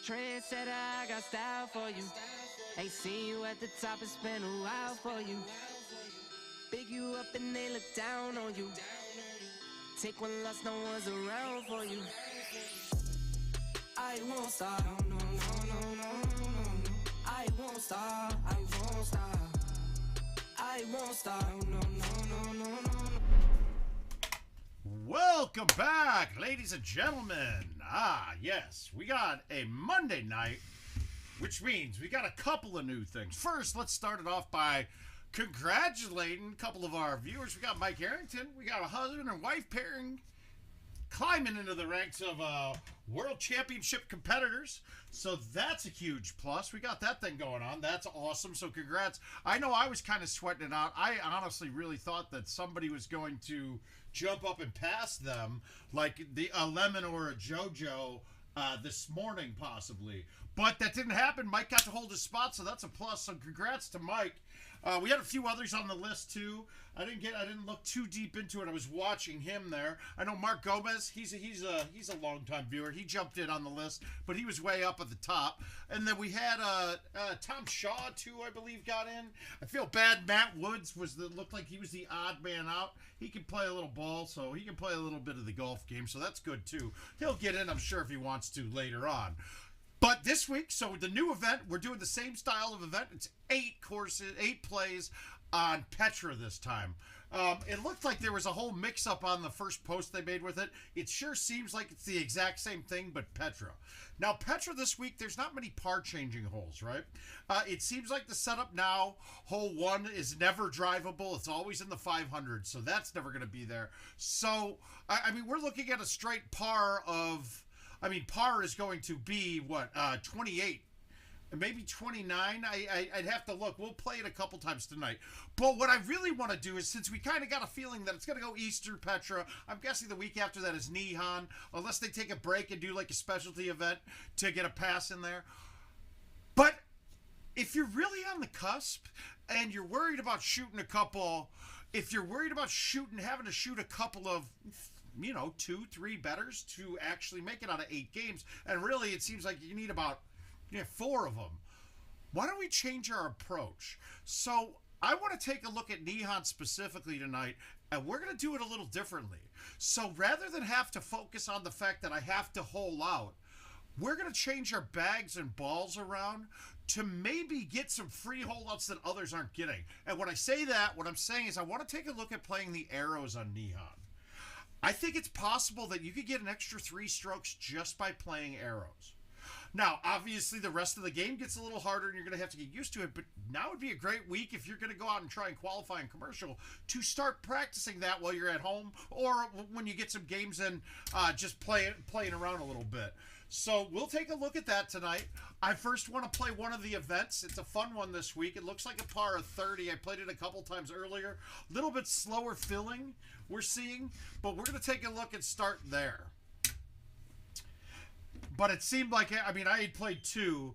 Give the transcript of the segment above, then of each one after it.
Trendsetter, I got style for you. Ain't seen you at the top, it's been a while for you. Big you up and they look down on you. Take one loss, no one's around for you. I won't stop, no, no, no, no, no, no. I won't stop, I won't stop. I won't stop, no, no, no, no, no. Welcome back, ladies and gentlemen. Yes, we got a Monday night, which means we got a couple of new things. First, let's start it off by congratulating a couple of our viewers. We got Mike Harrington. We got a husband and wife pairing climbing into the ranks of world championship competitors. So that's a huge plus. We got that thing going on. That's awesome. So congrats. I know I was kind of sweating it out. I honestly really thought that somebody was going to jump up and pass them, like a Lemon or a JoJo this morning possibly. But that didn't happen. Mike got to hold his spot, so that's a plus. So congrats to Mike. We had a few others on the list too. I didn't look too deep into it. I was watching him there. I know Marc Gomez. He's a longtime viewer. He jumped in on the list, but he was way up at the top. And then we had Tom Shaw too, I believe, got in. I feel bad. Matt Woods looked like he was the odd man out. He can play a little ball, so he can play a little bit of the golf game, so that's good too. He'll get in, I'm sure, if he wants to later on. But this week, so the new event, we're doing the same style of event. It's 8 courses, 8 plays on Petra this time. It looked like there was a whole mix-up on the first post they made with it. It sure seems like it's the exact same thing, but Petra. Now, Petra this week, there's not many par-changing holes, right? It seems like the setup now, hole 1 is never drivable. It's always in the 500, so that's never going to be there. So, I mean, we're looking at a straight par of... par is going to be, 28, maybe 29? I'd have to look. We'll play it a couple times tonight. But what I really want to do is, since we kind of got a feeling that it's going to go Easter Petra, I'm guessing the week after that is Nihon, unless they take a break and do like a specialty event to get a pass in there. But if you're really on the cusp and you're worried about shooting having to shoot a couple of 2-3 betters to actually make it out of 8 games, and really it seems like you need about 4 of them. Why don't we change our approach? So I want to take a look at Nihon specifically tonight, and we're going to do it a little differently. So rather than have to focus on the fact that I have to hole out, we're going to change our bags and balls around to maybe get some free holdouts that others aren't getting. And when I say that, what I'm saying is I want to take a look at playing the arrows on Nihon. I think it's possible that you could get an extra 3 strokes just by playing arrows. Now, obviously, the rest of the game gets a little harder and you're going to have to get used to it, but now would be a great week if you're going to go out and try and qualify in commercial to start practicing that while you're at home or when you get some games in, just playing around a little bit. So we'll take a look at that tonight. I first want to play one of the events. It's a fun one this week. It looks like a par of 30. I played it a couple times earlier. A little bit slower filling we're seeing, but we're going to take a look and start there. But it seemed like, I had played 2,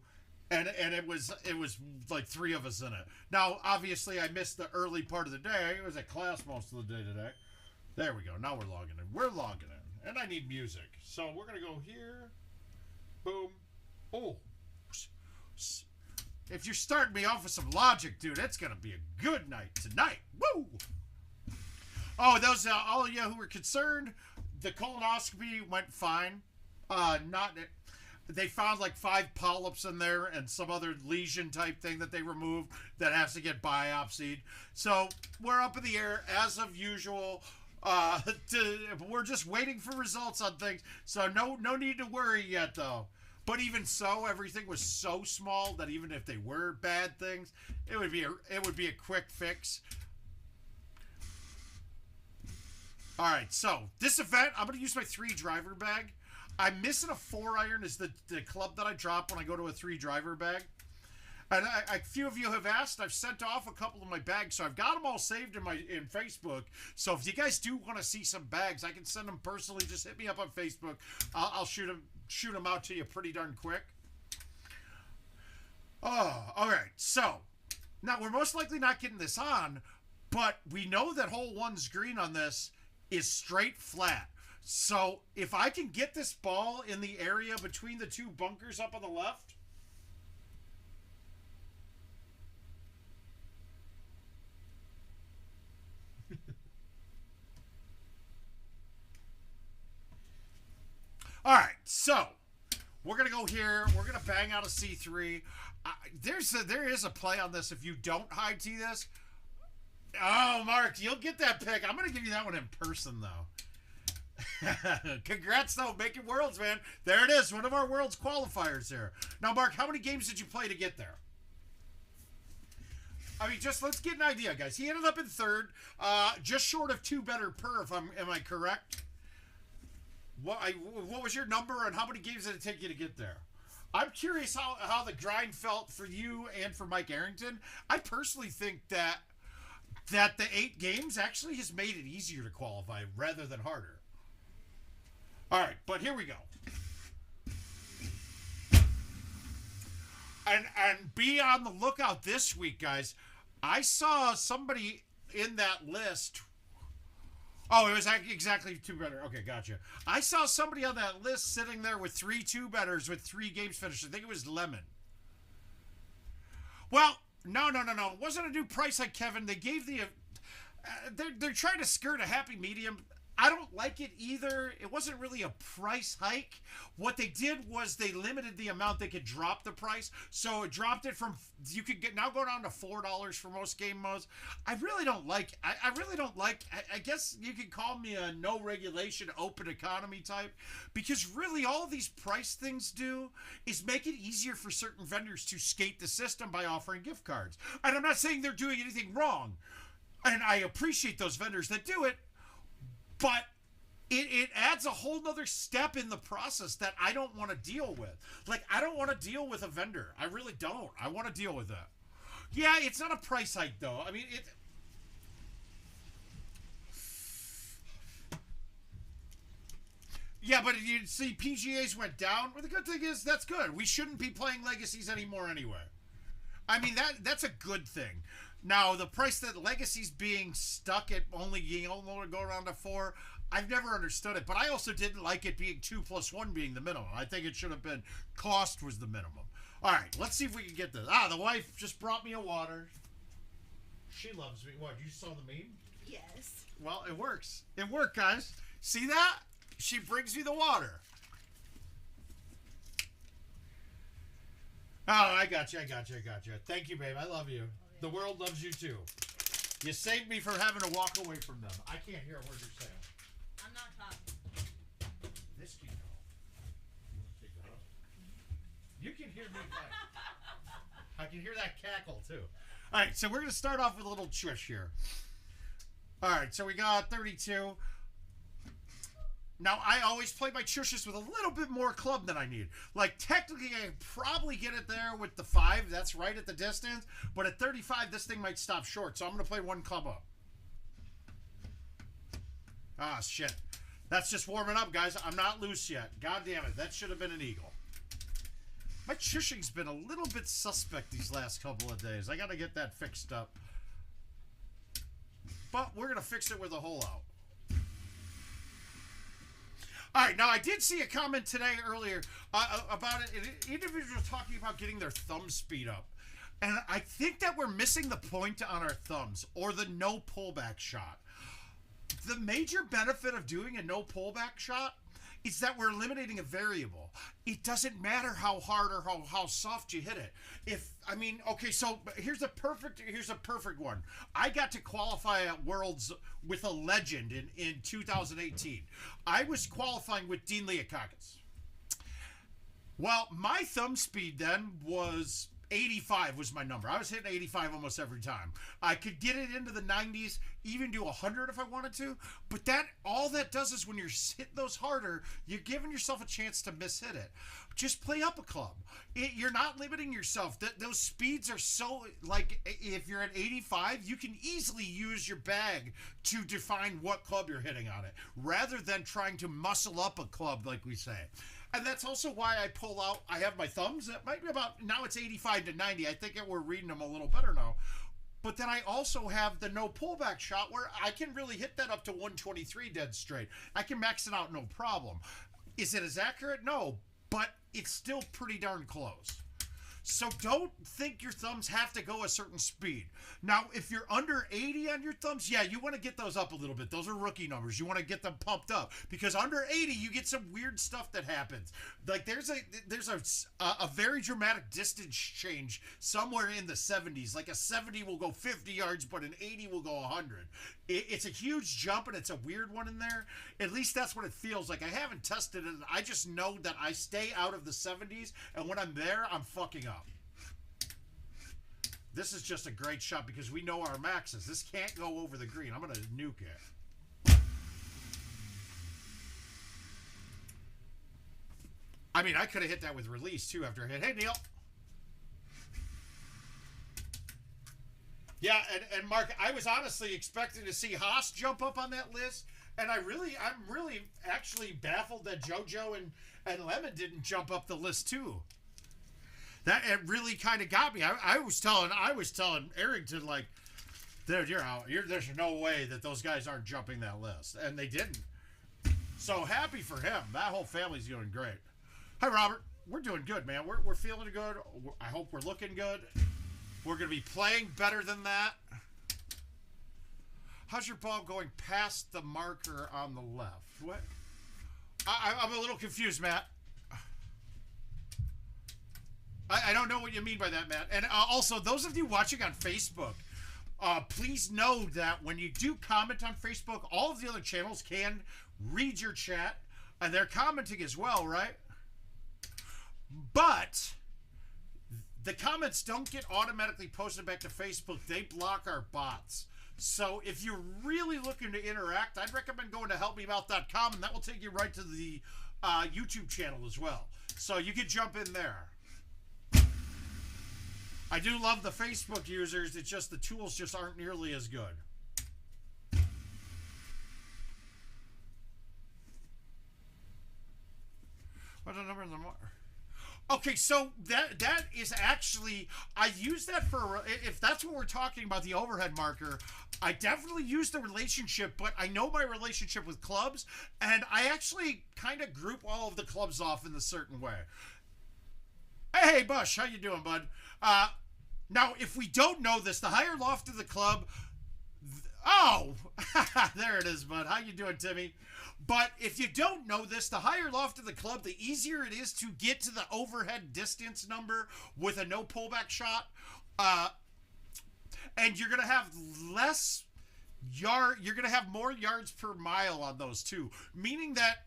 and it was like 3 of us in it. Now, obviously, I missed the early part of the day. I was at class most of the day today. There we go. Now we're logging in. We're logging in, and I need music. So we're going to go here. Boom. Oh. If you're starting me off with some logic, dude, it's going to be a good night tonight. Woo! Oh, those all of you who were concerned, the colonoscopy went fine. They found like 5 polyps in there and some other lesion type thing that they removed that has to get biopsied. So we're up in the air as of usual. We're just waiting for results on things. So no need to worry yet though. But even so, everything was so small that even if they were bad things, it would be a quick fix. All right, so this event, I'm going to use my 3 driver bag. I'm missing a 4-iron is the club that I drop when I go to a 3 driver bag. And a few of you have asked. I've sent off a couple of my bags, so I've got them all saved in Facebook. So if you guys do want to see some bags, I can send them personally. Just hit me up on Facebook. I'll shoot them out to you pretty darn quick. Oh, all right. So now we're most likely not getting this on, but we know that hole 1's green on this is straight flat. So if I can get this ball in the area between the two bunkers up on the left. All right, so we're going to go here. We're going to bang out a C3. There is a play on this if you don't high tee this. Oh, Mark, you'll get that pick. I'm going to give you that one in person, though. Congrats, though. Making worlds, man. There it is. One of our world's qualifiers here. Now, Mark, how many games did you play to get there? I mean, just let's get an idea, guys. He ended up in third, just short of 2 better per, am I correct? What was your number and how many games did it take you to get there? I'm curious how the grind felt for you and for Mike Arrington. I personally think that the 8 games actually has made it easier to qualify rather than harder. All right, but here we go. And be on the lookout this week, guys. I saw somebody in that list. Oh, it was exactly 2 better. Okay, gotcha. I saw somebody on that list sitting there with 3 2-betters with 3 games finished. I think it was Lemon. Well, no. It wasn't a new price hike, Kevin. They gave the... they're trying to skirt a happy medium. I don't like it either. It wasn't really a price hike. What they did was they limited the amount they could drop the price. So it dropped it from, you could now go down to $4 for most game modes. I really don't like, I guess you could call me a no regulation, open economy type. Because really all these price things do is make it easier for certain vendors to skate the system by offering gift cards. And I'm not saying they're doing anything wrong. And I appreciate those vendors that do it. But it adds a whole nother step in the process that I don't want to deal with. Like, I don't want to deal with a vendor. I really don't. I want to deal with that. Yeah, it's not a price hike, though. I mean, it... Yeah, but you see, PGAs went down. Well, the good thing is, that's good. We shouldn't be playing Legacies anymore anyway. I mean, that's a good thing. Now, the price that Legacy's being stuck at only go around to 4, I've never understood it. But I also didn't like it being 2 + 1 being the minimum. I think it should have been cost was the minimum. All right, let's see if we can get this. The wife just brought me a water. She loves me. What, you saw the meme? Yes. Well, it works. It worked, guys. See that? She brings me the water. Oh, I got you. Thank you, babe. I love you. The world loves you, too. You saved me from having to walk away from them. I can't hear a word you're saying. I'm not talking. This can go. You can hear me back. I can hear that cackle, too. All right, so we're going to start off with a little chush here. All right, so we got 32. Now, I always play my chushes with a little bit more club than I need. Like, technically, I could probably get it there with the 5. That's right at the distance. But at 35, this thing might stop short. So I'm going to play 1 club up. Ah, shit. That's just warming up, guys. I'm not loose yet. God damn it. That should have been an eagle. My chushing's been a little bit suspect these last couple of days. I got to get that fixed up. But we're going to fix it with a hole out. All right, now I did see a comment today earlier about an individual talking about getting their thumb speed up. And I think that we're missing the point on our thumbs, or the no pullback shot. The major benefit of doing a no pullback shot is that we're eliminating a variable. It doesn't matter how hard or how soft you hit it. Okay, so here's a perfect one. I got to qualify at Worlds with a legend in 2018. I was qualifying with Dean Leakakis. Well, my thumb speed then was 85 was my number. I was hitting 85 almost every time. I could get it into the 90s, even do 100 if I wanted to. But all that does is when you're hitting those harder, you're giving yourself a chance to mishit it. Just play up a club. You're not limiting yourself. Those speeds are so, like, if you're at 85, you can easily use your bag to define what club you're hitting on it, rather than trying to muscle up a club, like we say. And that's also why I pull out, I have my thumbs. It might be about, now it's 85 to 90. I think we're reading them a little better now. but then I also have the no pullback shot where I can really hit that up to 123 dead straight. I can max it out no problem. Is it as accurate? No, but it's still pretty darn close. So don't think your thumbs have to go a certain speed. Now, if you're under 80 on your thumbs, yeah, you want to get those up a little bit. Those are rookie numbers. You want to get them pumped up because under 80, you get some weird stuff that happens. Like there's a very dramatic distance change somewhere in the 70s. Like a 70 will go 50 yards, but an 80 will go 100. It's a huge jump, and it's a weird one in there. At least that's what it feels like. I haven't tested it. I just know that I stay out of the 70s, and when I'm there, I'm fucking up. This is just a great shot because we know our maxes. This can't go over the green. I'm going to nuke it. I mean, I could have hit that with release, too, after I hit. Hey, Neil. Yeah, and Mark, I was honestly expecting to see Haas jump up on that list, and I'm really actually baffled that JoJo and Lemon didn't jump up the list, too. That it really kind of got me. I was telling Arrington, like, dude, you're out. There's no way that those guys aren't jumping that list, and they didn't. So happy for him. That whole family's doing great. Hi, Robert. We're doing good, man. We're feeling good. I hope we're looking good. We're gonna be playing better than that. How's your ball going past the marker on the left? What? I'm a little confused, Matt. I don't know what you mean by that, Matt. And also, those of you watching on Facebook, please know that when you do comment on Facebook, all of the other channels can read your chat, and they're commenting as well, right? But the comments don't get automatically posted back to Facebook. They block our bots. So if you're really looking to interact, I'd recommend going to helpmeout.com, and that will take you right to the YouTube channel as well. So you can jump in there. I do love the Facebook users. It's just the tools just aren't nearly as good. What's the number in the marker? Okay, so that is actually, I use that for, if that's what we're talking about, the overhead marker, I definitely use the relationship, but I know my relationship with clubs, and I actually kind of group all of the clubs off in a certain way. Hey, Bush, how you doing, bud? Now, if we don't know this, the higher loft of the club... Oh! There it is, bud. How you doing, Timmy? But if you don't know this, the higher loft of the club, the easier it is to get to the overhead distance number with a no pullback shot. And you're going to have less yard... You're going to have more yards per mile on those, too. Meaning that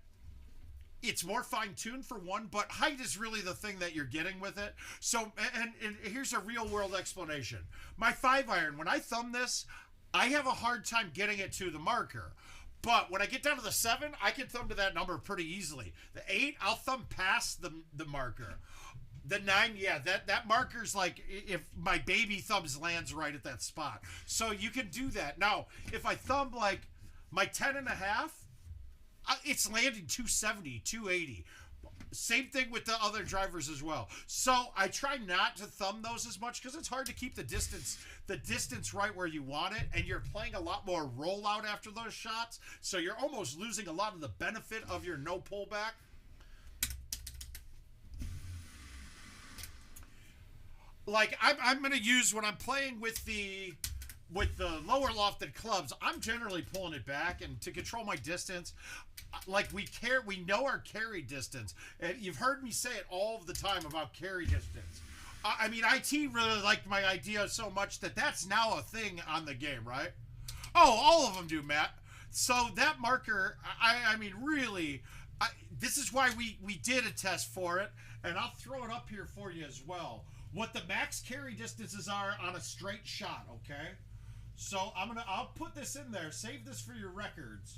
it's more fine-tuned for one, but height is really the thing that you're getting with it. So, and here's a real-world explanation. My 5-iron, when I thumb this, I have a hard time getting it to the marker. But when I get down to the 7, I can thumb to that number pretty easily. The 8, I'll thumb past the marker. The 9, yeah, that marker's like if my baby thumbs lands right at that spot. So you can do that. Now, if I thumb like my 10.5, it's landing 270, 280. Same thing with the other drivers as well. So I try not to thumb those as much because it's hard to keep the distance right where you want it, and you're playing a lot more rollout after those shots. So you're almost losing a lot of the benefit of your no pullback. Like I'm going to use when I'm playing with the lower lofted clubs, I'm generally pulling it back, and to control my distance, like we know our carry distance, and you've heard me say it all of the time about carry distance. I mean, IT really liked my idea so much that that's now a thing on the game, right? Oh, all of them do, Matt. So that marker, I mean, really, this is why we did a test for it, and I'll throw it up here for you as well. What the max carry distances are on a straight shot, okay? So I'll put this in there. Save this for your records.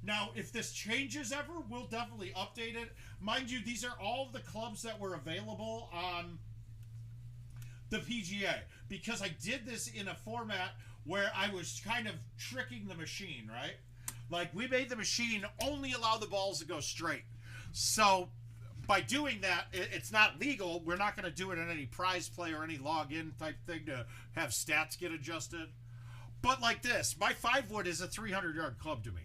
Now, if this changes ever, we'll definitely update it. Mind you, these are all of the clubs that were available on the PGA, because I did this in a format where I was kind of tricking the machine, right? Like, we made the machine only allow the balls to go straight. So by doing that, it's not legal. We're not going to do it in any prize play or any login type thing to have stats get adjusted. But like this, my 5-wood is a 300-yard club to me.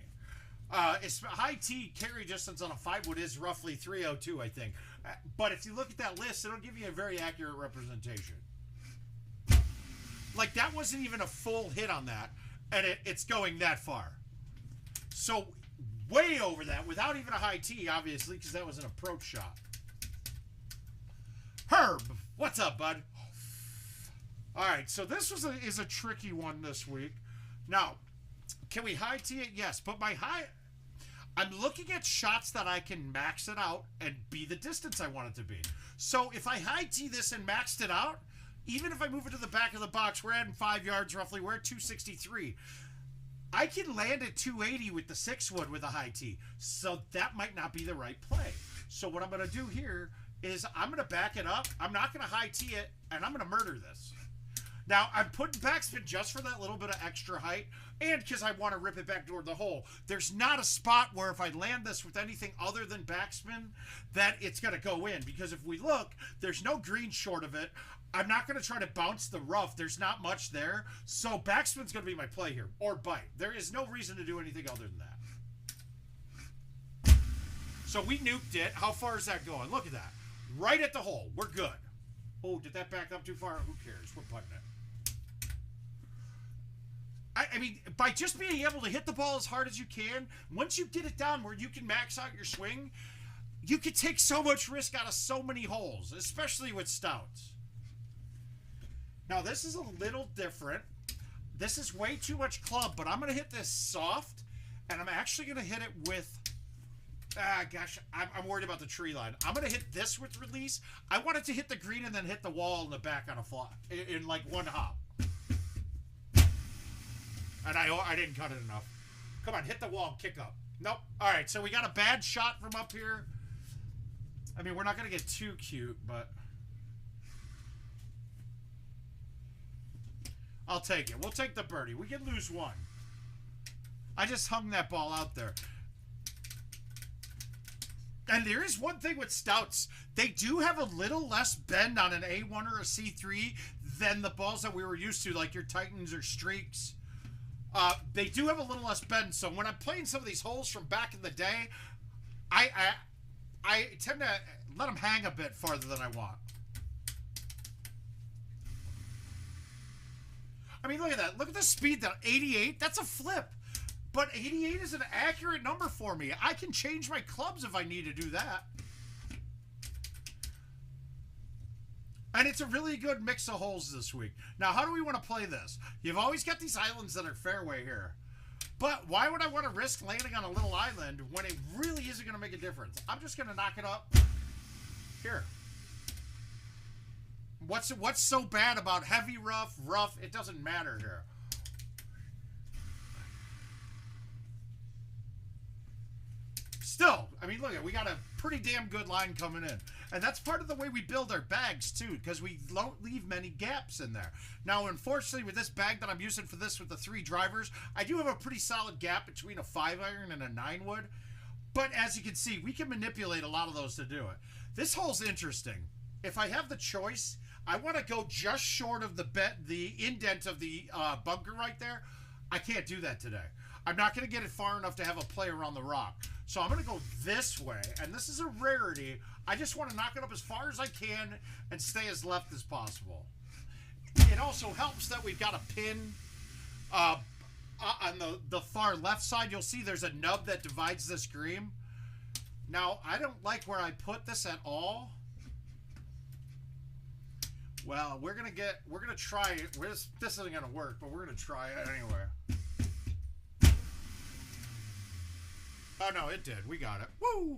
It's high tee carry distance on a 5-wood is roughly 302, I think. But if you look at that list, it'll give you a very accurate representation. Like, that wasn't even a full hit on that, and it's going that far. So, way over that, without even a high tee, obviously, because that was an approach shot. Herb, what's up, bud? All right, so this is a tricky one this week. Now, can we high tee it? Yes, but I'm looking at shots that I can max it out and be the distance I want it to be. So if I high tee this and maxed it out, even if I move it to the back of the box, we're adding 5 yards roughly. We're at 263. I can land at 280 with the 6-wood with a high tee. So that might not be the right play. So what I'm going to do here is I'm going to back it up. I'm not going to high tee it, and I'm going to murder this. Now, I'm putting backspin just for that little bit of extra height and because I want to rip it back toward the hole. There's not a spot where if I land this with anything other than backspin that it's going to go in. Because if we look, there's no green short of it. I'm not going to try to bounce the rough. There's not much there. So backspin's going to be my play here. Or bite. There is no reason to do anything other than that. So we nuked it. How far is that going? Look at that. Right at the hole. We're good. Oh, did that back up too far? Who cares? We're putting it. I mean, by just being able to hit the ball as hard as you can, once you get it down where you can max out your swing, you can take so much risk out of so many holes, especially with stouts. Now, this is a little different. This is way too much club, but I'm going to hit this soft, and I'm actually going to hit it with... gosh, I'm worried about the tree line. I'm going to hit this with release. I want it to hit the green and then hit the wall in the back on a fly, in like one hop. And I didn't cut it enough. Come on, hit the wall and kick up. Nope. All right, so we got a bad shot from up here. I mean, we're not going to get too cute, but... I'll take it. We'll take the birdie. We can lose one. I just hung that ball out there. And there is one thing with stouts. They do have a little less bend on an A1 or a C3 than the balls that we were used to, like your Titans or Streaks. They do have a little less bend, so when I'm playing some of these holes from back in the day, I tend to let them hang a bit farther than I want. I mean, look at that. Look at the speed. That 88, that's a flip. But 88 is an accurate number for me. I can change my clubs if I need to do that. And it's a really good mix of holes this week. Now, how do we want to play this? You've always got these islands that are fairway here. But why would I want to risk landing on a little island when it really isn't going to make a difference? I'm just going to knock it up here. What's so bad about heavy rough? It doesn't matter here. Still, I mean, look at, we got a pretty damn good line coming in. And that's part of the way we build our bags, too, because we don't leave many gaps in there. Now, unfortunately, with this bag that I'm using for this with the 3 drivers, I do have a pretty solid gap between a 5-iron and a 9-wood. But as you can see, we can manipulate a lot of those to do it. This hole's interesting. If I have the choice, I want to go just short of the indent of the bunker right there. I can't do that today. I'm not going to get it far enough to have a play around the rock. So I'm going to go this way, and this is a rarity. I just want to knock it up as far as I can and stay as left as possible. It also helps that we've got a pin on the far left side. You'll see there's a nub that divides this green. Now, I don't like where I put this at all. Well, we're going to try it. This isn't going to work, but we're going to try it anyway. Oh, no, it did. We got it. Woo!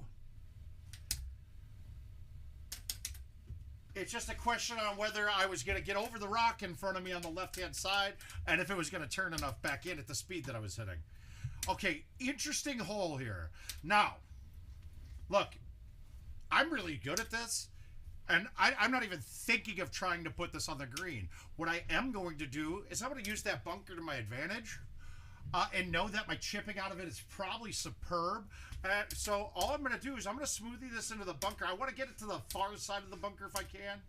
It's just a question on whether I was going to get over the rock in front of me on the left-hand side and if it was going to turn enough back in at the speed that I was hitting. Okay, interesting hole here. Now, look, I'm really good at this, and I'm not even thinking of trying to put this on the green. What I am going to do is I'm going to use that bunker to my advantage. and know that my chipping out of it is probably superb. So all I'm going to do is I'm going to smoothie this into the bunker. I want to get it to the far side of the bunker if I can,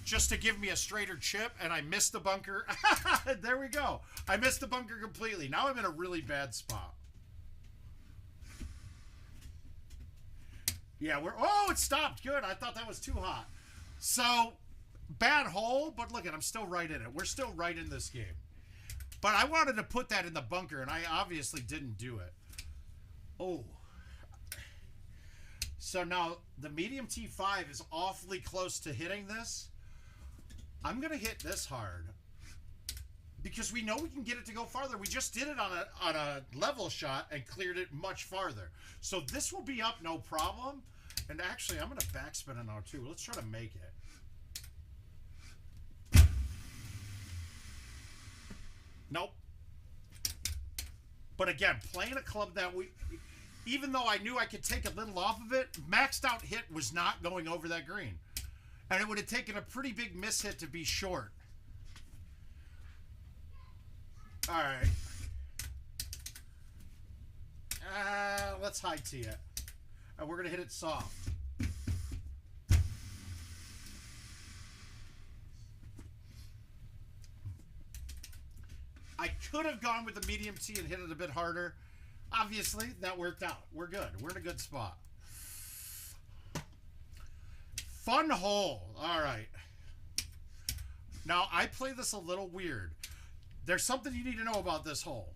just to give me a straighter chip, and I missed the bunker. There we go. I missed the bunker completely. Now I'm in a really bad spot. Yeah, oh, it stopped. Good. I thought that was too hot. So, bad hole, but look I'm still right in it. We're still right in this game. But I wanted to put that in the bunker, and I obviously didn't do it. Oh. So now, the medium T5 is awfully close to hitting this. I'm going to hit this hard, because we know we can get it to go farther. We just did it on a level shot and cleared it much farther. So this will be up no problem. And actually, I'm going to backspin it now too. Let's try to make it. Nope. But again, playing a club that even though I knew I could take a little off of it, maxed out hit was not going over that green. And it would have taken a pretty big miss hit to be short. All right. Let's high tee it. And we're going to hit it soft. I could have gone with the medium tee and hit it a bit harder. Obviously, that worked out. We're good. We're in a good spot. Fun hole. All right. Now, I play this a little weird. There's something you need to know about this hole.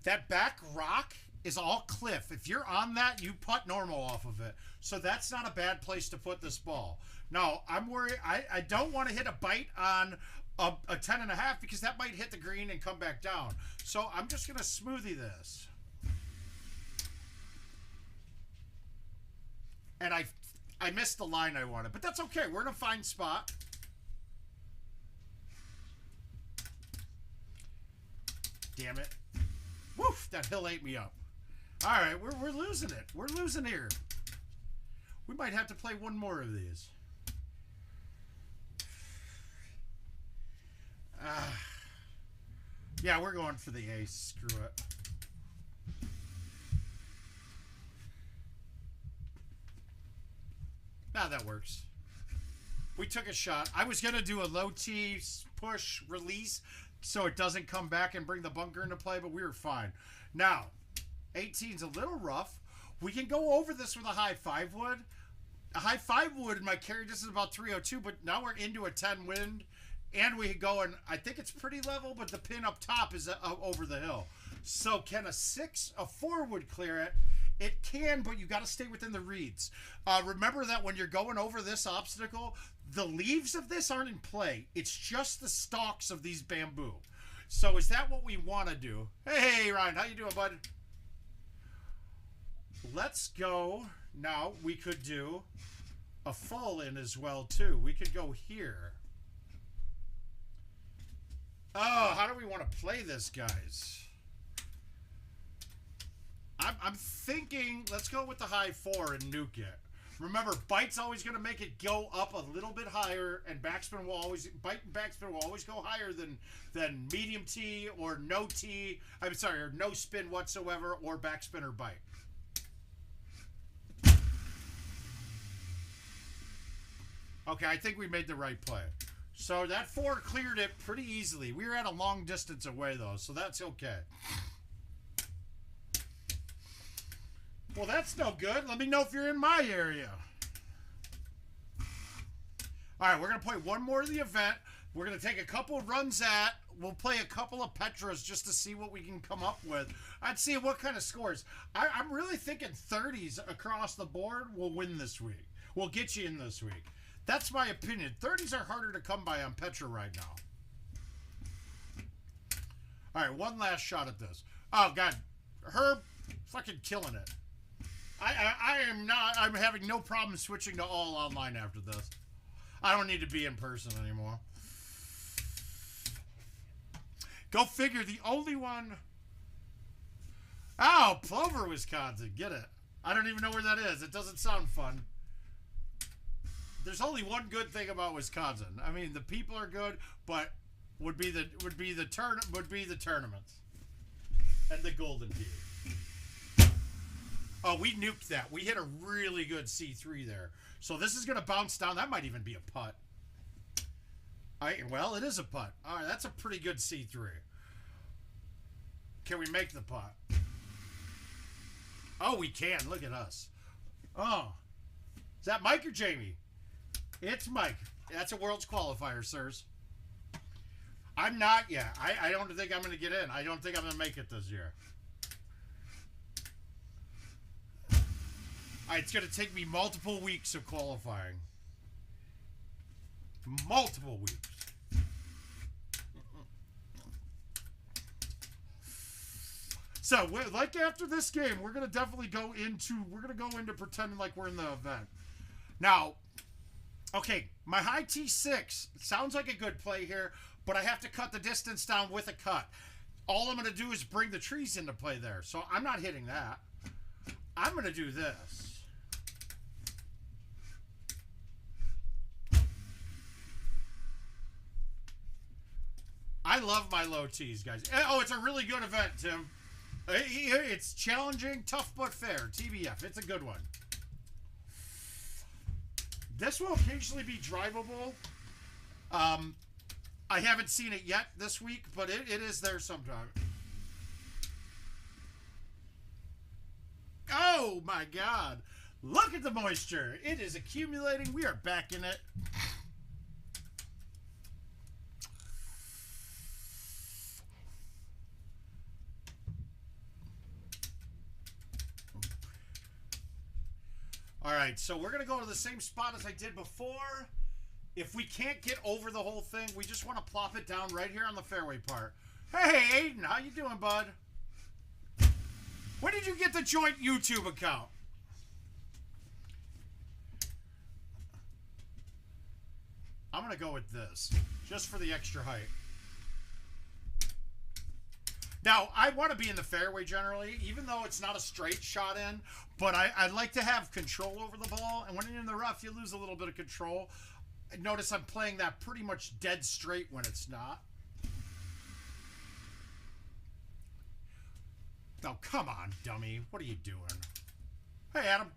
That back rock is all cliff. If you're on that, you putt normal off of it. So that's not a bad place to put this ball. Now, I'm worried. I don't want to hit a bite on a 10.5 because that might hit the green and come back down. So I'm just going to smoothie this. And I missed the line I wanted, but that's okay. We're in a fine spot. Damn it. Woof, that hill ate me up. All right, we're losing it. We're losing here. We might have to play one more of these. Yeah, we're going for the ace. Screw it. Nah, that works. We took a shot. I was going to do a low T push release so it doesn't come back and bring the bunker into play, but we were fine. Now, 18's a little rough. We can go over this with a high 5 wood. A high 5 wood, my carry distance is about 302, but now we're into a 10 wind, and we go, and I think it's pretty level, but the pin up top is over the hill. So can a 4 wood clear it? It can, but you got to stay within the reeds. Remember that when you're going over this obstacle, the leaves of this aren't in play. It's just the stalks of these bamboo. So is that what we want to do? Hey, Ryan, how you doing, bud? Let's go. Now, we could do a fall in as well, too. We could go here. Oh, how do we want to play this, guys? I'm thinking, let's go with the high 4 and nuke it. Remember, bite's always going to make it go up a little bit higher, and backspin will always, bite and backspin will always go higher than medium T or no T, I'm sorry, or no spin whatsoever, or backspin or bite. Okay, I think we made the right play. So that 4 cleared it pretty easily. We were at a long distance away, though, so that's okay. Well, that's no good. Let me know if you're in my area. All right, we're going to play one more of the event. We're going to take a couple runs at. We'll play a couple of Petras just to see what we can come up with. I'd see what kind of scores. I'm really thinking 30s across the board will win this week. Will get you in this week. That's my opinion. 30s are harder to come by on Petra right now. All right, one last shot at this. Oh, God. Herb fucking killing it. I am not. I'm having no problem switching to all online after this. I don't need to be in person anymore. Go figure. The only one. Oh, Plover, Wisconsin. Get it. I don't even know where that is. It doesn't sound fun. There's only one good thing about Wisconsin. I mean, the people are good, but would be the tournaments and the Golden Tee. Oh, we nuked that. We hit a really good C3 there. So this is going to bounce down. That might even be a putt. Well, it is a putt. All right, that's a pretty good C3. Can we make the putt? Oh, we can. Look at us. Oh. Is that Mike or Jamie? It's Mike. That's a World's Qualifier, sirs. I'm not yet. I don't think I'm going to get in. I don't think I'm going to make it this year. It's going to take me multiple weeks of qualifying. Multiple weeks. So, like after this game, we're going to definitely go into pretending like we're in the event. Now, okay, my high T6 sounds like a good play here, but I have to cut the distance down with a cut. All I'm going to do is bring the trees into play there. So I'm not hitting that. I'm going to do this. I love my low tees, guys. Oh, it's a really good event, Tim. It's challenging, tough but fair. TBF. It's a good one. This will occasionally be drivable. I haven't seen it yet this week, but it is there sometime. Oh, my God. Look at the moisture. It is accumulating. We are back in it. All right, so we're going to go to the same spot as I did before. If we can't get over the whole thing, we just want to plop it down right here on the fairway part. Hey, Aiden, how you doing, bud? When did you get the joint YouTube account? I'm going to go with this, just for the extra height. Now, I want to be in the fairway generally, even though it's not a straight shot in, but I like to have control over the ball, and when you're in the rough, you lose a little bit of control. Notice I'm playing that pretty much dead straight when it's not. Oh, come on, dummy. What are you doing? Hey, Adam.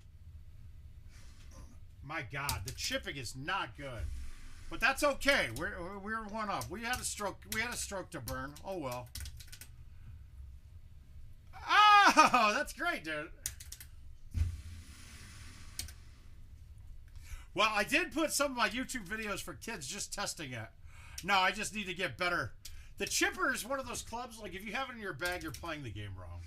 My God, the chipping is not good. But that's okay. We're one up. We had a stroke to burn. Oh, well. Oh, that's great, dude. Well, I did put some of my YouTube videos for kids just testing it. No, I just need to get better. The chipper is one of those clubs, like if you have it in your bag, you're playing the game wrong.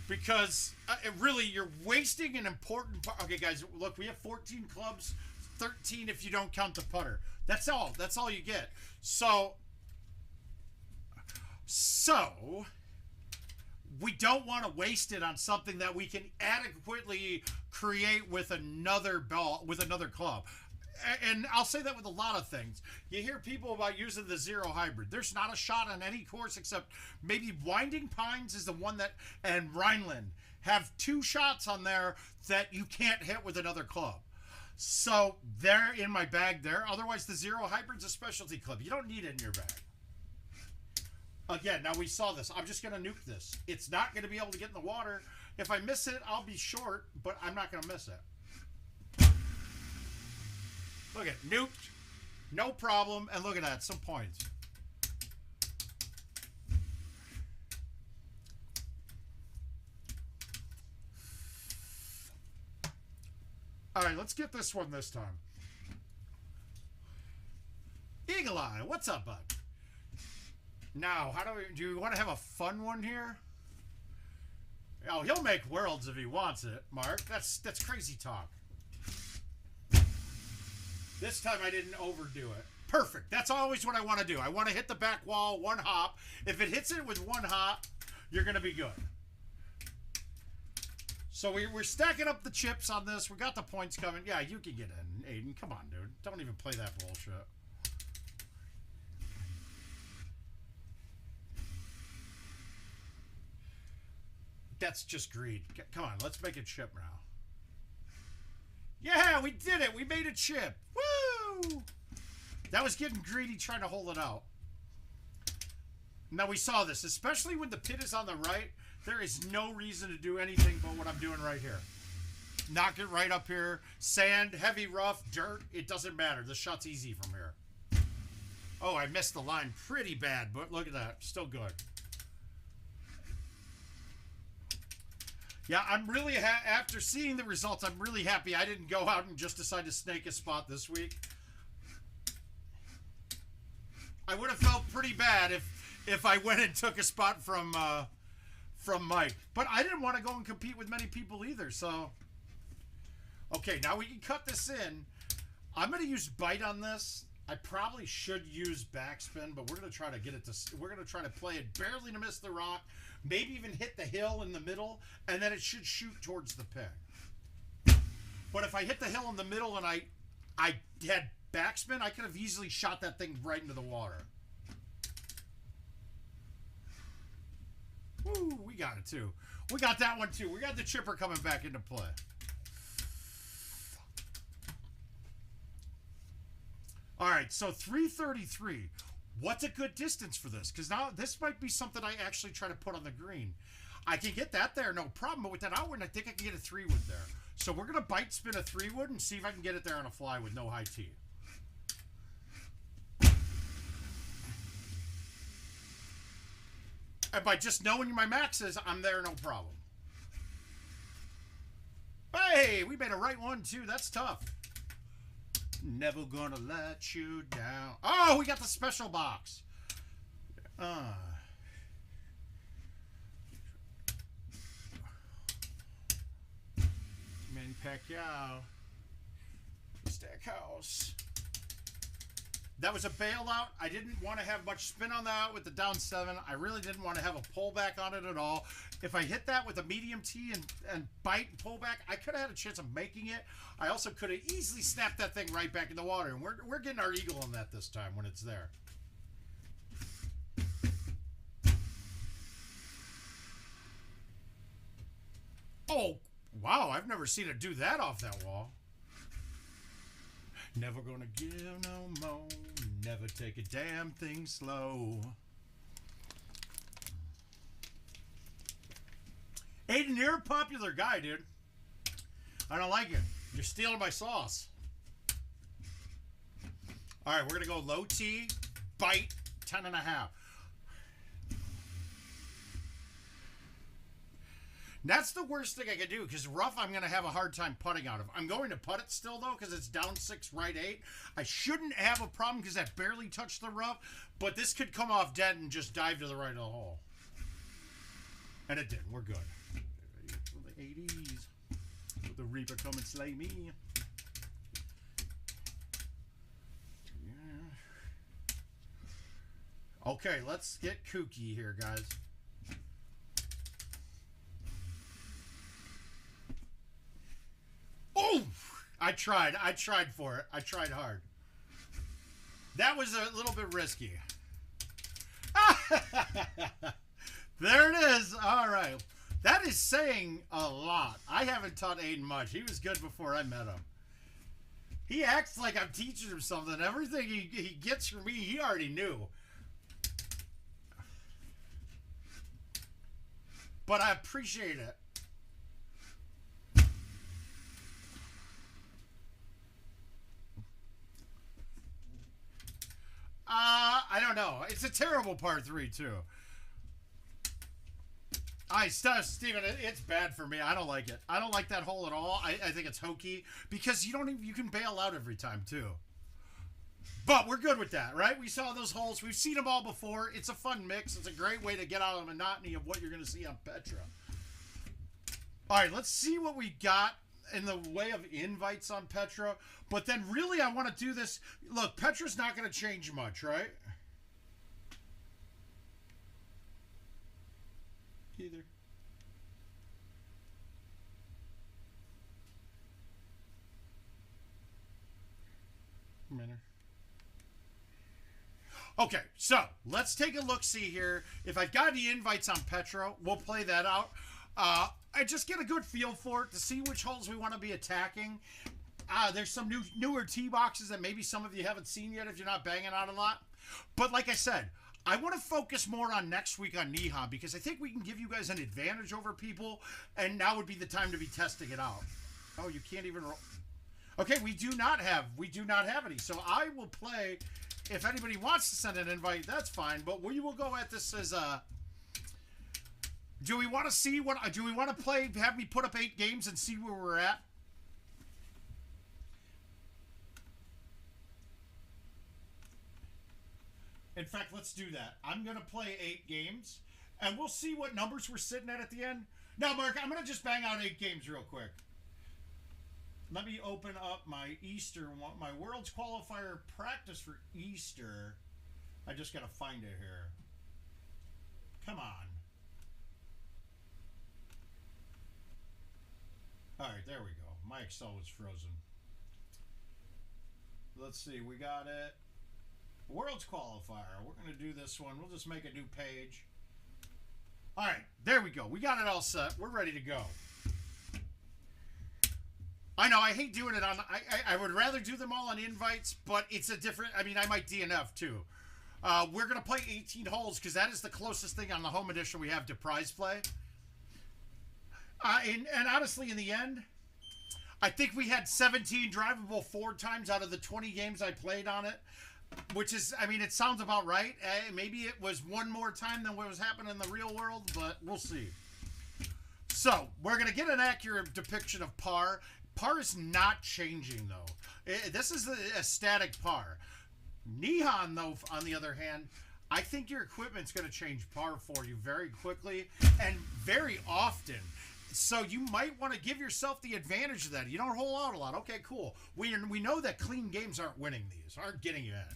Because really, you're wasting an important part. Okay, guys, look, we have 14 clubs, 13 if you don't count the putter. That's all. That's all you get. So we don't want to waste it on something that we can adequately create with another ball, with another club. And I'll say that with a lot of things. You hear people about using the zero hybrid. There's not a shot on any course except maybe Winding Pines is the one that, and Rhineland have two shots on there that you can't hit with another club. So they're in my bag there. Otherwise, the zero hybrid's a specialty club. You don't need it in your bag. Again, now we saw this. I'm just going to nuke this. It's not going to be able to get in the water. If I miss it, I'll be short, but I'm not going to miss it. Look at it. Nuked. No problem. And look at that. Some points. All right, let's get this one this time. Eagle Eye, what's up, bud? Now, do you want to have a fun one here? Oh, he'll make worlds if he wants it, Mark. That's crazy talk. This time I didn't overdo it. Perfect. That's always what I want to do. I want to hit the back wall, one hop. If it hits it with one hop, you're going to be good. So we're stacking up the chips on this. We got the points coming. Yeah, you can get in, Aiden. Come on, dude. Don't even play that bullshit. That's just greed. Come on, let's make a chip now. Yeah, we did it. We made a chip. Woo! That was getting greedy trying to hold it out. Now we saw this, especially when the pit is on the right, there is no reason to do anything but what I'm doing right here. Knock it right up here. Sand, heavy, rough, dirt, it doesn't matter. The shot's easy from here. Oh, I missed the line pretty bad, but look at that. Still good. Yeah, I'm really, after seeing the results, I'm really happy I didn't go out and just decide to snake a spot this week. I would have felt pretty bad if I went and took a spot from Mike. But I didn't want to go and compete with many people either, so... Okay, now we can cut this in. I'm going to use bite on this. I probably should use backspin, but we're going to try to get it to... We're going to try to play it barely to miss the rock, maybe even hit the hill in the middle, and then it should shoot towards the pin. But if I hit the hill in the middle and I had backspin, I could have easily shot that thing right into the water. Woo, we got it too. We got that one too. We got the chipper coming back into play. All right, so 333. What's a good distance for this? Because now this might be something I actually try to put on the green. I can get that there, no problem. But with that outwood, I think I can get a 3-wood there. So we're going to bite spin a 3-wood and see if I can get it there on a fly with no high tee. And by just knowing my maxes, I'm there, no problem. Hey, we made a right one, too. That's tough. Never gonna let you down. Oh, we got the special box. Manny Pacquiao. Stackhouse. That was a bailout. I didn't want to have much spin on that with the down 7. I really didn't want to have a pullback on it at all. If I hit that with a medium T and bite and pull back, I could have had a chance of making it. I also could have easily snapped that thing right back in the water. And we're getting our eagle on that this time when it's there. Oh, wow. I've never seen it do that off that wall. Never gonna give no more. Never take a damn thing slow. Aiden, you're a popular guy, dude. I don't like it. You're stealing my sauce. All right, we're going to go low T, bite, 10.5. That's the worst thing I can do because rough I'm going to have a hard time putting out of. I'm going to putt it still, though, because it's down 6, right 8. I shouldn't have a problem because that barely touched the rough, but this could come off dead and just dive to the right of the hole. And it did. We're good. The 80s. The Reaper come and slay me. Yeah. Okay, let's get kooky here, guys. Oh! I tried for it. I tried hard. That was a little bit risky. There it is. All right. That is saying a lot. I haven't taught Aiden much. He was good before I met him. He acts like I'm teaching him something. Everything he gets from me, he already knew. But I appreciate it. I don't know. It's a terrible par 3, too. Steven, it's bad for me. I don't like it. I don't like that hole at all. I think it's hokey because you can bail out every time, too. But we're good with that, right? We saw those holes. We've seen them all before. It's a fun mix. It's a great way to get out of the monotony of what you're going to see on Petra. All right, let's see what we got in the way of invites on Petra. But then really I want to do this. Look, Petra's not going to change much, right? Either. Okay, so let's take a look-see here. If I've got any invites on Petra, we'll play that out. I just get a good feel for it to see which holes we want to be attacking. there's some newer tee boxes that maybe some of you haven't seen yet if you're not banging out a lot. But like I said, I want to focus more on next week on Niha because I think we can give you guys an advantage over people, and now would be the time to be testing it out. Oh, you can't even roll. Okay, we do not have any. So I will play. If anybody wants to send an invite, that's fine. But we will go at this as do we want to see what? Do we want to play? Have me put up 8 games and see where we're at? In fact, let's do that. I'm going to play 8 games, and we'll see what numbers we're sitting at the end. Now, Mark, I'm going to just bang out 8 games real quick. Let me open up my Easter one, my World's Qualifier practice for Easter. I just got to find it here. Come on. All right, there we go. My Excel was frozen. Let's see. We got it. World's Qualifier. We're going to do this one. We'll just make a new page. All right, there we go. We got it all set. We're ready to go. I know, I hate doing it on... I would rather do them all on invites, but it's a different... I mean, I might DNF, too. We're going to play 18 holes, because that is the closest thing on the home edition we have to prize play. And honestly, in the end, I think we had 17 drivable 4 times out of the 20 games I played on it. Which is, I mean, it sounds about right. Maybe it was one more time than what was happening in the real world, but we'll see. So, we're going to get an accurate depiction of par. Par is not changing, though. This is a static par. Nihon, though, on the other hand, I think your equipment's going to change par for you very quickly and very often. So you might want to give yourself the advantage of that. You don't hole out a lot. Okay, cool. We know that clean games aren't winning these, aren't getting you in.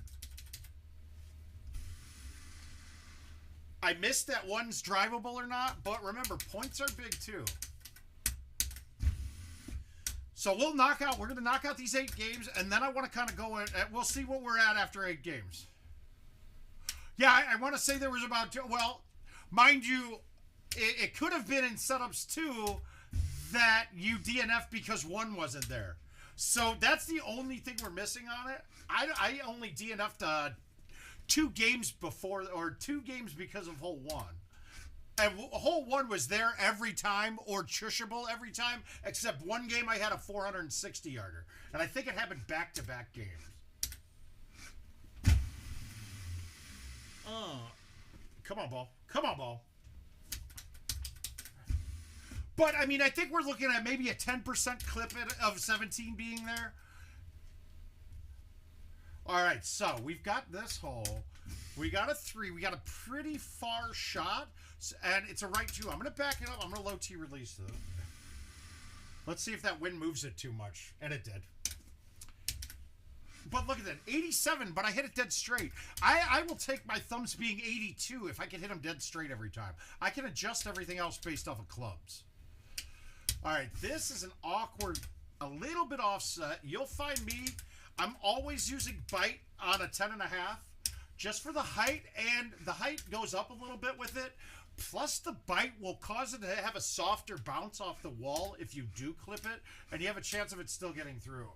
I missed that one's drivable or not, but remember, points are big too. So we're going to knock out these 8 games, and then I want to kind of go in, we'll see what we're at after 8 games. Yeah, I want to say there was about, well, mind you, it could have been in setups too that you DNF because 1 wasn't there. So that's the only thing we're missing on it. I only DNF'd 2 games before, or 2 games because of hole 1. And hole 1 was there every time, or chushable every time, except one game I had a 460-yarder. And I think it happened back-to-back games. Come on, ball. Come on, ball. But, I mean, I think we're looking at maybe a 10% clip of 17 being there. All right, so we've got this hole. We got a 3. We got a pretty far shot, and it's a right 2. I'm going to back it up. I'm going to low T release it. Let's see if that wind moves it too much. And it did. But look at that. 87, but I hit it dead straight. I will take my thumbs being 82 if I can hit them dead straight every time. I can adjust everything else based off of clubs. All right, this is an awkward, a little bit offset. You'll find me, I'm always using bite on a 10.5 just for the height, and the height goes up a little bit with it. Plus, the bite will cause it to have a softer bounce off the wall if you do clip it, and you have a chance of it still getting through.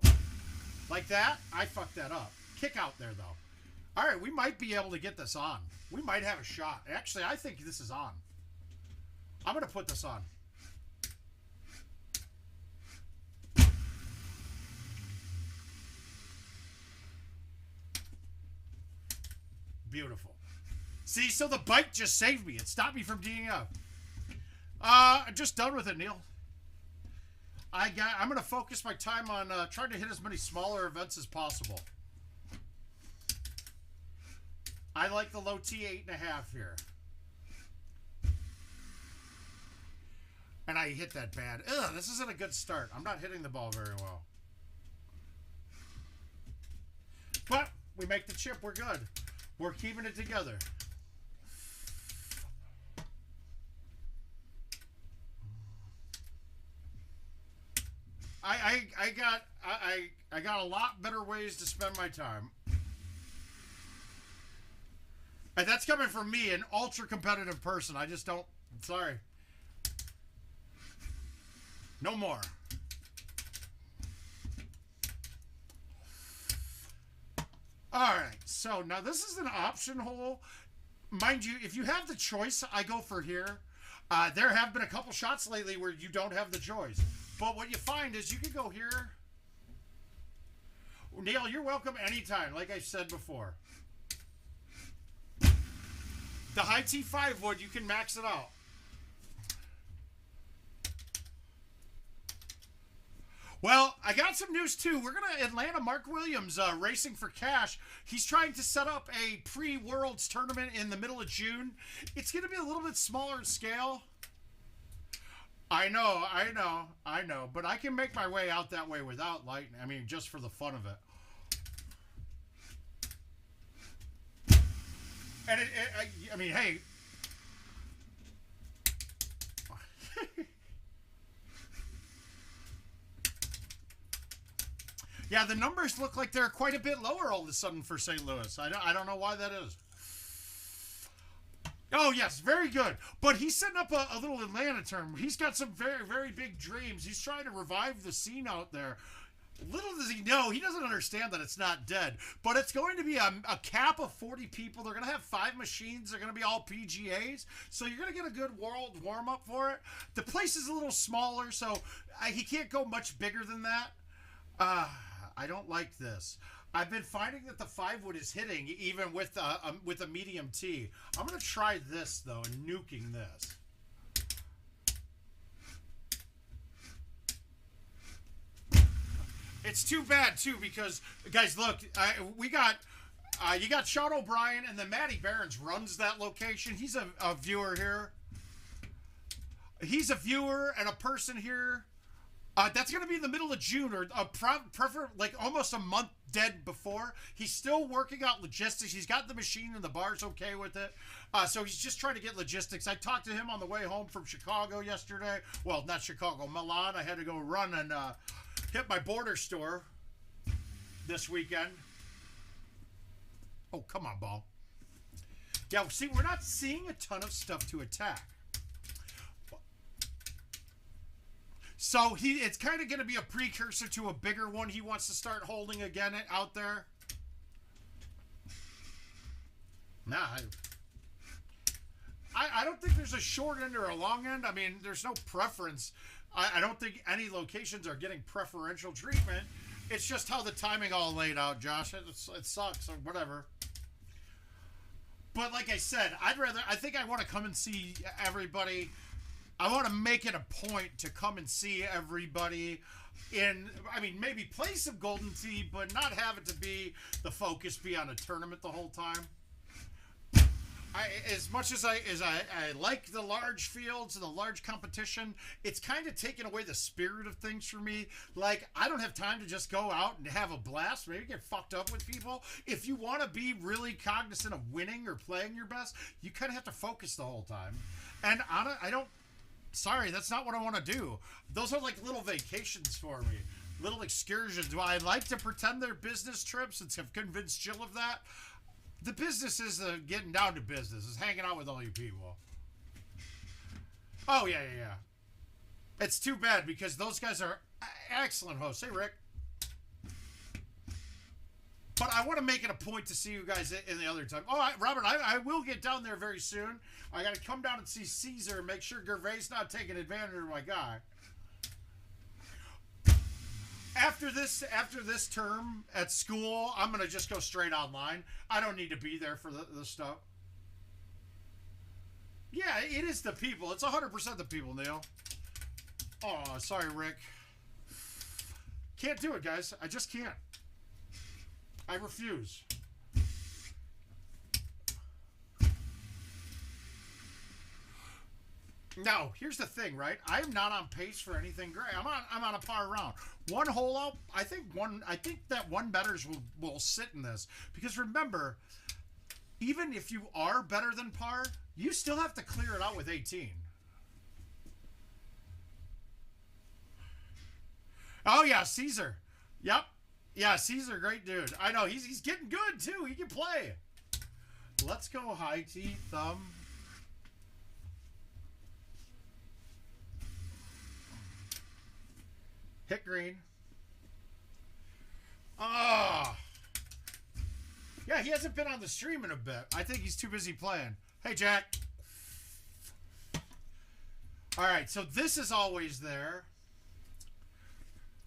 Like that, I fucked that up. Kick out there, though. All right, we might be able to get this on. We might have a shot. Actually, I think this is on. I'm going to put this on. Beautiful. See, so the bite just saved me. It stopped me from D'ing up. I'm just done with it, Neil. I'm going to focus my time on trying to hit as many smaller events as possible. I like the low T 8.5 here. And I hit that bad. Ugh, this isn't a good start. I'm not hitting the ball very well. But we make the chip. We're good. We're keeping it together. I got a lot better ways to spend my time. And that's coming from me, an ultra competitive person. I just don't, sorry. No more. All right, so now this is an option hole. Mind you, if you have the choice, I go for here. There have been a couple shots lately where you don't have the choice. But what you find is you can go here. Neil, you're welcome anytime, like I said before. The high T5 wood, you can max it out. Well, I got some news too. We're going to Atlanta Mark Williams Racing for Cash. He's trying to set up a pre-Worlds tournament in the middle of June. It's going to be a little bit smaller in scale. I know. But I can make my way out that way without lighting. I mean, just for the fun of it. And I mean, hey. Yeah, the numbers look like they're quite a bit lower all of a sudden for St. Louis. I don't know why that is. Oh, yes, very good. But he's setting up a little Atlanta term. He's got some very, very big dreams. He's trying to revive the scene out there. Little does he know, he doesn't understand that it's not dead. But it's going to be a cap of 40 people. They're going to have 5 machines. They're going to be all PGAs. So you're going to get a good world warm-up for it. The place is a little smaller, so he can't go much bigger than that. I don't like this. I've been finding that the 5-wood is hitting even with a medium tee. I'm going to try this, though, and nuking this. It's too bad, too, because, guys, look, you got Sean O'Brien, and then Matty Behrens runs that location. He's a viewer here. He's a viewer and a person here. That's going to be in the middle of June, or like almost a month dead before. He's still working out logistics. He's got the machine and the bar's okay with it. So he's just trying to get logistics. I talked to him on the way home from Chicago yesterday. Well, not Chicago, Milan. I had to go run and hit my border store this weekend. Oh, come on, ball. Yeah, see, we're not seeing a ton of stuff to attack. So it's kind of going to be a precursor to a bigger one he wants to start holding again out there. Nah, I don't think there's a short end or a long end. I mean, there's no preference. I don't think any locations are getting preferential treatment. It's just how the timing all laid out, Josh. It sucks or whatever. But like I said, I think I want to come and see everybody. I want to make it a point to come and see everybody maybe play some Golden Tee, but not have it to be the focus, be on a tournament the whole time. As much as I like the large fields and the large competition, it's kind of taken away the spirit of things for me. Like, I don't have time to just go out and have a blast, maybe get fucked up with people. If you want to be really cognizant of winning or playing your best, you kind of have to focus the whole time. And sorry, that's not what I want to do. Those are like little vacations for me. Little excursions. While I like to pretend they're business trips and have convinced Jill of that, the business is getting down to business. Is hanging out with all you people. Oh, yeah. It's too bad because those guys are excellent hosts. Hey, Rick. But I want to make it a point to see you guys in the other time. Oh, Robert, I will get down there very soon. I got to come down and see Caesar and make sure Gervais not taking advantage of my guy. After this term at school, I'm going to just go straight online. I don't need to be there for the stuff. Yeah, it is the people. It's 100% the people, Neil. Oh, sorry, Rick. Can't do it, guys. I just can't. I refuse. Now, here's the thing, right? I am not on pace for anything great. I'm on a par round. One hole up, I think that one betters will sit in this. Because remember, even if you are better than par, you still have to clear it out with 18. Oh yeah, Caesar. Yep. Yeah, Caesar, great dude. I know, he's getting good, too. He can play. Let's go high tee, thumb. Hit green. Ah. Yeah, he hasn't been on the stream in a bit. I think he's too busy playing. Hey, Jack. All right, so this is always there.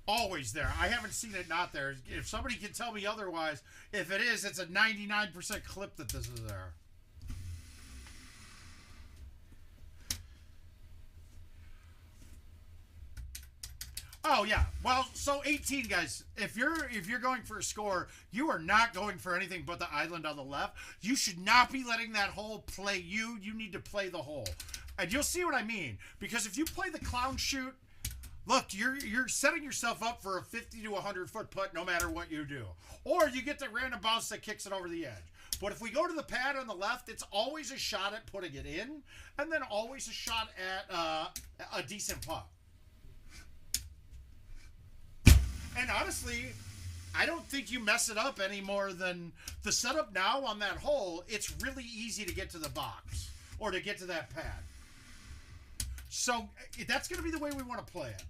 Always there. I haven't seen it not there. If somebody can tell me otherwise, if it is, it's a 99% clip that this is there. Oh yeah. Well, so 18 guys. If you're going for a score, you are not going for anything but the island on the left. You should not be letting that hole play you. You need to play the hole. And you'll see what I mean. Because if you play the clown shoot, look, you're setting yourself up for a 50 to 100 foot putt no matter what you do. Or you get the random bounce that kicks it over the edge. But if we go to the pad on the left, it's always a shot at putting it in, and then always a shot at a decent putt. And honestly, I don't think you mess it up any more than the setup now on that hole. It's really easy to get to the box or to get to that pad. So that's going to be the way we want to play it.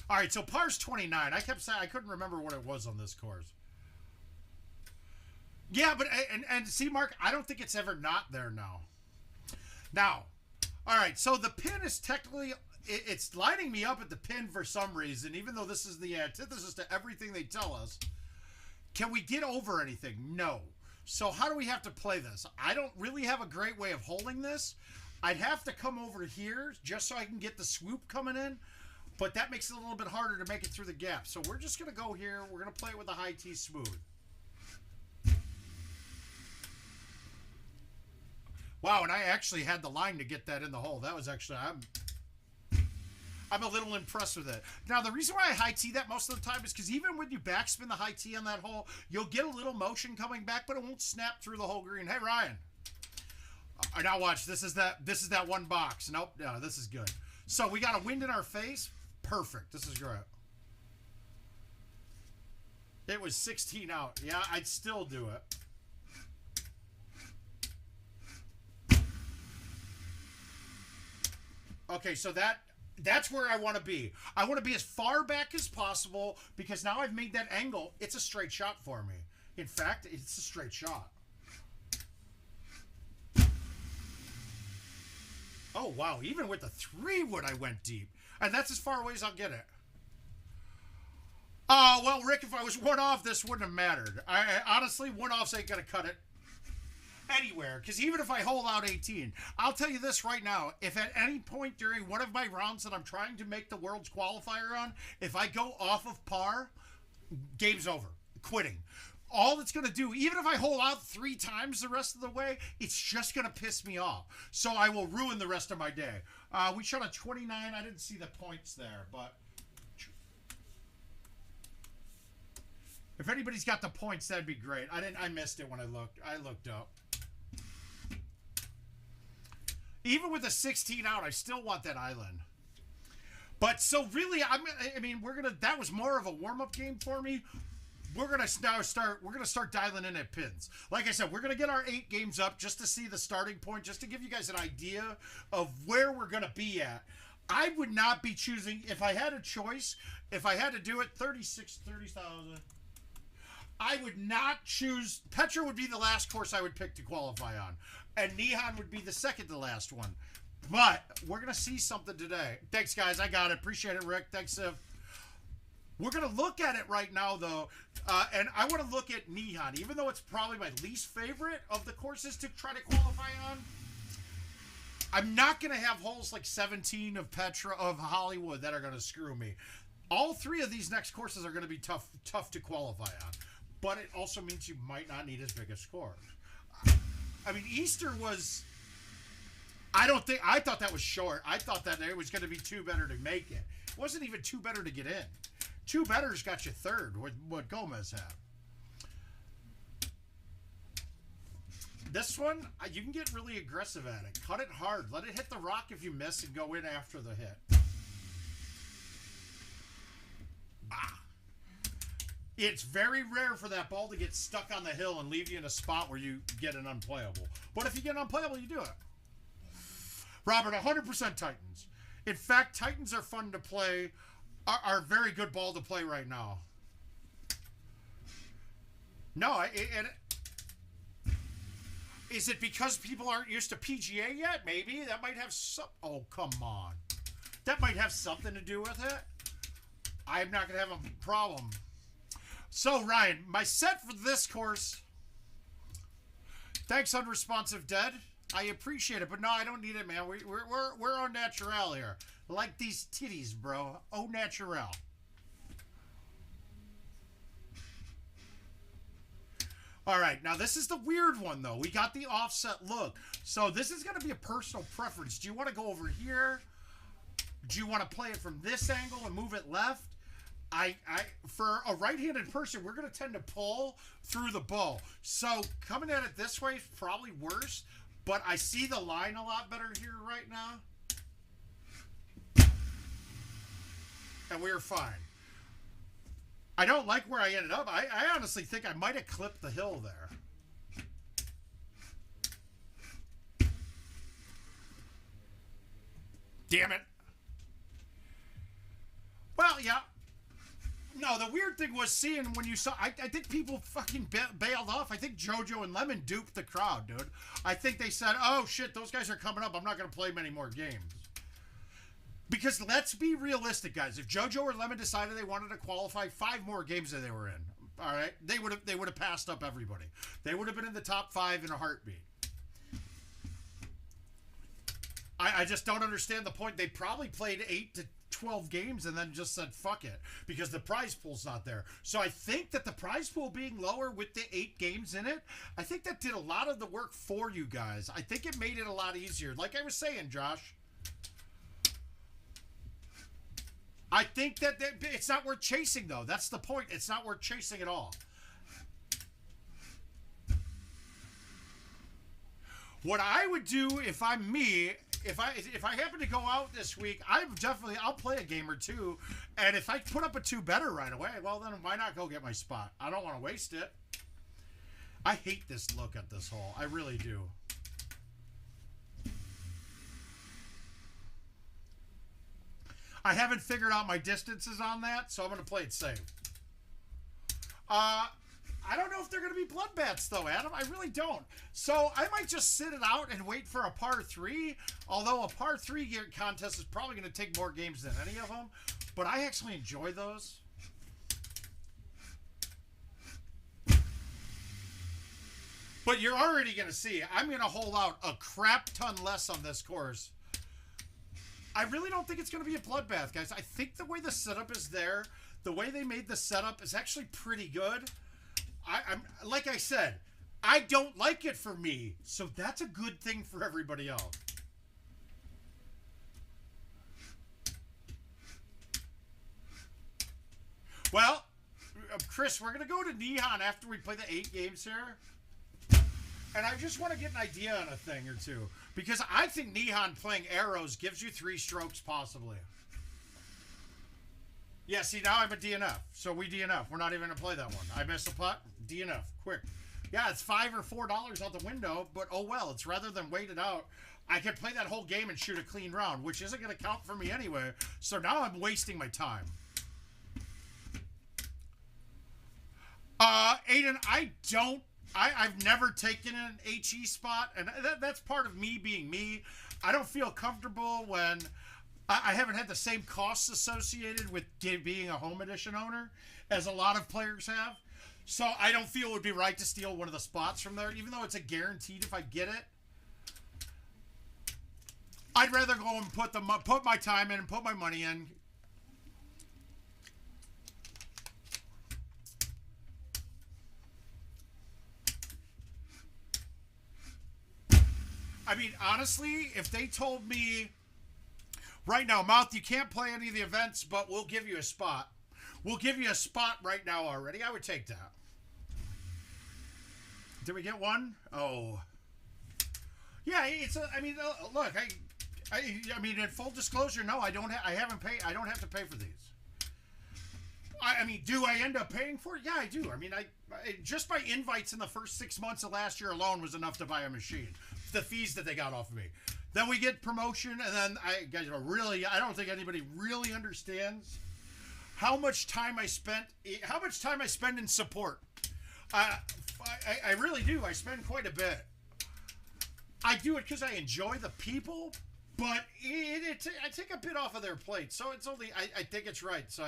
All right, so par's 29. I kept saying I couldn't remember what it was on this course. Yeah, but and see, Mark, I don't think it's ever not there now. Now, all right, so the pin is technically, it's lining me up at the pin for some reason, even though this is the antithesis to everything they tell us. Can we get over anything? No. So how do we have to play this? I don't really have a great way of holding this. I'd have to come over here just so I can get the swoop coming in, but that makes it a little bit harder to make it through the gap. So we're just going to go here. We're going to play it with a high tee smooth. Wow, and I actually had the line to get that in the hole. That was actually, I'm a little impressed with it. Now, the reason why I high tee that most of the time is because even when you backspin the high tee on that hole, you'll get a little motion coming back, but it won't snap through the whole green. Hey, Ryan. Now watch, this is that one box. Nope, no, this is good. So we got a wind in our face. Perfect. This is great. It was 16 out. Yeah, I'd still do it. Okay, so that's where I want to be. I want to be as far back as possible because now I've made that angle. It's a straight shot for me. In fact, it's a straight shot. Oh, wow. Even with the 3-wood, I went deep. And that's as far away as I'll get it. Oh, well, Rick, if I was one off, this wouldn't have mattered. Honestly, one offs ain't going to cut it anywhere. Because even if I hold out 18, I'll tell you this right now. If at any point during one of my rounds that I'm trying to make the world's qualifier on, if I go off of par, game's over. Quitting. All it's going to do, even if I hold out 3 times the rest of the way, it's just going to piss me off. So I will ruin the rest of my day. We shot a 29. I didn't see the points there, but if anybody's got the points, that'd be great. I missed it when I looked up. Even with a 16 out, I still want that island. But so really, I mean, that was more of a warm-up game for me. We're gonna start dialing in at pins. Like I said, we're gonna get our 8 games up just to see the starting point, just to give you guys an idea of where we're gonna be at. I would not be choosing, if I had a choice, if I had to do it, 30,000. I would not choose, Petra would be the last course I would pick to qualify on. And Nihon would be the second to last one. But we're gonna see something today. Thanks, guys. I got it. Appreciate it, Rick. Thanks, Siv. We're going to look at it right now, though, and I want to look at Nihon. Even though it's probably my least favorite of the courses to try to qualify on, I'm not going to have holes like 17 of Petra, of Hollywood, that are going to screw me. All 3 of these next courses are going to be tough to qualify on, but it also means you might not need as big a score. I mean, Easter was... I thought that was short. I thought that it was going to be 2 better to make it. It wasn't even 2 better to get in. 2 betters got you 3rd, what Gomez had. This one, you can get really aggressive at it. Cut it hard. Let it hit the rock if you miss and go in after the hit. It's very rare for that ball to get stuck on the hill and leave you in a spot where you get an unplayable. But if you get an unplayable, you do it. Robert, 100% Titans. In fact, Titans are fun to play. Are very good ball to play right now. No, is it because people aren't used to PGA yet? Maybe that might have some. Oh, come on, that might have something to do with it. I'm not gonna have a problem. So Ryan, my set for this course. Thanks, Unresponsive Dead. I appreciate it, but no, I don't need it, man. We're au naturel here. Like these titties, bro. Au naturel. All right, now this is the weird one, though. We got the offset look. So this is going to be a personal preference. Do you want to go over here? Do you want to play it from this angle and move it left? For a right-handed person, we're going to tend to pull through the bow. So coming at it this way is probably worse, but I see the line a lot better here right now. And we're fine. I don't like where I ended up. I honestly think I might have clipped the hill there. Damn it. Well, yeah. No, the weird thing was seeing when you saw... I think people fucking bailed off. I think JoJo and Lemon duped the crowd, dude. I think they said, oh, shit, those guys are coming up. I'm not going to play many more games. Because let's be realistic, guys. If JoJo or Lemon decided they wanted to qualify 5 more games that they were in, all right, they would have passed up everybody. They would have been in the top 5 in a heartbeat. I just don't understand the point. They probably played 8 to 12 games and then just said fuck it because the prize pool's not there. So I think that the prize pool being lower with the 8 games in it, I think that did a lot of the work for you guys. I think it made it a lot easier. Like I was saying, Josh. I think that it's not worth chasing, though. That's the point. It's not worth chasing at all. What I would do if I'm me, if I happen to go out this week, I'll play a game or two, and if I put up a 2 better right away, well then why not go get my spot? I don't want to waste it. I hate this look at this hole. I really do. I haven't figured out my distances on that, so I'm going to play it safe. I don't know if they're going to be bloodbaths, though, Adam. I really don't. So I might just sit it out and wait for a par 3, although a par 3 contest is probably going to take more games than any of them. But I actually enjoy those. But you're already going to see, I'm going to hold out a crap ton less on this course. I really don't think it's going to be a bloodbath, guys. I think the way the setup is there, the way they made the setup is actually pretty good. I'm like I said, I don't like it for me, so that's a good thing for everybody else. Well, Chris, we're going to go to Nihon after we play the 8 games here. And I just want to get an idea on a thing or two. Because I think Nihon playing arrows gives you 3 strokes possibly. Yeah, see, now I'm a DNF. So we DNF. We're not even going to play that one. I missed a putt. DNF. Quick. Yeah, it's $5 or $4 out the window, but oh well. It's rather than wait it out. I could play that whole game and shoot a clean round, which isn't going to count for me anyway. So now I'm wasting my time. Aiden, I've never taken an HE spot, and that's part of me being me. I don't feel comfortable when I haven't had the same costs associated with being a home edition owner as a lot of players have. So I don't feel it would be right to steal one of the spots from there, even though it's a guaranteed if I get it. I'd rather go and put my time in and put my money in. I mean, honestly, if they told me right now, Mouth, you can't play any of the events, but we'll give you a spot. We'll give you a spot right now already. I would take that. Did we get one? Oh. Yeah, it's a, I mean, look, I mean, in full disclosure, no, I don't have to pay for these. I mean, do I end up paying for it? Yeah, I do. I mean, just my invites in the first 6 months of last year alone was enough to buy a machine. The fees that they got off of me. Then we get promotion, and then I don't think anybody really understands how much time I spend in support. I really do. I spend quite a bit. I do it because I enjoy the people, but I take a bit off of their plate. So it's only, I think it's right. So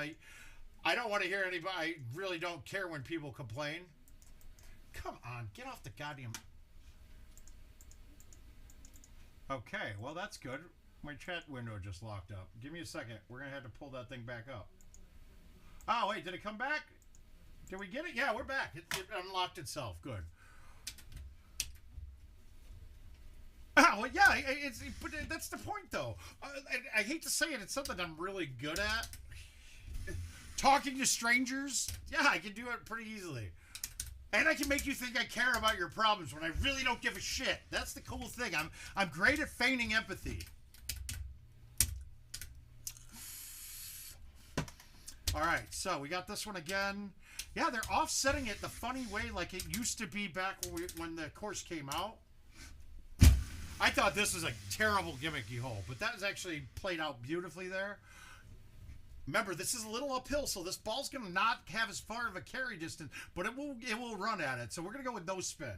I don't want to hear anybody. I really don't care when people complain. Come on, get off the goddamn. Okay, well, that's good. My chat window just locked up. Give me a second. We're going to have to pull that thing back up. Oh, wait, did it come back? Did we get it? Yeah, we're back. It unlocked itself. Good. Oh, well, yeah, but that's the point, though. I hate to say it. It's something I'm really good at. Talking to strangers. Yeah, I can do it pretty easily. And I can make you think I care about your problems when I really don't give a shit. That's the cool thing. I'm great at feigning empathy. All right, so we got this one again. Yeah, they're offsetting it the funny way like it used to be back when the course came out. I thought this was a terrible gimmicky hole, but that was actually played out beautifully there. Remember, this is a little uphill, so this ball's going to not have as far of a carry distance, but it will run at it. So we're going to go with no spin.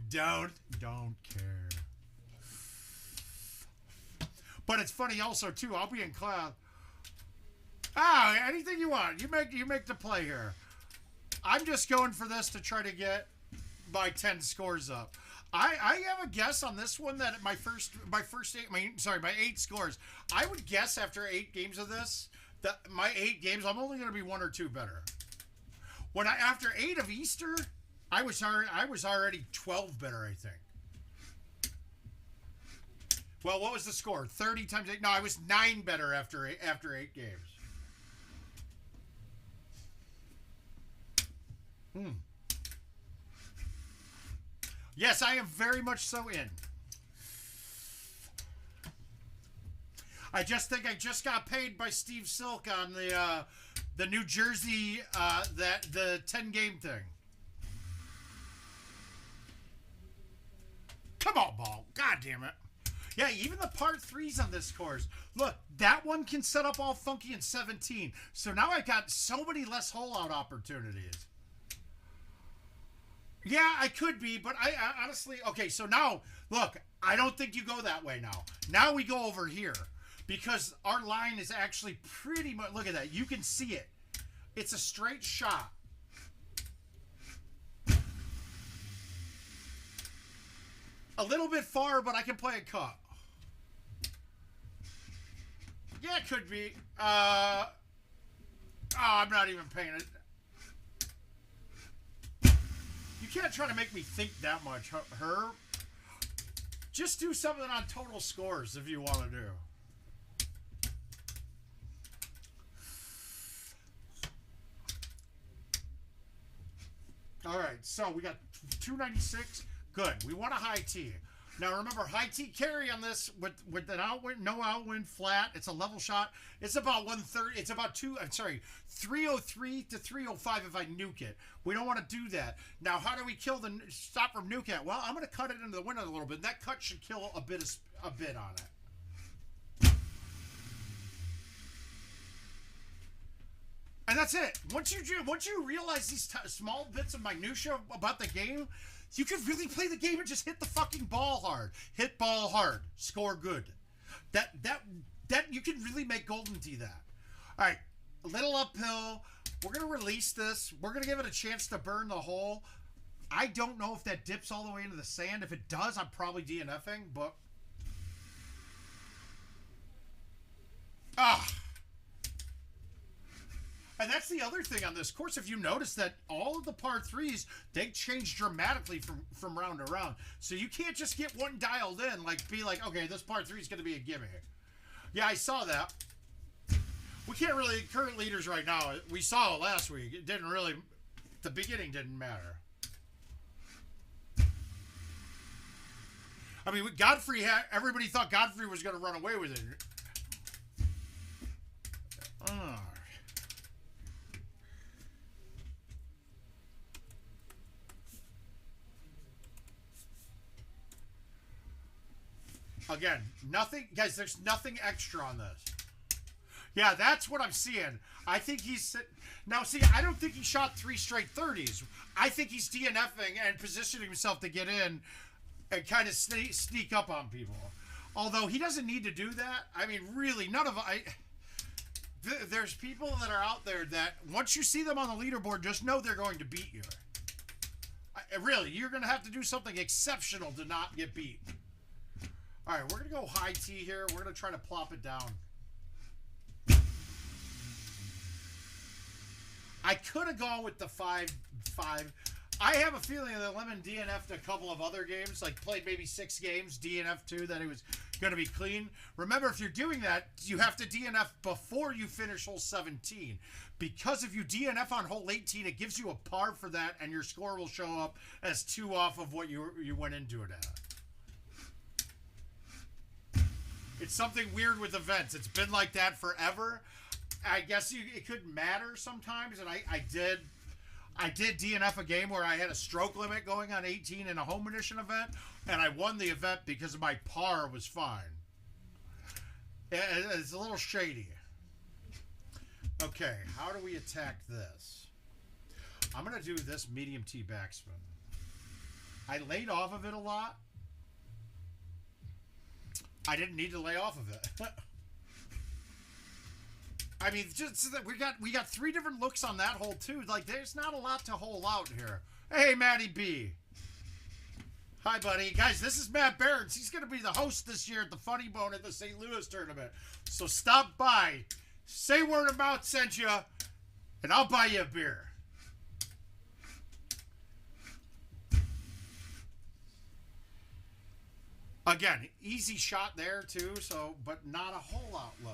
Don't care. But it's funny also too. I'll be in class. Anything you want. You make the play here. I'm just going for this to try to get my 10 scores up. I have a guess on this one that my 8 scores. I would guess after 8 games of this that my 8 games I'm only going to be 1 or 2 better. After 8 of Easter, I was already 12 better, I think. Well, what was the score? 30 times 8? No, I was 9 better after 8 games. Yes, I am very much so in. I just think I just got paid by Steve Silk on the New Jersey the 10-game thing. Come on, ball. God damn it. Yeah, even the par 3s on this course. Look, that one can set up all funky in 17. So now I got so many less hole-out opportunities. Yeah, I could be, but I honestly... Okay, so now, look, I don't think you go that way now. Now we go over here. Because our line is actually pretty much... Look at that. You can see it. It's a straight shot. A little bit far, but I can play a cut. Yeah, it could be. I'm not even paying it. You can't try to make me think that much, Herb. Just do something on total scores if you want to do. All right, so we got 296. Good. We want a high tee. Now remember, high tee carry on this with an outwind, no outwind, flat. It's a level shot. It's about 130. It's about 303 to 305 if I nuke it. We don't want to do that. Now, how do we kill the stop from nuke it? Well, I'm going to cut it into the window a little bit. That cut should kill a bit on it. And that's it. Once you realize these small bits of minutia about the game, you can really play the game and just hit the fucking ball hard. Hit ball hard. Score good. That you can really make Golden Tee that. All right, a little uphill. We're gonna release this. We're gonna give it a chance to burn the hole. I don't know if that dips all the way into the sand. If it does, I'm probably DNFing. But and that's the other thing on this course. If you notice that all of the par 3s, they change dramatically from round to round. So you can't just get one dialed in, be like, okay, this par 3 is going to be a gimme. Yeah, I saw that. We can't really, current leaders right now, we saw it last week. It didn't really, the beginning didn't matter. I mean, Godfrey everybody thought Godfrey was going to run away with it. Again, nothing, guys, there's nothing extra on this. Yeah, that's what I'm seeing. I think he's... Now, see, I don't think he shot 3 straight 30s. I think he's DNFing and positioning himself to get in and kind of sneak up on people. Although he doesn't need to do that. I mean, really, there's people that are out there that once you see them on the leaderboard, just know they're going to beat you. Really, you're going to have to do something exceptional to not get beat. All right, we're going to go high T here. We're going to try to plop it down. I could have gone with the 5-5. I have a feeling that Lemon DNF'd a couple of other games, like played maybe 6 games, DNF 2, that he was going to be clean. Remember, if you're doing that, you have to DNF before you finish hole 17. Because if you DNF on hole 18, it gives you a par for that, and your score will show up as 2 off of what you went into it at. It's something weird with events. It's been like that forever. I guess it could matter sometimes, and I did DNF a game where I had a stroke limit going on 18 in a home edition event, and I won the event because my par was fine. It's a little shady. Okay, how do we attack this? I'm going to do this medium T backspin. I laid off of it a lot. I didn't need to lay off of it. I mean, just so that we got 3 different looks on that hole too. Like, there's not a lot to hole out here. Hey, Matty B. Hi, buddy. Guys, this is Matt Behrens. He's going to be the host this year at the Funny Bone at the St. Louis tournament. So stop by, say word of mouth sent you, and I'll buy you a beer. Again, easy shot there too. So, but not a hole out look.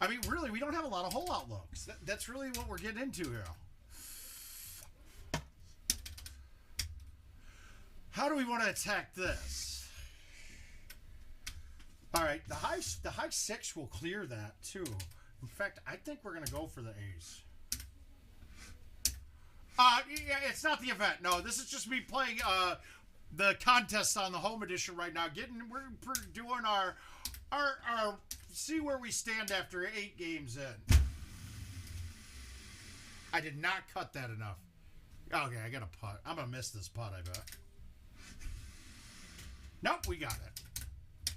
I mean, really, we don't have a lot of hole out looks. That's really what we're getting into here. How do we want to attack this? All right, the high 6 will clear that too. In fact, I think we're going to go for the ace. Yeah, it's not the event. No, this is just me playing the contest on the home edition right now. We're doing our see where we stand after 8 games in. I did not cut that enough. Okay, I got a putt. I'm going to miss this putt, I bet. Nope, we got it.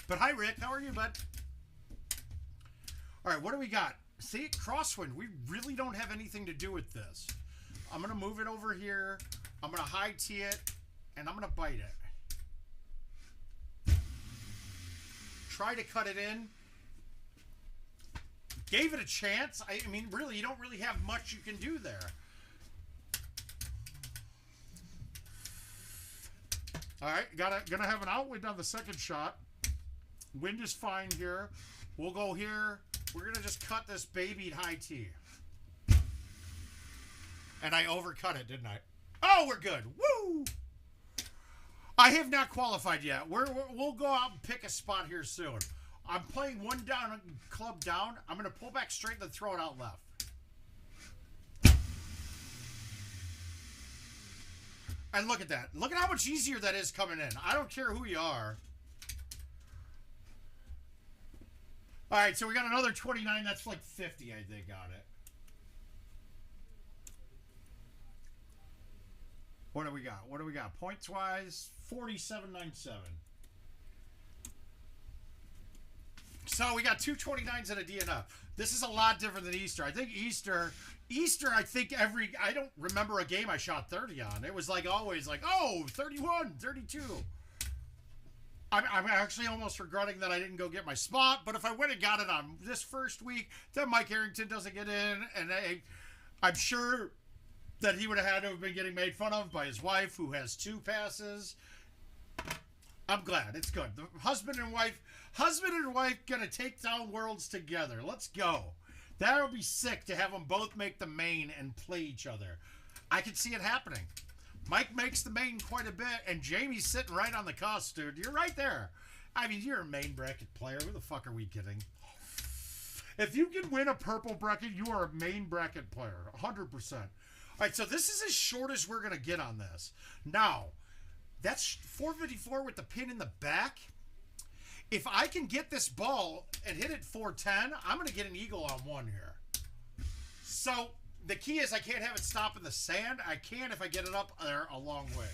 But hi, Rick. How are you, bud? All right, what do we got? See, crosswind. We really don't have anything to do with this. I'm going to move it over here. I'm going to high tee it, and I'm going to bite it. Try to cut it in. Gave it a chance. I mean, really, you don't really have much you can do there. All right, gonna have an outwind on the second shot. Wind is fine here. We'll go here. We're gonna just cut this baby high tee. And I overcut it, didn't I? Oh, we're good. Woo! I have not qualified yet. We'll go out and pick a spot here soon. I'm playing 1 down, club down. I'm going to pull back straight and then throw it out left. And look at that. Look at how much easier that is coming in. I don't care who you are. All right, so we got another 29. That's like 50, I think, on it. What do we got? What do we got? Points-wise, 47.97. So we got 2 29s and a DNF. This is a lot different than Easter. I think Easter, I think I don't remember a game I shot 30 on. It was like always like, oh, 31, 32. I'm actually almost regretting that I didn't go get my spot, but if I went and got it on this first week, then Mike Harrington doesn't get in, and I'm sure that he would have had to have been getting made fun of by his wife, who has 2 passes. I'm glad. It's good. The husband and wife gonna take down worlds together. Let's go. That'll be sick to have them both make the main and play each other. I can see it happening. Mike makes the main quite a bit, and Jamie's sitting right on the cusp, dude. You're right there. I mean, you're a main bracket player. Who the fuck are we kidding? If you can win a purple bracket, you are a main bracket player. 100%. All right, so this is as short as we're going to get on this. Now, that's 454 with the pin in the back. if I can get this ball and hit it 410, I'm going to get an eagle on one here. So the key is I can't have it stop in the sand. I can if I get it up there a long ways.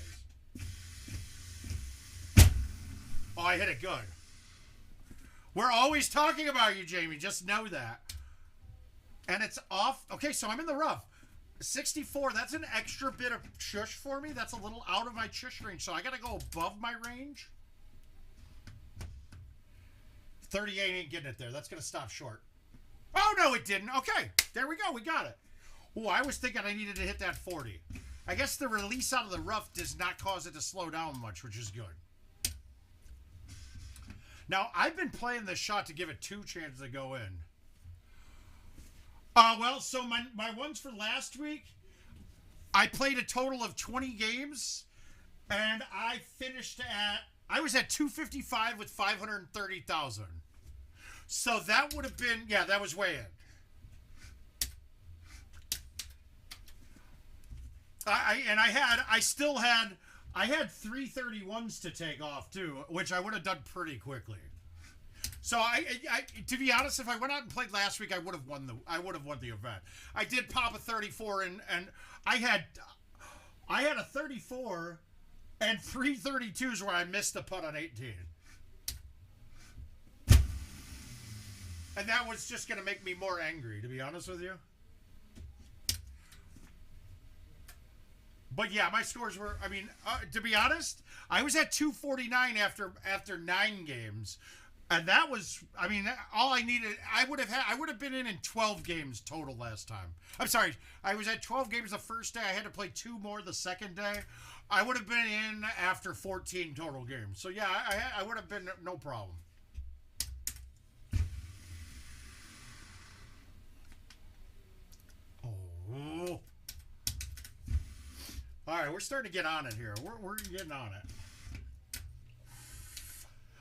Oh, I hit it good. We're always talking about you, Jamie. Just know that. And it's off. Okay, so I'm in the rough. 64, that's an extra bit of chush for me. That's a little out of my chush range. So I got to go above my range. 38 ain't getting it there. That's going to stop short. Oh, no, it didn't. Okay, there we go. We got it. Oh, I was thinking I needed to hit that 40. I guess the release out of the rough does not cause it to slow down much, which is good. Now, I've been playing this shot to give it 2 chances to go in. Well, so my ones for last week, I played a total of 20 games, and I finished at, I was at 255 with 530,000. So that would have been, yeah, that was way in. I had 331s to take off too, which I would have done pretty quickly. So I to be honest, if I went out and played last week, I would have won the event. I did pop a 34 and I had a 34 and 3 32s where I missed the putt on 18. And that was just going to make me more angry, to be honest with you. But yeah, my scores were, I mean, to be honest, I was at 249 after 9 games. And that was, I mean, all I needed, I would have been in 12 games total last time. I'm sorry, I was at 12 games the first day. I had to play 2 more the second day. I would have been in after 14 total games. So yeah, I would have been no problem. Oh. All right, we're starting to get on it here. We're getting on it.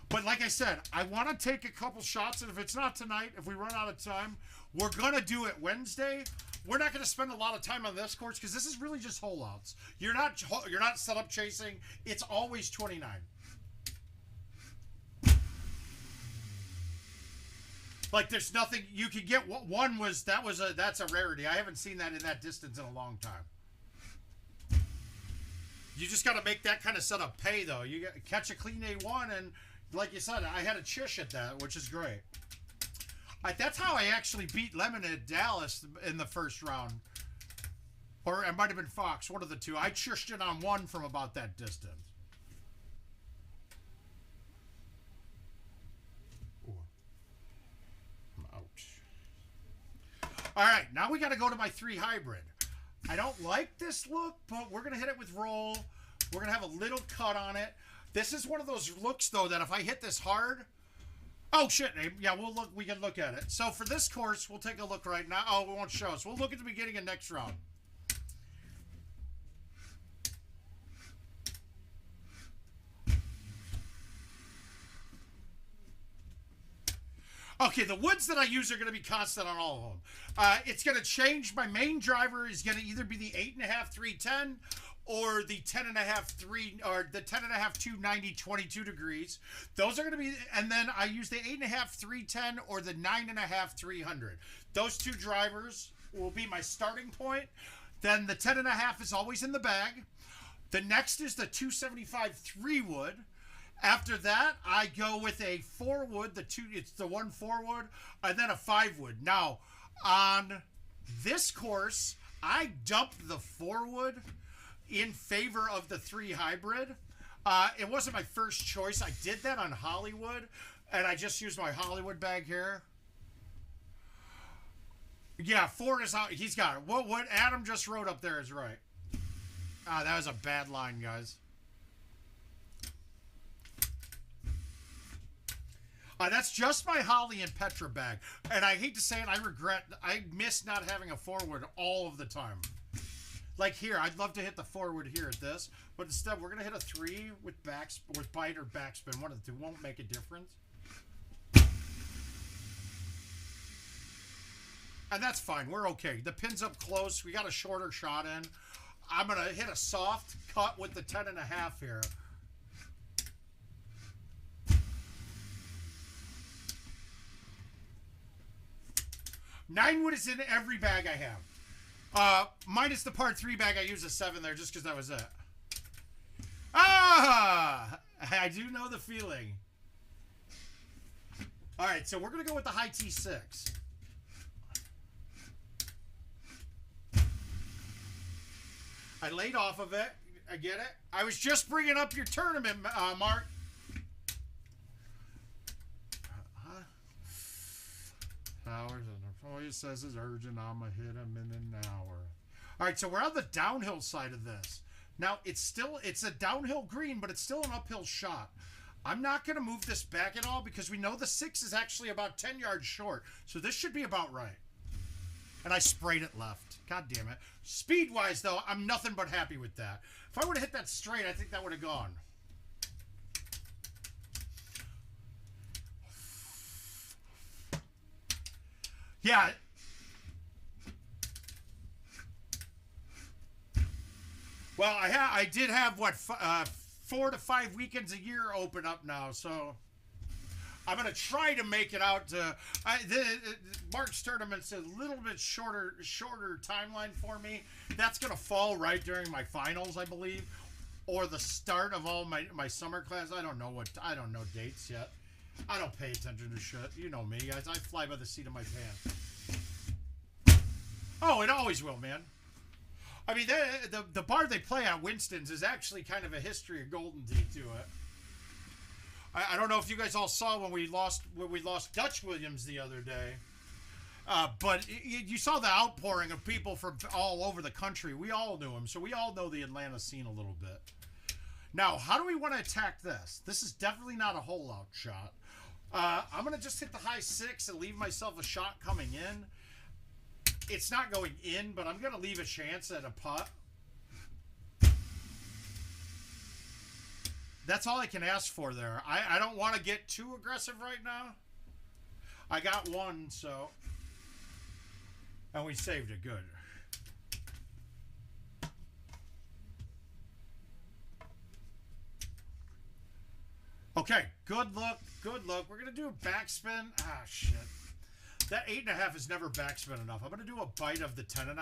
But like I said, I want to take a couple shots, and if it's not tonight, if we run out of time, we're going to do it Wednesday. We're not going to spend a lot of time on this course because this is really just hole-outs. You're not set up chasing. It's always 29. Like there's nothing you could get. One was that's a rarity. I haven't seen that in that distance in a long time. You just got to make that kind of setup pay though. You got catch a clean A1, and like you said, I had a chish at that, which is great. That's how I actually beat Lemon at Dallas in the first round, or it might have been Fox, one of the two. I chished it on one from about that distance. All right, now we got to go to my 3 hybrid. I don't like this look, but we're going to hit it with roll. We're going to have a little cut on it. This is one of those looks, though, that if I hit this hard... Oh, shit, Abe. Yeah, we can look at it. So for this course, we'll take a look right now. Oh, it won't show us. We'll look at the beginning of next round. Okay, the woods that I use are going to be constant on all of them. It's going to change. My main driver is going to either be the 8.5 310 or the 10.5 3 or the 10.5 290 22 degrees. Those are going to be, and then I use the 8.5 310 or the 9.5 300. Those 2 drivers will be my starting point. Then the 10.5 is always in the bag. The next is the 275 3 wood. After that, I go with a 4 wood, it's the 1 4 wood, and then a 5 wood. Now, on this course, I dumped the 4 wood in favor of the 3 hybrid. It wasn't my first choice. I did that on Hollywood, and I just used my Hollywood bag here. Yeah, 4 is out. He's got it. What Adam just wrote up there is right. That was a bad line, guys. That's just my Holly and Petra bag. And I hate to say it, I miss not having a forward all of the time. Like here, I'd love to hit the forward here at this, but instead we're going to hit a 3 with bite or backspin. One of the two won't make a difference. And that's fine. We're okay. The pin's up close. We got a shorter shot in. I'm going to hit a soft cut with the 10.5 here. 9 wood is in every bag I have. Minus the par 3 bag, I used a 7 there just because that was it. Ah! I do know the feeling. All right, so we're going to go with the high T6. I laid off of it. I get it. I was just bringing up your tournament, Mark. Hours and the voice says it's urgent. I'm going to hit him in an hour. All right, so we're on the downhill side of this. Now, it's a downhill green, but it's still an uphill shot. I'm not going to move this back at all because we know the 6 is actually about 10 yards short. So this should be about right. And I sprayed it left. God damn it. Speed-wise, though, I'm nothing but happy with that. If I would have hit that straight, I think that would have gone. Yeah. Well, I did have, what, 4 to 5 weekends a year open up now, so I'm going to try to make it out to... Marc's tournament's a little bit shorter timeline for me. That's going to fall right during my finals, I believe, or the start of all my summer class. I don't know dates yet. I don't pay attention to shit. You know me. I fly by the seat of my pants. Oh, it always will, man. I mean, the bar they play at Winston's is actually kind of a history of Golden Tee to it. I don't know if you guys all saw when we lost Dutch Williams the other day, but you saw the outpouring of people from all over the country. We all knew him, so we all know the Atlanta scene a little bit. Now, how do we want to attack this? This is definitely not a hole-out shot. I'm going to just hit the high 6 and leave myself a shot coming in. It's not going in, but I'm going to leave a chance at a putt. That's all I can ask for there. I don't want to get too aggressive right now. I got one, so... And we saved it good. Okay, good look, good look. We're going to do a backspin. Ah, shit. That 8.5 is never backspin enough. I'm going to do a bite of the 10.5.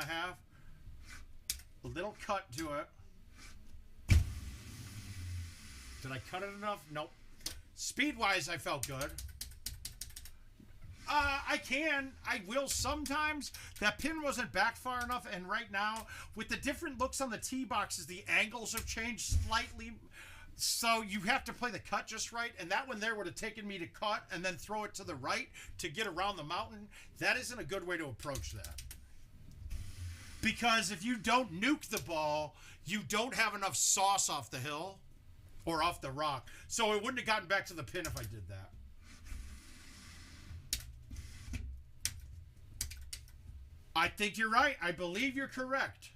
A little cut to it. Did I cut it enough? Nope. Speed-wise, I felt good. I will sometimes. That pin wasn't back far enough, and right now, with the different looks on the tee boxes, the angles have changed slightly. So you have to play the cut just right, and that one there would have taken me to cut and then throw it to the right to get around the mountain. That isn't a good way to approach that. Because if you don't nuke the ball, you don't have enough sauce off the hill or off the rock. So it wouldn't have gotten back to the pin if I did that. I think you're right. I believe you're correct.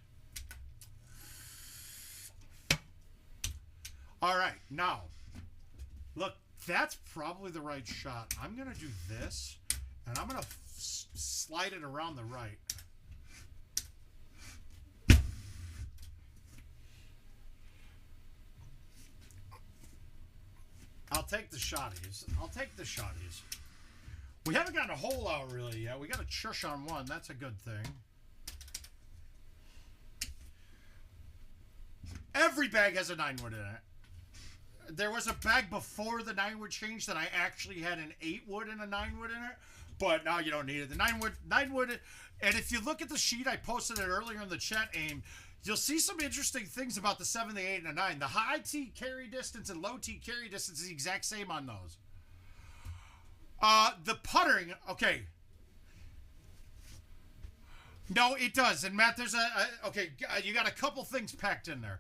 All right, now, look, that's probably the right shot. I'm going to do this, and I'm going to slide it around the right. I'll take the shotties. I'll take the shotties. We haven't gotten a hole out really yet. We got a chush on one. That's a good thing. Every bag has a 9-wood in it. There was a bag before the 9-wood change that I actually had an 8-wood and a 9-wood in it, but now you don't need it. The 9-wood, and if you look at the sheet, I posted it earlier in the chat, AIM, you'll see some interesting things about the 7, the 8, and the 9. The high tee carry distance and low tee carry distance is the exact same on those. The puttering, okay. No, it does. And Matt, there's okay, you got a couple things packed in there.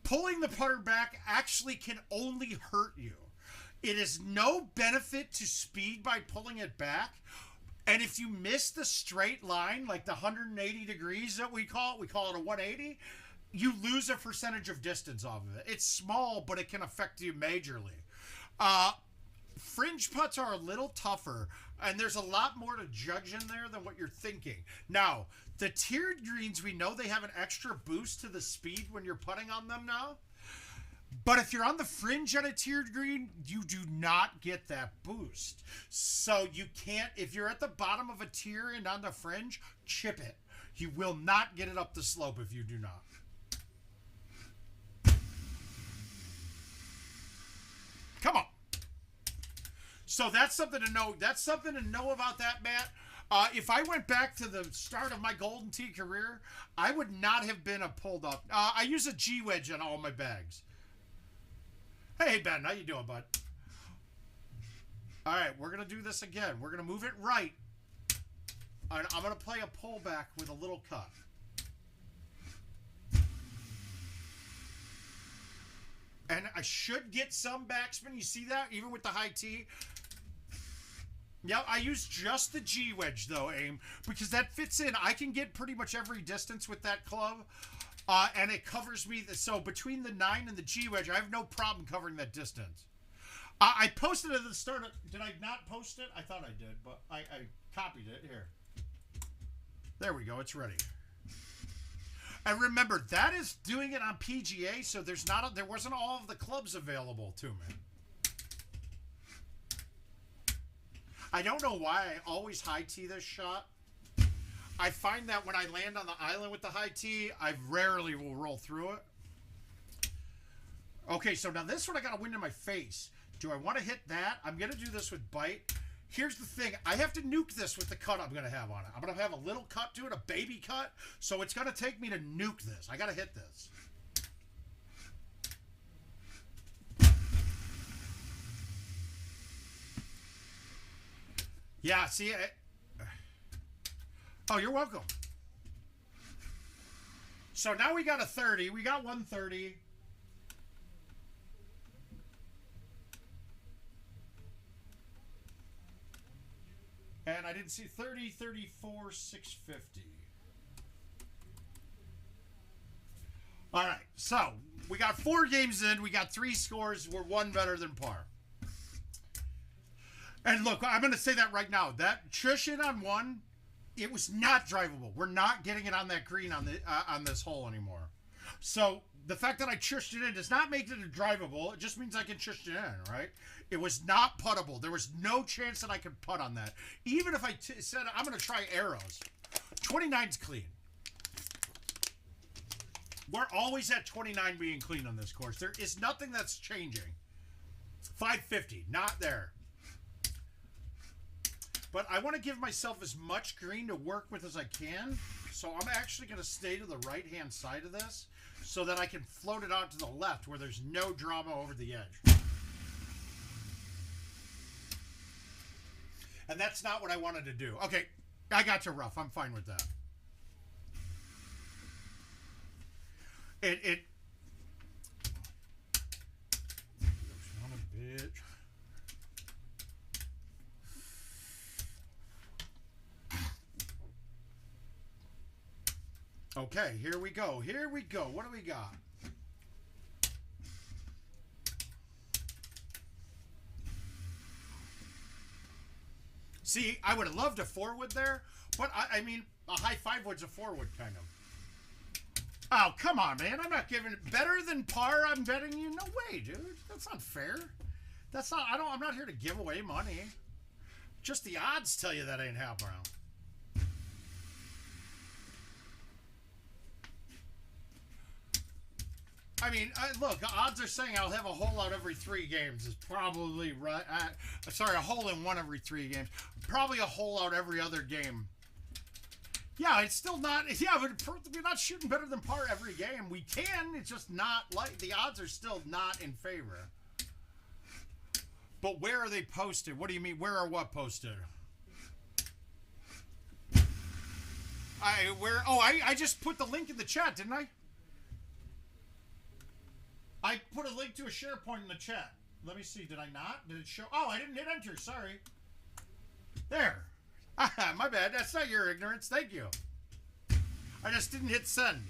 Pulling the putter back actually can only hurt you. It is no benefit to speed by pulling it back. And if you miss the straight line, like the 180 degrees that we call it a 180, you lose a percentage of distance off of it. It's small, but it can affect you majorly. Fringe putts are a little tougher, and there's a lot more to judge in there than what you're thinking. Now, the tiered greens, we know they have an extra boost to the speed when you're putting on them now. But if you're on the fringe on a tiered green, you do not get that boost. So you can't, if you're at the bottom of a tier and on the fringe, chip it. You will not get it up the slope if you do not. Come on. So that's something to know. That's something to know about that, Matt. If I went back to the start of my Golden Tee career, I would not have been a pulled up. I use a G wedge on all my bags. Hey, Ben, how you doing, bud? All right, we're going to do this again. We're going to move it right. And I'm going to play a pullback with a little cut. And I should get some backspin. You see that? Even with the high T. Yep, I use just the G wedge, though, Aim, because that fits in. I can get pretty much every distance with that club. And it covers me. So between the 9 and the G wedge, I have no problem covering that distance. I posted it at the start. Did I not post it? I thought I did, but I copied it. Here. There we go. It's ready. And remember, that is doing it on PGA, so there wasn't all of the clubs available to me. I don't know why I always high tee this shot. I find that when I land on the island with the high tee, I rarely will roll through it. Okay, so now this one I got a wind in my face. Do I want to hit that? I'm going to do this with bite. Here's the thing. I have to nuke this with the cut I'm going to have on it. I'm going to have a little cut to it, a baby cut. So it's going to take me to nuke this. I got to hit this. Yeah, see, oh, you're welcome. So now we got a 30. We got 130. And I didn't see 30, 34, 650. All right, so we got 4 games in. We got 3 scores. We're 1 better than par. And look, I'm going to say that right now. That cushion on 1, it was not drivable. We're not getting it on that green on this hole anymore. So the fact that I chushed it in does not make it drivable. It just means I can chush it in, right? It was not puttable. There was no chance that I could putt on that. Even if I said I'm going to try arrows. 29's clean. We're always at 29 being clean on this course. There is nothing that's changing. 550, not there. But I want to give myself as much green to work with as I can. So I'm actually going to stay to the right-hand side of this so that I can float it out to the left where there's no drama over the edge. And that's not what I wanted to do. Okay, I got you rough. I'm fine with that. Son of a bitch. Okay, here we go. Here we go. What do we got? See, I would have loved a 4-wood there, but I mean, a high 5-wood's a 4-wood kind of. Oh, come on, man. I'm not giving it better than par. I'm betting you. No way, dude. That's not fair. That's not, I'm not here to give away money. Just the odds tell you that ain't happening. I mean, look, odds are saying I'll have a hole out every 3 games. Is probably right. Sorry, a hole in 1 every 3 games. Probably a hole out every other game. Yeah, it's still not. Yeah, but we're not shooting better than par every game. We can. It's just not like the odds are still not in favor. But where are they posted? What do you mean? Where are what posted? I just put the link in the chat, didn't I? I put a link to a SharePoint in the chat. Let me see. Did I not? Did it show? Oh, I didn't hit enter. Sorry. There. My bad. That's not your ignorance. Thank you. I just didn't hit send.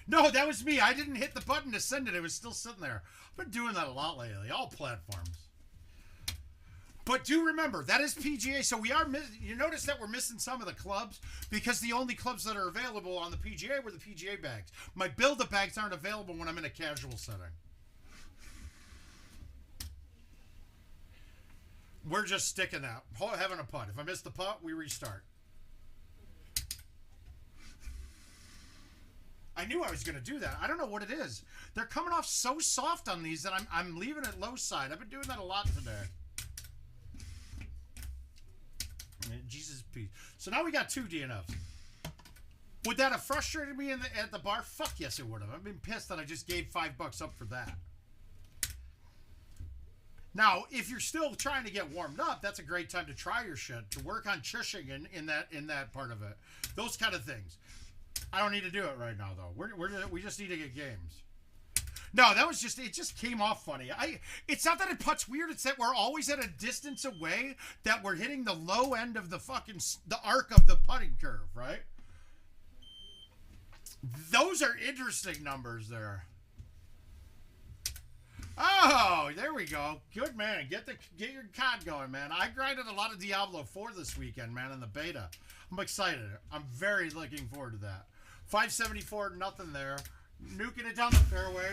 No, that was me. I didn't hit the button to send it. It was still sitting there. I've been doing that a lot lately. All platforms. But do remember, that is PGA, so we are you notice that we're missing some of the clubs because the only clubs that are available on the PGA were the PGA bags. My build-up bags aren't available when I'm in a casual setting. We're just sticking out, having a putt. If I miss the putt, we restart. I knew I was going to do that. I don't know what it is. They're coming off so soft on these that I'm leaving it low side. I've been doing that a lot today. Jesus peace. So now we got 2 DNFs. Would that have frustrated me at the bar? Fuck yes, it would have. I've been pissed that I just gave $5 up for that. Now, if you're still trying to get warmed up, that's a great time to try your shit, to work on chushing in that part of it. Those kind of things. I don't need to do it right now, though. We just need to get games. No, that was just, it just came off funny. It's not that it putts weird, it's that we're always at a distance away that we're hitting the low end of the arc of the putting curve, right? Those are interesting numbers there. Oh, there we go. Good, man. Get your COD going, man. I grinded a lot of Diablo 4 this weekend, man, in the beta. I'm excited. I'm very looking forward to that. 574, nothing there. Nuking it down the fairway.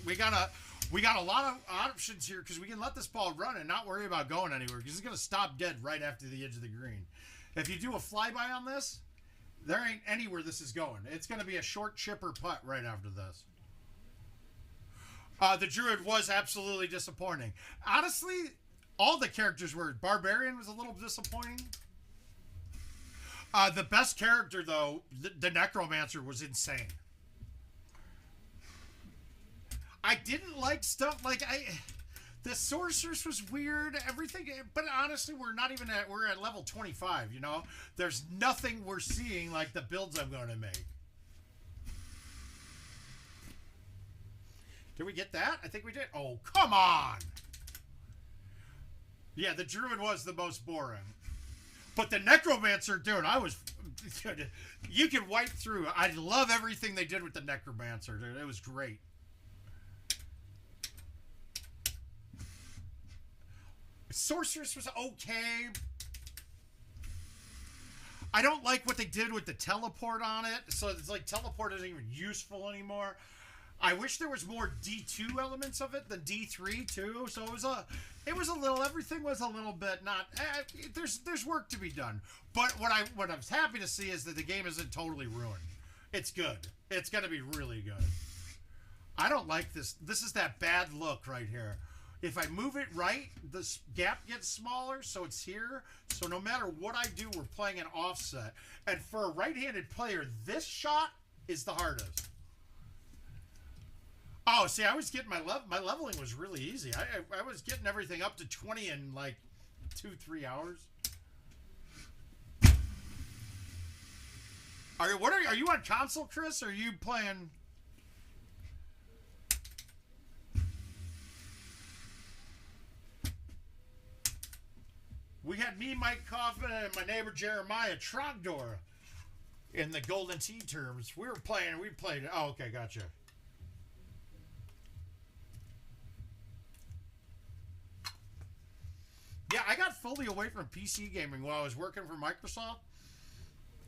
We got a lot of options here because we can let this ball run and not worry about going anywhere because it's going to stop dead right after the edge of the green. If you do a flyby on this, there ain't anywhere this is going. It's going to be a short chipper putt right after this. The Druid was absolutely disappointing. Honestly, all the characters were. Barbarian was a little disappointing. The best character, though, the Necromancer, was insane. I didn't like stuff like the Sorceress was weird. Everything, but honestly, we're at level 25. You know, there's nothing we're seeing like the builds I'm going to make. Did we get that? I think we did. Oh, come on! Yeah, the Druid was the most boring. But the Necromancer, dude, you can wipe through. I love everything they did with the Necromancer, dude. It was great. Sorceress was okay. I don't like what they did with the teleport on it. So it's like teleport isn't even useful anymore. I wish there was more D2 elements of it than D3 too. So it was a little, everything was a little bit not, there's work to be done. But what I was happy to see is that the game isn't totally ruined. It's good. It's going to be really good. I don't like this. This is that bad look right here. If I move it right, this gap gets smaller, so it's here. So no matter what I do, we're playing an offset. And for a right-handed player, this shot is the hardest. Oh, see, I was getting my leveling was really easy. I was getting everything up to 20 in like 2-3 hours. Are you on console, Chris? Or are you playing? We had me, Mike Kaufman, and my neighbor Jeremiah Trogdor in the Golden Tee terms. We played. Oh, okay, gotcha. Yeah, I got fully away from PC gaming while I was working for Microsoft.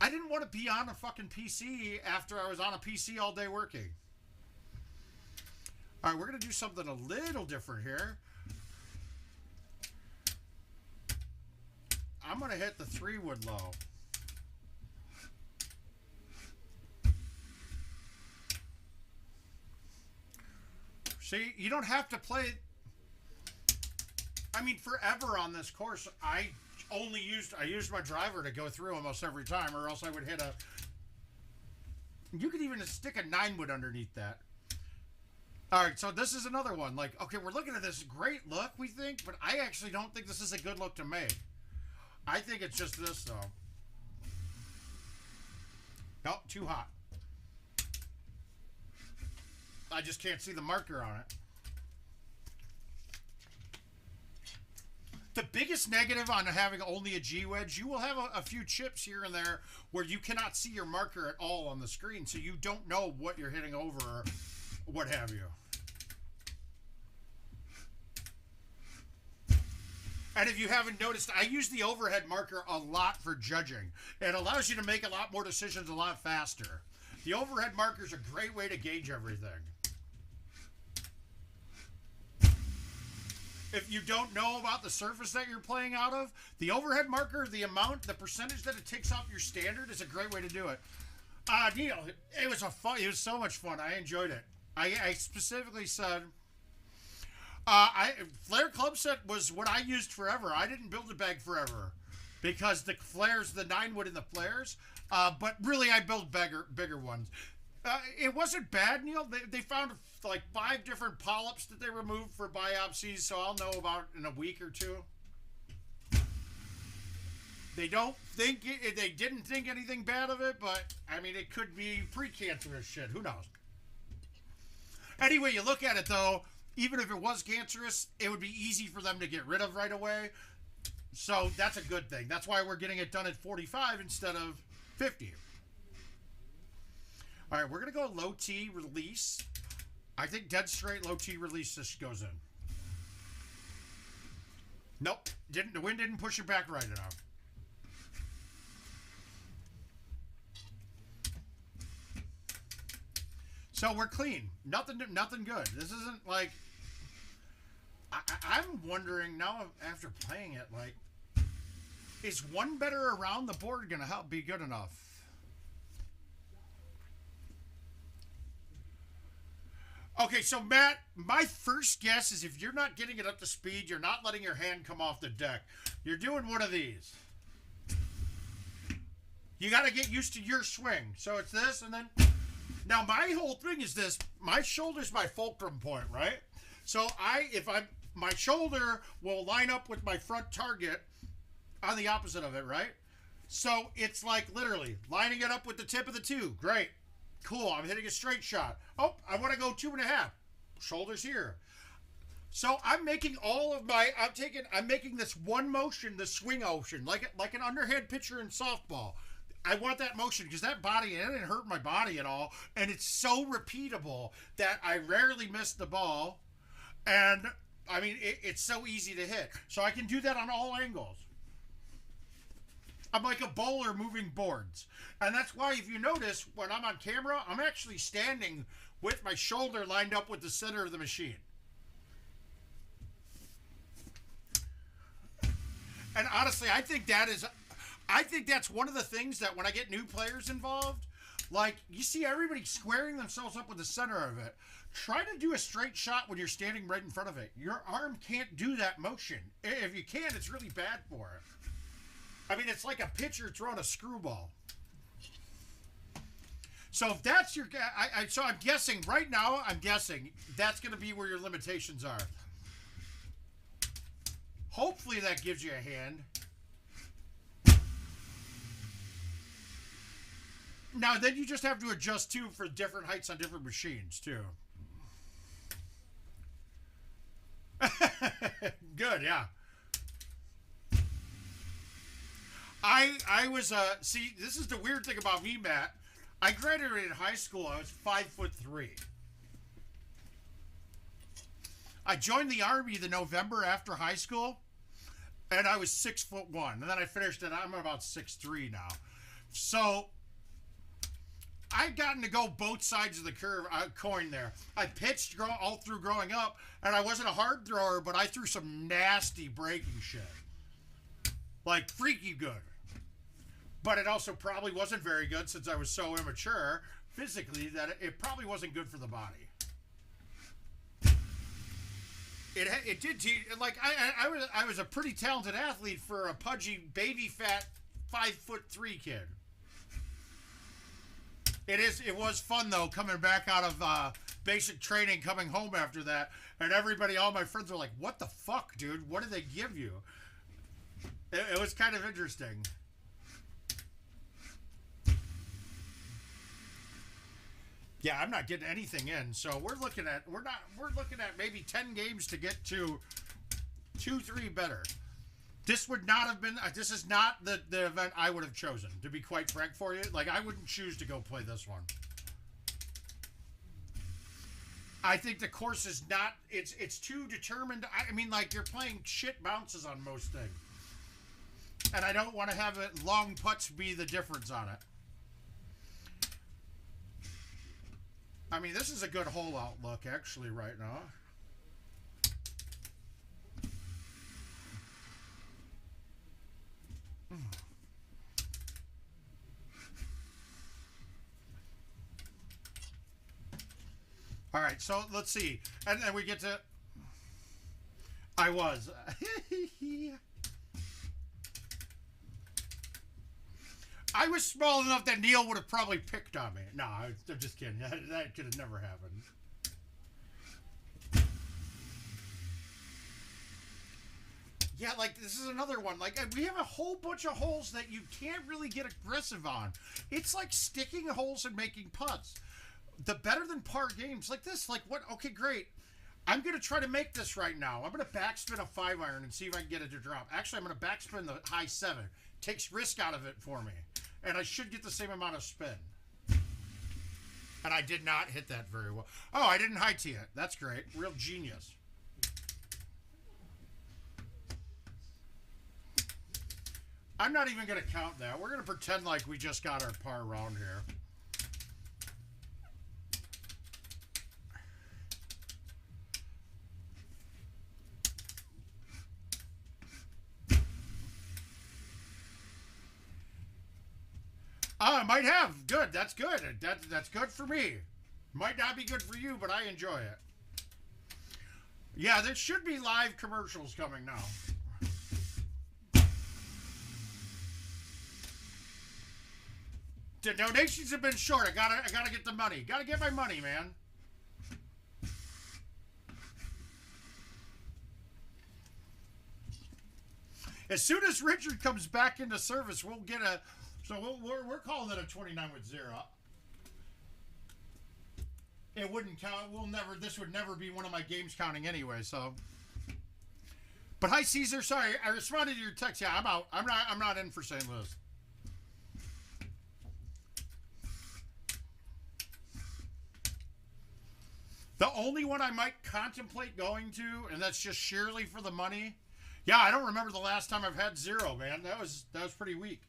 I didn't want to be on a fucking PC after I was on a PC all day working. All right, we're going to do something a little different here. I'm going to hit the 3-wood low. See, you don't have to play... I mean, forever on this course, I used my driver to go through almost every time, or else I would hit a... You could even stick a 9-wood underneath that. All right, so this is another one. Like, okay, we're looking at this great look, we think, but I actually don't think this is a good look to make. I think it's just this, though. Nope, too hot. I just can't see the marker on it. The biggest negative on having only a G-wedge, you will have a few chips here and there where you cannot see your marker at all on the screen, so you don't know what you're hitting over or what have you. And if you haven't noticed, I use the overhead marker a lot for judging. It allows you to make a lot more decisions a lot faster. The overhead marker is a great way to gauge everything. If you don't know about the surface that you're playing out of, the overhead marker, the percentage that it takes off your standard is a great way to do it. Neil, it was so much fun. I enjoyed it. I specifically said, Flare Club Set was what I used forever. I didn't build a bag forever because the flares, the 9-wood and the flares, but really I built bigger ones. It wasn't bad, Neil. They found like 5 different polyps that they removed for biopsies, so I'll know about in a week or two. They didn't think anything bad of it, but I mean, it could be precancerous shit. Who knows? Anyway, you look at it though, even if it was cancerous, it would be easy for them to get rid of right away. So that's a good thing. That's why we're getting it done at 45 instead of 50. All right, we're going to go low T release. I think dead straight low T release this goes in. Nope. The wind didn't push it back right enough. So we're clean. Nothing good. This isn't like... I'm wondering now after playing it, like, is one better around the board going to be good enough? Okay, so Matt, my first guess is if you're not getting it up to speed, you're not letting your hand come off the deck. You're doing one of these. You got to get used to your swing. So it's this, and then... Now, my whole thing is this. My shoulder's my fulcrum point, right? So my shoulder will line up with my front target on the opposite of it, right? So it's like literally lining it up with the tip of the 2. Great. Cool. I'm hitting a straight shot. Oh, I want to go 2.5. Shoulders here. So I'm making I'm making this one motion, the swing motion, like an underhand pitcher in softball. I want that motion because that body, it didn't hurt my body at all. And it's so repeatable that I rarely miss the ball. And I mean, it's so easy to hit. So I can do that on all angles. I'm like a bowler moving boards. And that's why if you notice, when I'm on camera, I'm actually standing with my shoulder lined up with the center of the machine. And honestly, I think that's one of the things that when I get new players involved, like you see everybody squaring themselves up with the center of it. Try to do a straight shot when you're standing right in front of it. Your arm can't do that motion. If you can, it's really bad for it. I mean, it's like a pitcher throwing a screwball. So if that's your... So I'm guessing, right now, that's going to be where your limitations are. Hopefully that gives you a hand. Now, then you just have to adjust, too, for different heights on different machines, too. Good, yeah. I was, see, this is the weird thing about me, Matt. I graduated high school, I was 5'3". I joined the Army the November after high school, and I was 6'1". And then I finished it, I'm about 6'3" now. So... I've gotten to go both sides of the coin there. I pitched all through growing up, and I wasn't a hard thrower, but I threw some nasty breaking shit. Like, freaky good. But it also probably wasn't very good since I was so immature physically that it probably wasn't good for the body. It did teach, like, I was a pretty talented athlete for a pudgy, baby fat 5'3" kid. It was fun though, coming back out of basic training, coming home after that, and all my friends were like, "What the fuck, dude? What did they give you?" It was kind of interesting. Yeah, I'm not getting anything in, so we're looking at maybe 10 games to get to 2-3 better. This would not have been. This is not the event I would have chosen, to be quite frank for you. Like, I wouldn't choose to go play this one. I think the course is not, it's too determined. I mean, like, you're playing shit bounces on most things. And I don't want to have it long putts be the difference on it. I mean, this is a good hole outlook, actually, right now. All right, so let's see. And then we get to... I was. I was small enough that Neil would have probably picked on me. No, I'm just kidding. That could have never happened. Yeah, like, this is another one. Like, we have a whole bunch of holes that you can't really get aggressive on. It's like sticking holes and making putts. The better than par games like this, like, what? Okay, great. I'm going to try to make this right now. I'm going to backspin a 5-iron and see if I can get it to drop. Actually, I'm going to backspin the high 7. Takes risk out of it for me. And I should get the same amount of spin. And I did not hit that very well. Oh, I didn't high tee it. That's great. Real genius. I'm not even going to count that. We're going to pretend like we just got our par round here. Oh, I might have. Good. That's good. That's good for me. Might not be good for you, but I enjoy it. Yeah, there should be live commercials coming now. The donations have been short. I gotta get the money. Gotta get my money, man. As soon as Richard comes back into service, we'll get a... So we're calling it a 29 with 0. It wouldn't count. This would never be one of my games counting anyway. So, but hi Caesar, sorry, I responded to your text. Yeah, I'm out. I'm not in for St. Louis. The only one I might contemplate going to, and that's just sheerly for the money. Yeah, I don't remember the last time I've had 0, man. That was pretty weak.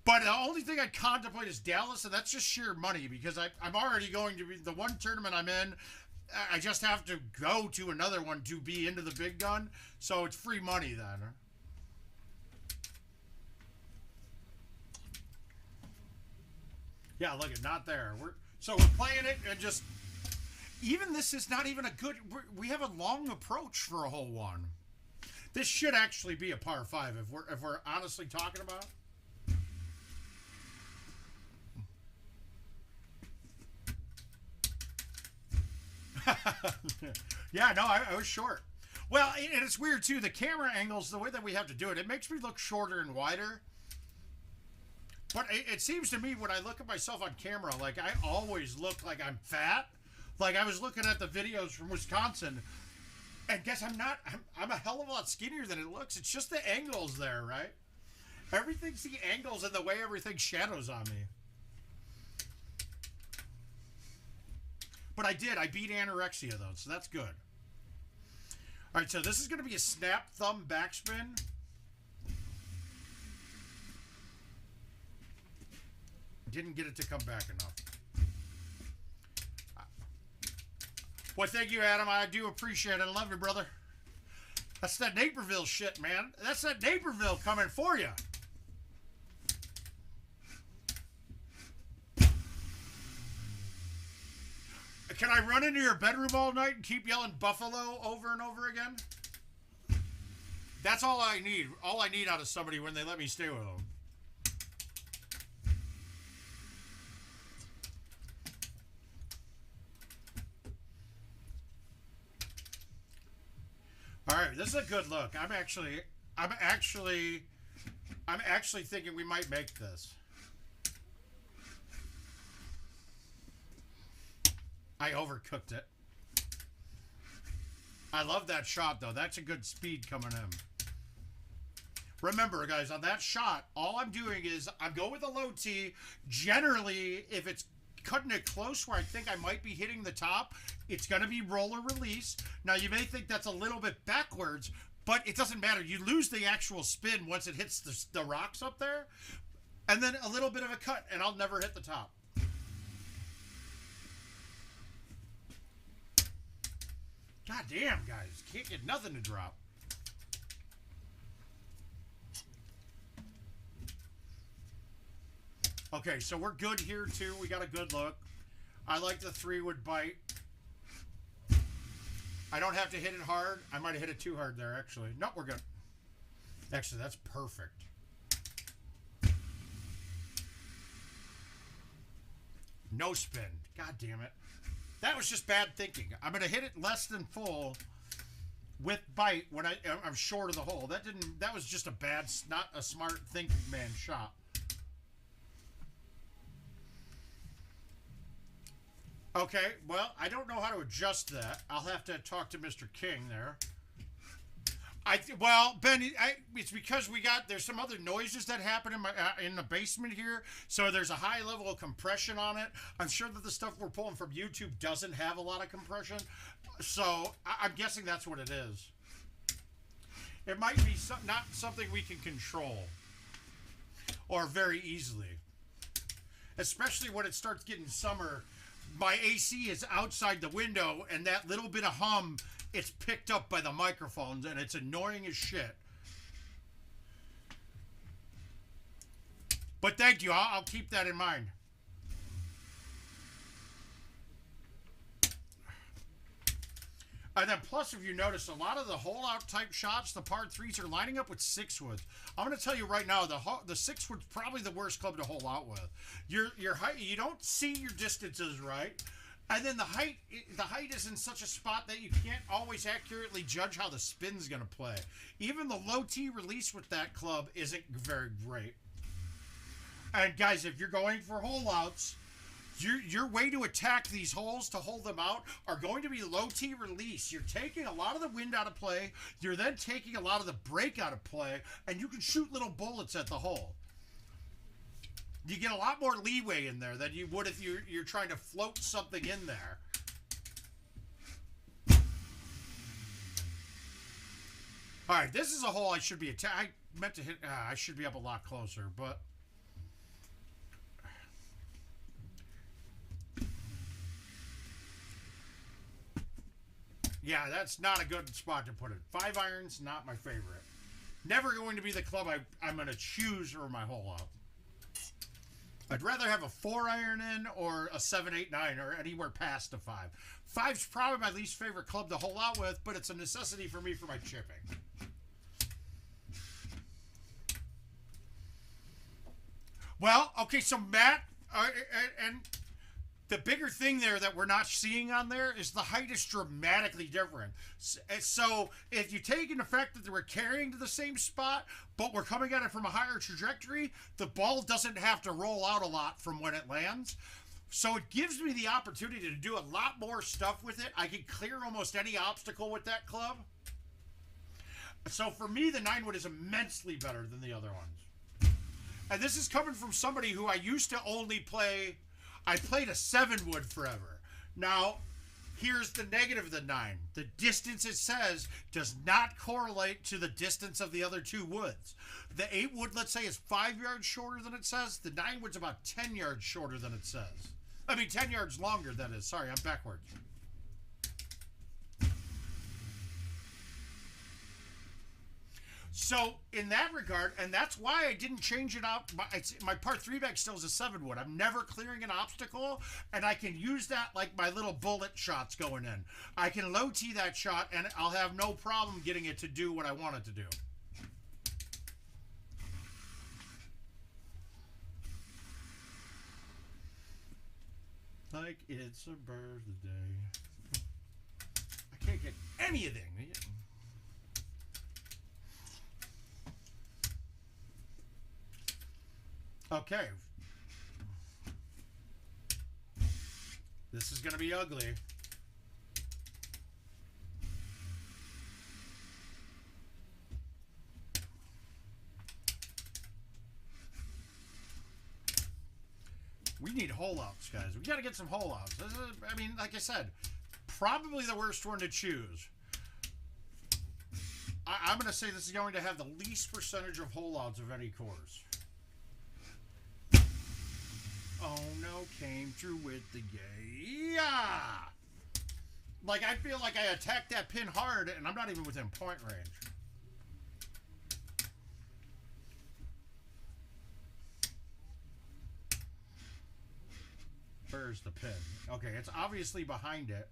But the only thing I contemplate is Dallas, and that's just sheer money because I'm already going to be the one tournament I'm in. I just have to go to another one to be into the big gun, so it's free money then. Yeah, look, it's not there. We're playing it and just even this is not even a good. We have a long approach for a hole one. This should actually be a par 5 if we're honestly talking about. Yeah, no, I was short. Well, and it's weird too. The camera angles, the way that we have to do it, it makes me look shorter and wider. But it seems to me when I look at myself on camera, like I always look like I'm fat. Like I was looking at the videos from Wisconsin, and guess I'm not. I'm a hell of a lot skinnier than it looks. It's just the angles there, right? Everything's the angles and the way everything shadows on me. But I beat anorexia though, so that's good. All right, so this is going to be a snap thumb backspin. Didn't get it to come back enough. Well, thank you, Adam. I do appreciate it. I love you, brother. That's that Naperville shit, man. That's that Naperville coming for you. Can I run into your bedroom all night and keep yelling Buffalo over and over again? That's all I need. All I need out of somebody when they let me stay with them. All right, this is a good look. I'm actually thinking we might make this. I overcooked it. I love that shot, though. That's a good speed coming in. Remember, guys, on that shot, all I'm doing is I'm going with a low tee. Generally, if it's cutting it close where I think I might be hitting the top. It's going to be roller release. Now, you may think that's a little bit backwards, but it doesn't matter. You lose the actual spin once it hits the rocks up there. And then a little bit of a cut, and I'll never hit the top. God damn, guys. Can't get nothing to drop. Okay, so we're good here, too. We got a good look. I like the 3-wood bite. I don't have to hit it hard. I might have hit it too hard there, actually. No, we're good. Actually, that's perfect. No spin. God damn it. That was just bad thinking. I'm going to hit it less than full with bite when I'm short of the hole. That was just a bad, not a smart thinking man shot. Okay, well, I don't know how to adjust that. I'll have to talk to Mr. King there. Well, Ben, it's because there's some other noises that happen in the basement here, so there's a high level of compression on it. I'm sure that the stuff we're pulling from YouTube doesn't have a lot of compression, so I'm guessing that's what it is. It might be not something we can control, or very easily, especially when it starts getting summer. My AC is outside the window, and that little bit of hum, it's picked up by the microphones, and it's annoying as shit. But thank you. I'll keep that in mind. And then plus, if you notice, a lot of the hole-out type shots, the par 3s are lining up with 6-woods. I'm going to tell you right now, the 6-wood's probably the worst club to hole out with. Your height, you don't see your distances right. And then the height is in such a spot that you can't always accurately judge how the spin's going to play. Even the low T release with that club isn't very great. And guys, if you're going for hole-outs, your way to attack these holes to hold them out are going to be low T release. You're taking a lot of the wind out of play. You're then taking a lot of the break out of play, and you can shoot little bullets at the hole. You get a lot more leeway in there than you would if you're trying to float something in there. All right, this is a hole I should be I meant to hit. I should be up a lot closer, but. Yeah, that's not a good spot to put it. 5 irons, not my favorite. Never going to be the club I'm going to choose for my hole out. I'd rather have a 4-iron in or a 7, 8, 9 or anywhere past a 5. 5's probably my least favorite club to hole out with, but it's a necessity for me for my chipping. Well, okay, so Matt, and the bigger thing there that we're not seeing on there is the height is dramatically different. So if you take into effect that we're carrying to the same spot, but we're coming at it from a higher trajectory, the ball doesn't have to roll out a lot from when it lands. So it gives me the opportunity to do a lot more stuff with it. I can clear almost any obstacle with that club. So for me, the 9-wood is immensely better than the other ones. And this is coming from somebody who I used to only play... I played a 7-wood forever. Now, here's the negative of the 9. The distance it says does not correlate to the distance of the other 2 woods. The 8-wood, let's say, is 5 yards shorter than it says. The 9-wood's about 10 yards shorter than it says. I mean, 10 yards longer, that is. Sorry, I'm backwards. So, in that regard, and that's why I didn't change it out, my par 3 bag still is a 7-wood. I'm never clearing an obstacle, and I can use that like my little bullet shots going in. I can low tee that shot, and I'll have no problem getting it to do what I want it to do. Like it's a birthday. I can't get anything. Okay. This is going to be ugly. We need hole-outs, guys. We got to get some hole-outs. I mean, like I said, probably the worst one to choose. I'm going to say this is going to have the least percentage of hole-outs of any course. Oh, no, came through with the gay. Yeah! Like, I feel like I attacked that pin hard, and I'm not even within point range. Where's the pin? Okay, it's obviously behind it.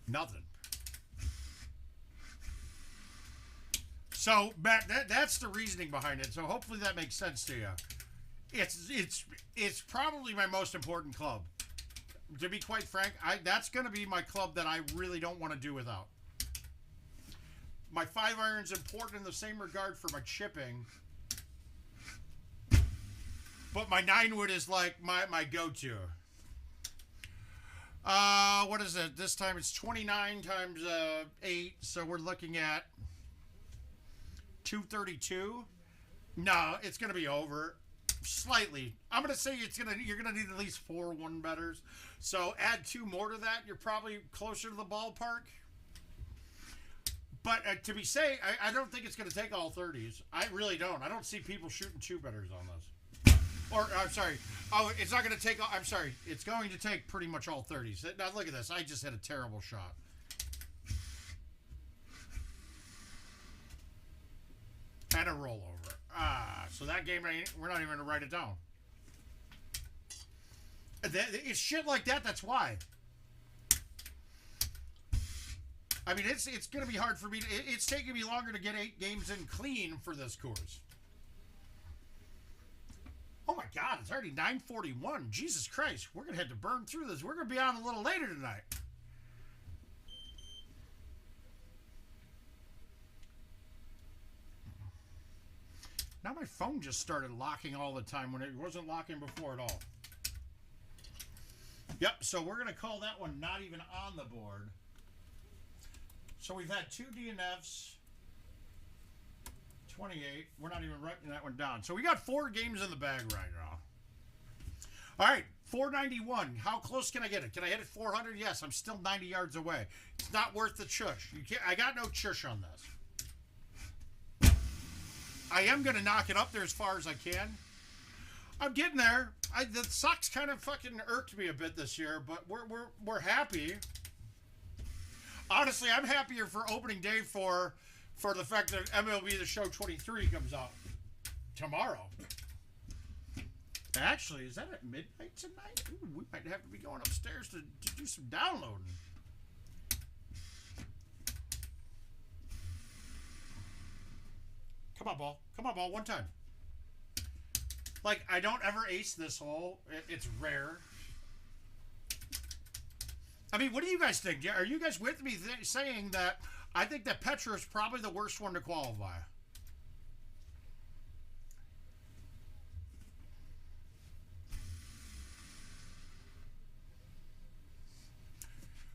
Nothing. So, Matt, that's the reasoning behind it. So hopefully that makes sense to you. It's probably my most important club. To be quite frank, that's going to be my club that I really don't want to do without. My 5-iron's important in the same regard for my chipping. But my 9-wood is like my go-to. What is it? This time it's 29 times 8, so we're looking at 232. No, it's going to be over. Slightly. I'm going to say you're going to need at least 4 1-betters. So add 2 more to that, you're probably closer to the ballpark. But to be safe, I don't think it's going to take all 30s. I really don't. I don't see people shooting 2-betters on this. Or, I'm sorry. Oh, it's not going to take... I'm sorry. It's going to take pretty much all 30s. Now, look at this. I just hit a terrible shot. And a rollover. So that game, we're not even going to write it down. It's shit like that. That's why. I mean, it's going to be hard for me. It's taking me longer to get 8 games in clean for this course. Oh my God, it's already 9:41. Jesus Christ, we're going to have to burn through this. We're going to be on a little later tonight. Now my phone just started locking all the time when it wasn't locking before at all. Yep, so we're going to call that one not even on the board. So we've had 2 DNFs, 28. We're not even writing that one down. So we got 4 games in the bag right now. All right, 491. How close can I get it? Can I hit it 400? Yes, I'm still 90 yards away. It's not worth the chush. I got no chush on this. I am going to knock it up there as far as I can. I'm getting there. The Sox kind of fucking irked me a bit this year, but we're happy. Honestly, I'm happier for opening day for the fact that MLB The Show 23 comes out tomorrow. Actually, is that at midnight tonight? Ooh, we might have to be going upstairs to do some downloading. Come on, ball. Come on, ball. One time. Like, I don't ever ace this hole. It's rare. I mean, what do you guys think? Are you guys with me saying that I think that Petra is probably the worst one to qualify?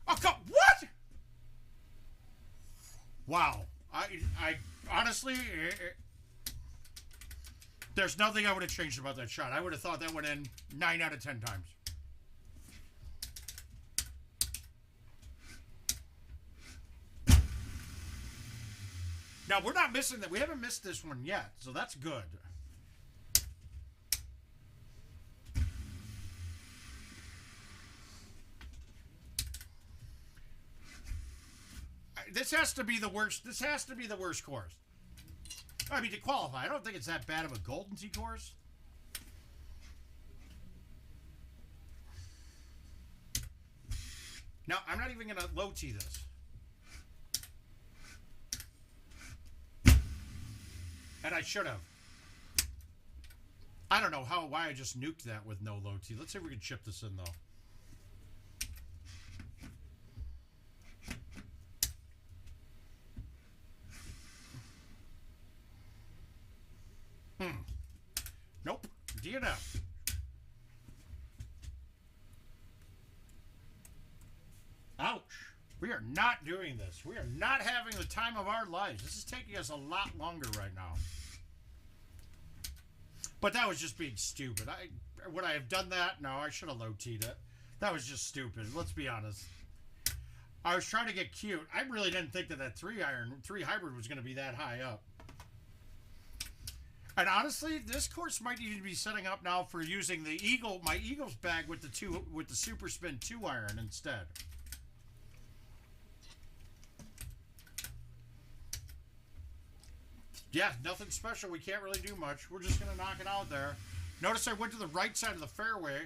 Oh, what? Wow. I honestly, there's nothing I would have changed about that shot. I would have thought that went in 9 out of 10 times. Now, we're not missing that. We haven't missed this one yet, so that's good. This has to be the worst. This has to be the worst course. I mean, to qualify, I don't think it's that bad of a Golden Tee course. Now, I'm not even going to low tee this. And I should have. I don't know why I just nuked that with no low tee. Let's see if we can chip this in, though. Nope. DNF. Ouch. We are not doing this. We are not having the time of our lives. This is taking us a lot longer right now. But that was just being stupid. Would I have done that? No, I should have low-teed it. That was just stupid. Let's be honest. I was trying to get cute. I really didn't think that 3 hybrid was going to be that high up. And honestly, this course might even be setting up now for using my Eagles bag with the super spin 2 iron instead. Yeah, nothing special. We can't really do much. We're just going to knock it out there. Notice I went to the right side of the fairway.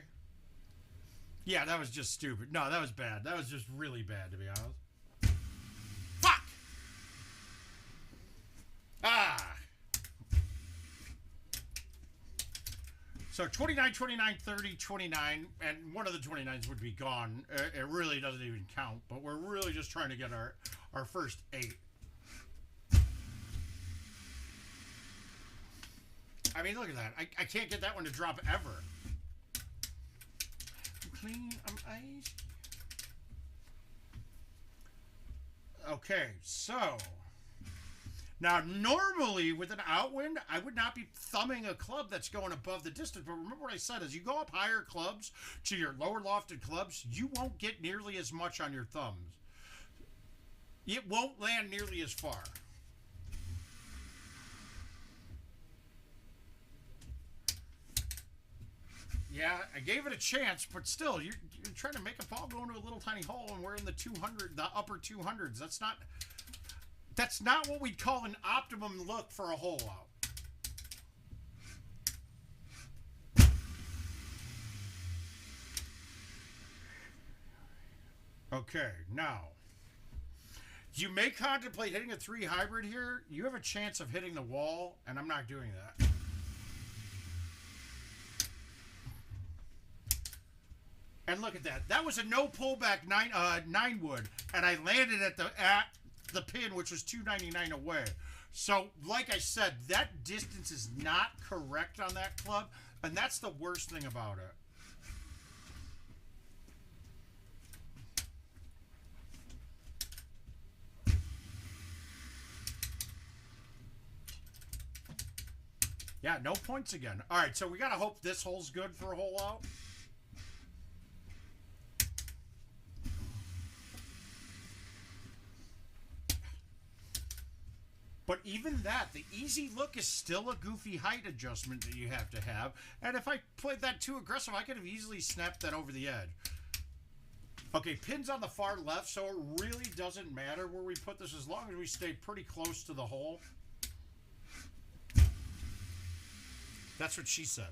Yeah, that was just stupid. No, that was bad. That was just really bad, to be honest. Fuck! Ah! So 29, 29, 30, 29, and one of the 29s would be gone. It really doesn't even count, but we're really just trying to get our first 8. I mean, look at that. I can't get that one to drop ever. I'm clean. I'm ice. Okay, so. Now, normally with an outwind, I would not be thumbing a club that's going above the distance. But remember what I said, as you go up higher clubs to your lower lofted clubs, you won't get nearly as much on your thumbs. It won't land nearly as far. Yeah, I gave it a chance, but still, you're trying to make a ball go into a little tiny hole, and we're in the upper 200s. That's not what we'd call an optimum look for a hole out. Okay, now, you may contemplate hitting a 3 hybrid here. You have a chance of hitting the wall, and I'm not doing that. And look at that. That was a no pullback 9 wood, and I landed at the pin, which was 299 away. So, like I said, that distance is not correct on that club, and that's the worst thing about it. Yeah, no points again. All right, so we got to hope this hole's good for a hole out. But even that, the easy look is still a goofy height adjustment that you have to have. And if I played that too aggressive, I could have easily snapped that over the edge. Okay, pin's on the far left, so it really doesn't matter where we put this as long as we stay pretty close to the hole. That's what she said.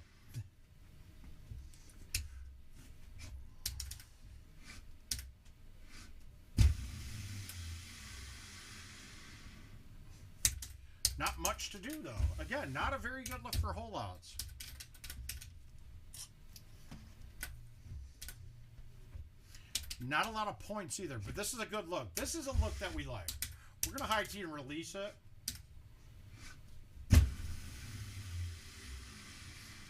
Not much to do, though. Again, not a very good look for hole outs. Not a lot of points either, but this is a good look. This is a look that we like. We're going to high tee and release it.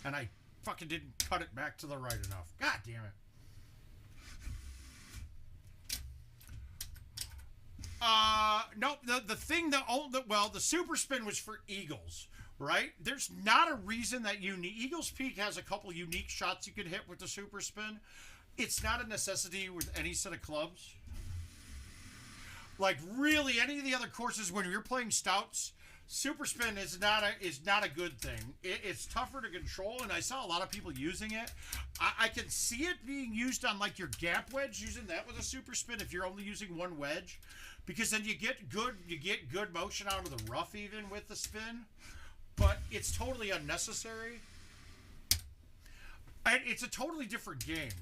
And I fucking didn't cut it back to the right enough. God damn it. Nope. The super spin was for Eagles, right? There's not a reason that Eagles Peak has a couple unique shots you could hit with the super spin. It's not a necessity with any set of clubs. Like really, any of the other courses when you're playing stouts, super spin is not a good thing. It's tougher to control, and I saw a lot of people using it. I can see it being used on like your gap wedge, using that with a super spin if you're only using one wedge. Because then you get good motion out of the rough even with the spin, but it's totally unnecessary. And it's a totally different game.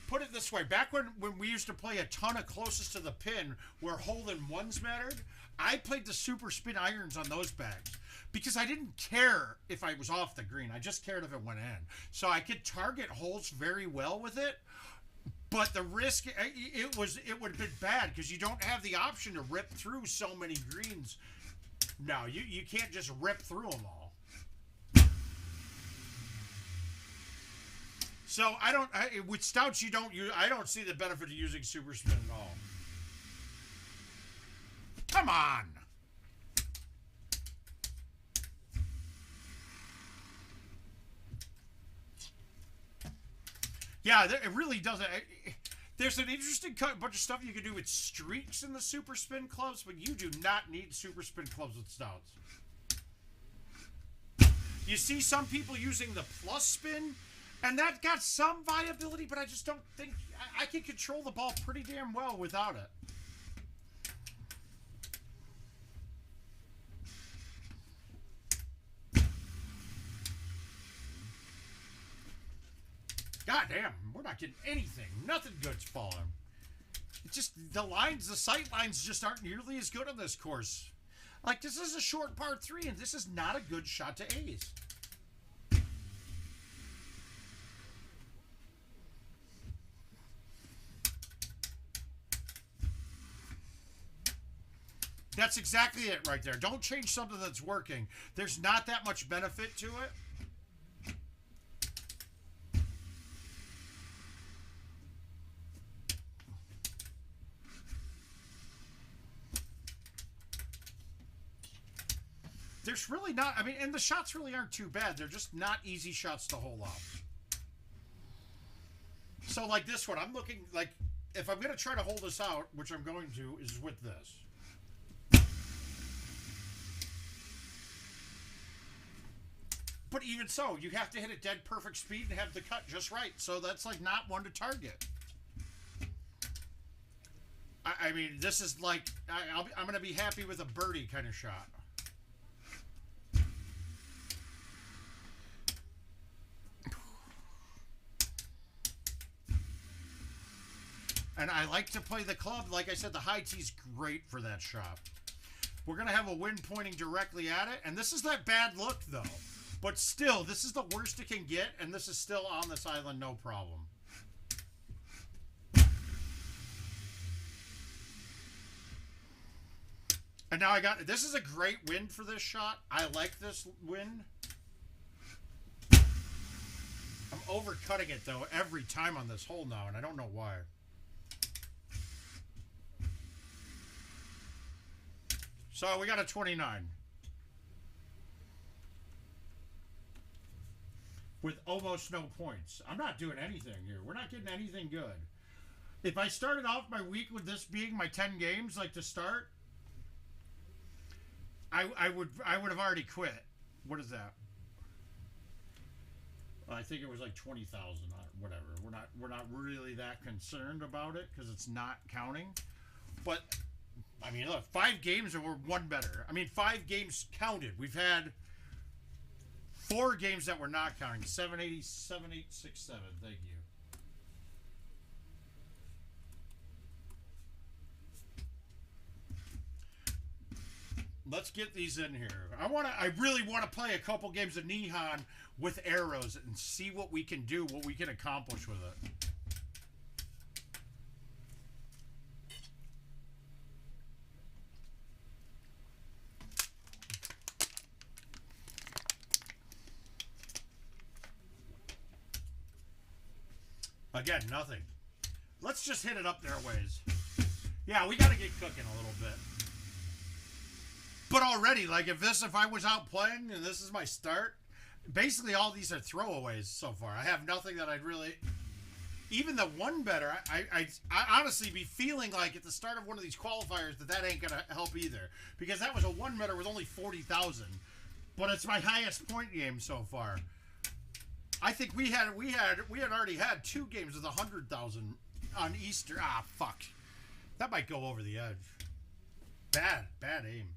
Put it this way, back when we used to play a ton of closest to the pin where hole-in-ones mattered, I played the super spin irons on those bags because I didn't care if I was off the green. I just cared if it went in. So I could target holes very well with it. But the risk, it would have been bad because you don't have the option to rip through so many greens. No, you can't just rip through them all. So with stouts I don't see the benefit of using super spin at all. Come on. Yeah, it really doesn't. There's an interesting bunch of stuff you can do with streaks in the super spin clubs, but you do not need super spin clubs with stouts. You see some people using the plus spin, and that got some viability, but I just don't think I can control the ball pretty damn well without it. God damn, we're not getting anything. Nothing good's falling. It's just the sight lines just aren't nearly as good on this course. Like, this is a short par 3, and this is not a good shot to ace. That's exactly it right there. Don't change something that's working. There's not that much benefit to it. There's really not, I mean, and the shots really aren't too bad. They're just not easy shots to hold off. So like this one, I'm looking, like, if I'm going to try to hold this out, which I'm going to, is with this. But even so, you have to hit a dead perfect speed and have the cut just right. So that's like not one to target. I mean, this is like, I'm going to be happy with a birdie kind of shot. And I like to play the club. Like I said, the high tee's great for that shot. We're going to have a wind pointing directly at it. And this is that bad look, though. But still, this is the worst it can get. And this is still on this island, no problem. And now this is a great wind for this shot. I like this wind. I'm overcutting it, though, every time on this hole now. And I don't know why. So we got a 29. With almost no points. I'm not doing anything here. We're not getting anything good. If I started off my week with this being my 10 games, like to start, I would have already quit. What is that? I think it was like 20,000 or whatever. We're not really that concerned about it because it's not counting. But I mean, look, 5 games and we're one better. I mean, 5 games counted. We've had 4 games that we're not counting. 780, 7867. Thank you. Let's get these in here. I really want to play a couple games of Nihon with arrows and see what we can do, what we can accomplish with it. Again, nothing. Let's just hit it up there a ways. Yeah, we got to get cooking a little bit. But already, like, if I was out playing and this is my start, basically all these are throwaways so far. I have nothing that I'd really... Even the one better, I honestly be feeling like at the start of one of these qualifiers that ain't going to help either. Because that was a one better with only 40,000. But it's my highest point game so far. I think we had already had 2 games with 100,000 on Easter. Ah, fuck. That might go over the edge. Bad aim.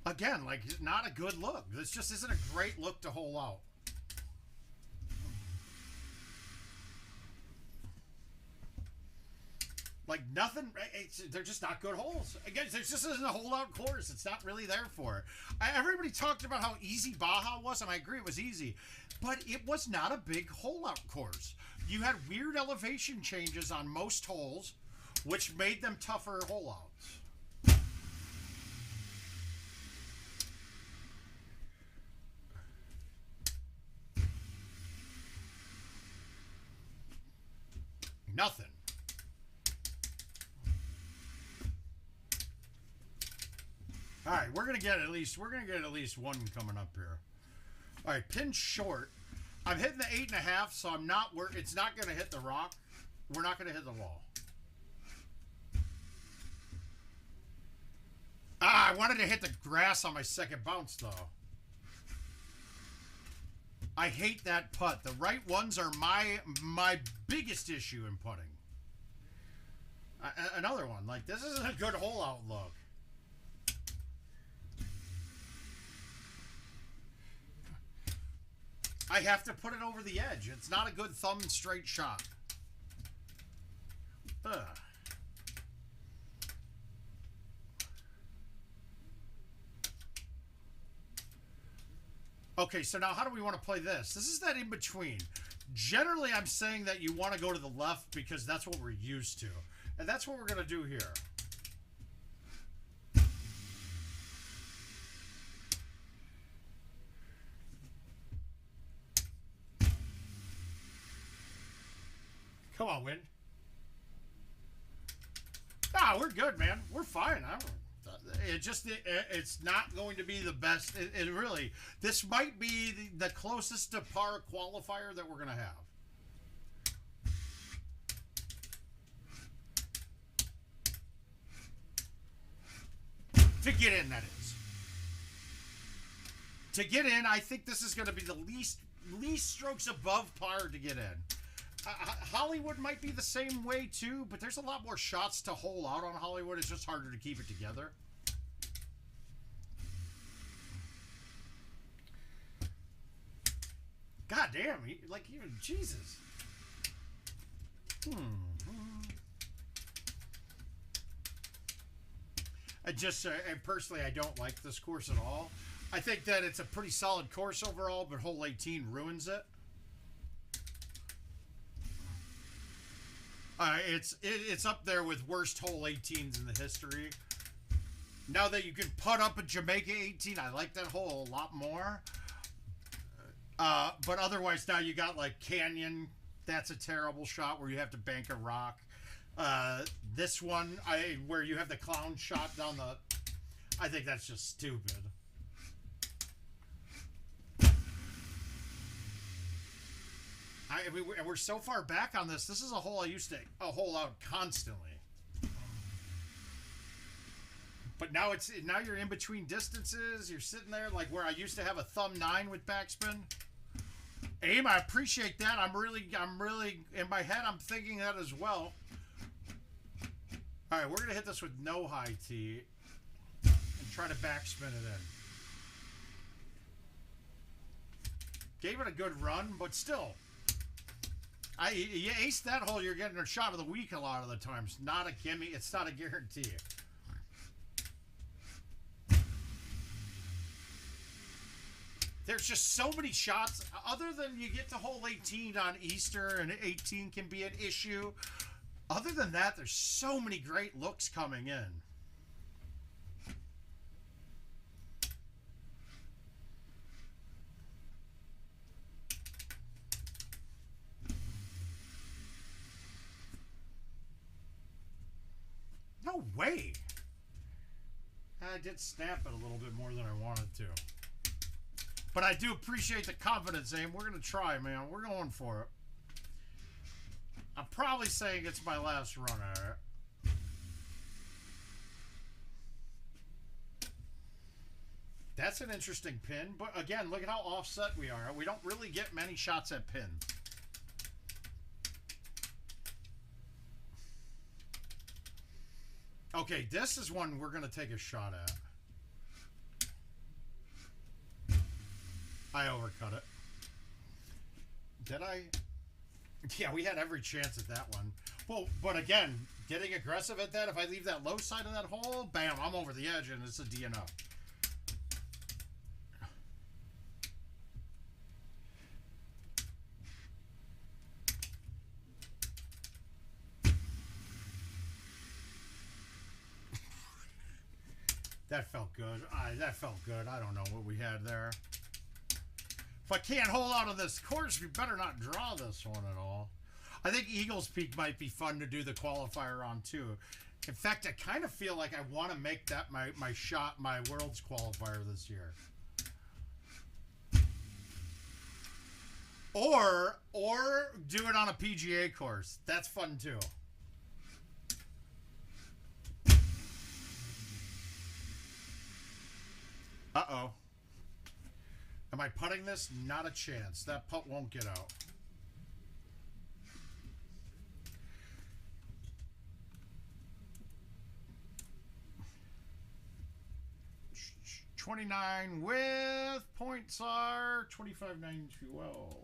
Again, like, not a good look. This just isn't a great look to hole out. Like, nothing, they're just not good holes. Again, there just isn't a hole-out course. It's not really there for it. Everybody talked about how easy Baja was, and I agree it was easy. But it was not a big hole-out course. You had weird elevation changes on most holes, which made them tougher hole-outs. Nothing. All right, we're gonna get at least one coming up here. All right, pin short. I'm hitting the 8.5, so I'm not. It's not gonna hit the rock. We're not gonna hit the wall. I wanted to hit the grass on my second bounce though. I hate that putt. The right ones are my biggest issue in putting. Another one like this isn't a good hole outlook. I have to put it over the edge. It's not a good thumb straight shot. Ugh. Okay, so now how do we want to play this? This is that in between. Generally, I'm saying that you want to go to the left because that's what we're used to. And that's what we're going to do here. Come on, Win. Ah, we're good, man. We're fine. It's not going to be the best. It really, this might be the closest to par qualifier that we're going to have. To get in, that is. To get in, I think this is going to be the least strokes above par to get in. Hollywood might be the same way too, but there's a lot more shots to hole out on Hollywood. It's just harder to keep it together. God damn, like even Jesus. And personally, I don't like this course at all. I think that it's a pretty solid course overall, but hole 18 ruins it. It's up there with worst hole 18s in the history. Now that you can putt up a Jamaica 18, I like that hole a lot more. But otherwise, now you got like Canyon. That's a terrible shot where you have to bank a rock. This one, where you have the clown shot down the... I think that's just stupid. We're so far back on this. This is a hole I used to hole out constantly. But now you're in between distances. You're sitting there like where I used to have a thumb 9 with backspin. Aim, I appreciate that. I'm really in my head. I'm thinking that as well. All right, we're gonna hit this with no high tee and try to backspin it in. Gave it a good run, but still. You ace that hole, you're getting a shot of the week a lot of the times. Not a gimme. It's not a guarantee. There's just so many shots. Other than you get to hole 18 on Easter, and 18 can be an issue. Other than that, there's so many great looks coming in. No way. I did snap it a little bit more than I wanted to. But I do appreciate the confidence, Aim. We're going to try, man. We're going for it. I'm probably saying it's my last run at it. That's an interesting pin. But again, look at how offset we are. We don't really get many shots at pin. Okay, this is one we're going to take a shot at. I overcut it. Did I? Yeah, we had every chance at that one. Well, but again, getting aggressive at that, if I leave that low side of that hole, bam, I'm over the edge and it's a DNO. That felt good. That felt good. I don't know what we had there. If I can't hold out of this course, we better not draw this one at all. I think Eagles Peak might be fun to do the qualifier on too. In fact, I kind of feel like I want to make that my world's qualifier this year. Or do it on a PGA course. That's fun too. Uh-oh. Am I putting this? Not a chance. That putt won't get out. $29 with points are 25,912.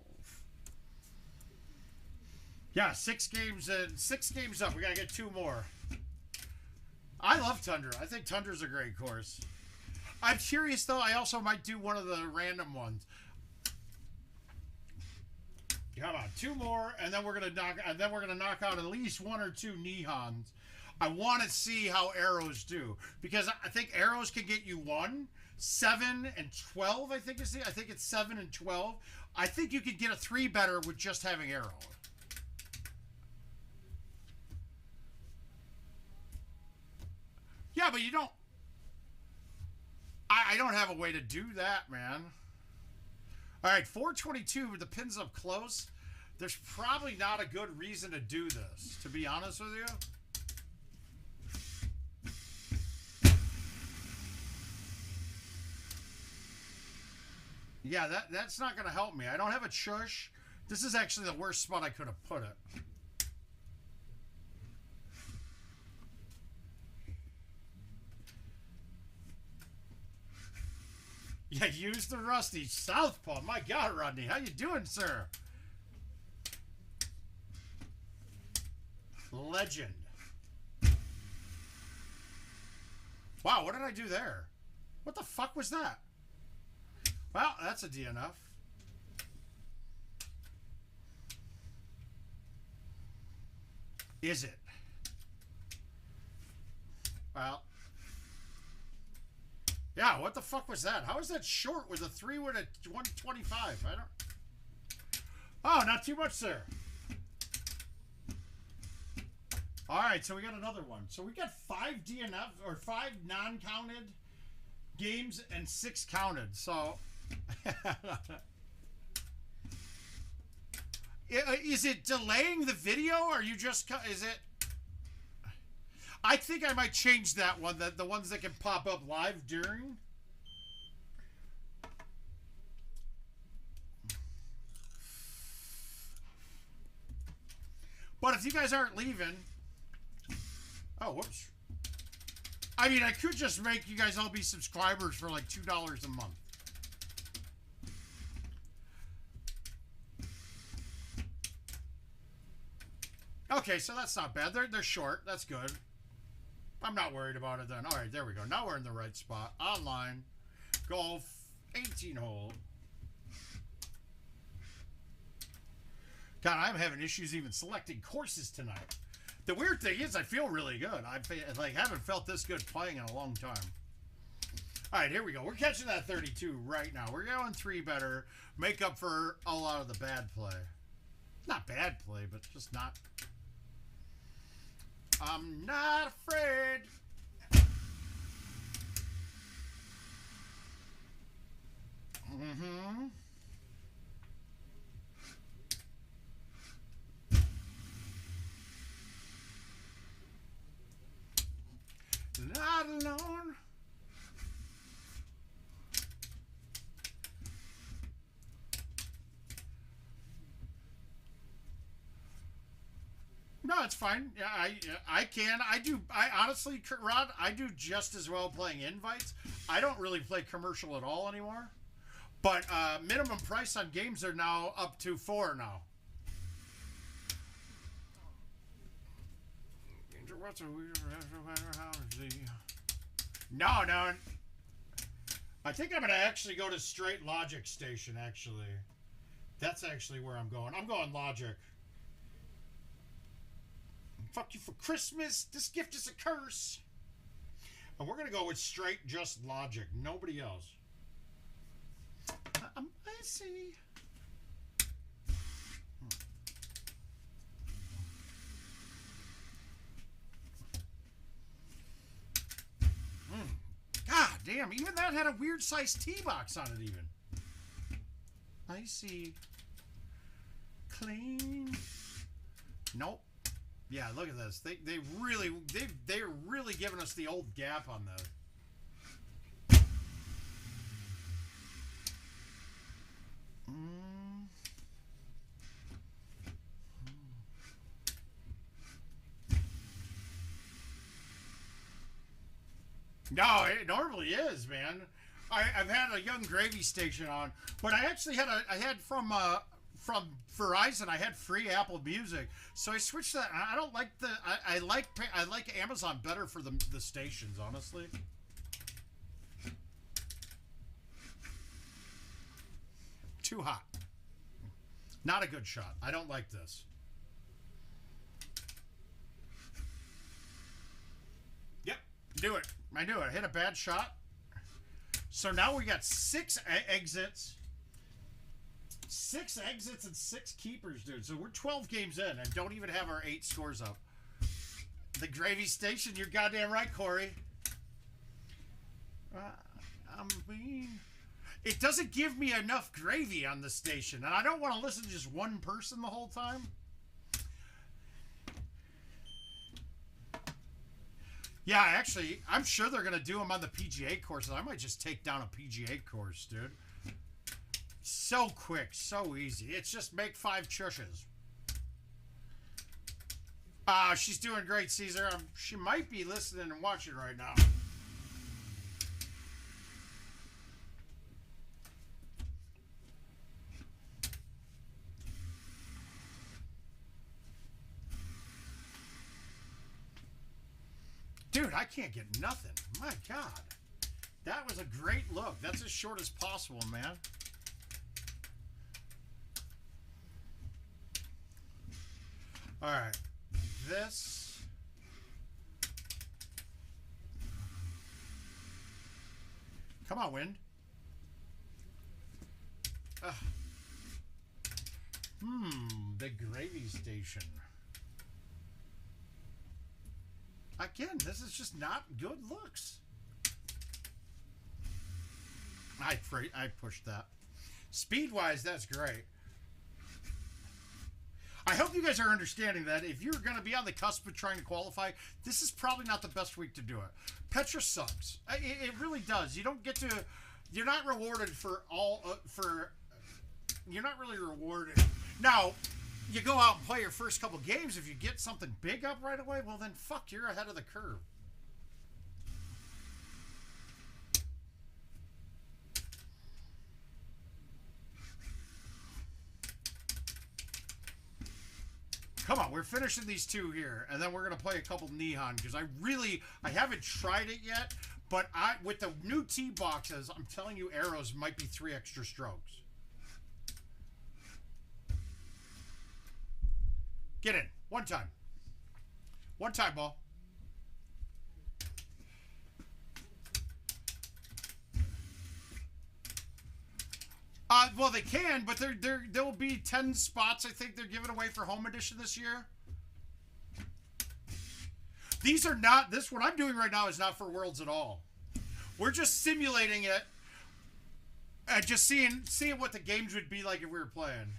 Yeah, 6 games and 6 games up. We gotta get 2 more. I love Tundra. I think Tundra's a great course. I'm curious though. I also might do one of the random ones. Come on, 2 more, and then we're gonna knock out at least 1 or 2 Nihons. I want to see how arrows do, because I think arrows can get you 1, 7, and 12. I think it's 7 and 12. I think you could get a 3 better with just having arrow. Yeah, but you don't. I don't have a way to do that, man. All right, 422 with the pins up close. There's probably not a good reason to do this, to be honest with you. Yeah, that's not going to help me. I don't have a chush. This is actually the worst spot I could have put it. Yeah, use the rusty southpaw. My God, Rodney, how you doing, sir? Legend. Wow, what did I do there? What the fuck was that? Well, that's a DNF. Is it? Well. Yeah, what the fuck was that? How is that short with a 3 with a 125? I don't... Oh, not too much, sir. All right, so we got another one. So we got 5 DNF, or 5 non-counted games and 6 counted. So... Is it delaying the video, or are you just... Is it... I think I might change that one, the ones that can pop up live during. But if you guys aren't leaving... Oh, whoops. I mean, I could just make you guys all be subscribers for like $2 a month. Okay, so that's not bad. They're short. That's good. I'm not worried about it then. All right, there we go. Now we're in the right spot. Online. Golf. 18 hole. God, I'm having issues even selecting courses tonight. The weird thing is I feel really good. I haven't felt this good playing in a long time. All right, here we go. We're catching that 32 right now. We're going 3 better. Make up for a lot of the bad play. Not bad play, but just not... I'm not afraid. Mm-hmm. Not alone. No, it's fine. Yeah, I can. I honestly, Rod, I do just as well playing invites. I don't really play commercial at all anymore. But minimum price on games are now up to 4 now. No. I think I'm going to actually go to straight Logic Station, actually. That's actually where I'm going. I'm going Logic. Fuck you for Christmas. This gift is a curse. And we're going to go with straight just Logic. Nobody else. I see. damn, even that had a weird sized tee box on it even. Icy. Clean. Nope. Yeah, look at this. They're really giving us the old gap on the. No, it normally is, man. I've had a Young Gravy station on, but I actually had from Verizon. I had free Apple Music, so I switched that. I don't like the. I like Amazon better for the stations, honestly. Too hot. Not a good shot. I don't like this. Yep, do it. I knew it. I hit a bad shot. So now we got 6 exits. 6 exits and 6 keepers, dude. So we're 12 games in and don't even have our 8 scores up. The Gravy Station, you're goddamn right, Corey. It doesn't give me enough gravy on the station, and I don't want to listen to just one person the whole time. Yeah, actually, I'm sure they're going to do them on the PGA courses. I might just take down a PGA course, dude. So quick, so easy. It's just make 5 chushes. She's doing great, Caesar. She might be listening and watching right now. Dude, I can't get nothing. My God. That was a great look. That's as short as possible, man. All right. This. Come on, wind. The Gravy Station. Again, this is just not good looks. I pushed that. Speed-wise, that's great. I hope you guys are understanding that if you're going to be on the cusp of trying to qualify, this is probably not the best week to do it. Petra sucks. It really does. You don't get to... You're not rewarded for all... You're not really rewarded. Now... You go out and play your first couple games. If you get something big up right away, well then fuck, you're ahead of the curve. Come on, we're finishing these 2 here, and then we're gonna play a couple Nihon because I haven't tried it yet, but with the new tee boxes, I'm telling you, arrows might be 3 extra strokes. Get in. One time. One time, ball. Well, they can, but there will be 10 spots, I think, they're giving away for Home Edition this year. These are not... This, what I'm doing right now, is not for Worlds at all. We're just simulating it and just seeing what the games would be like if we were playing.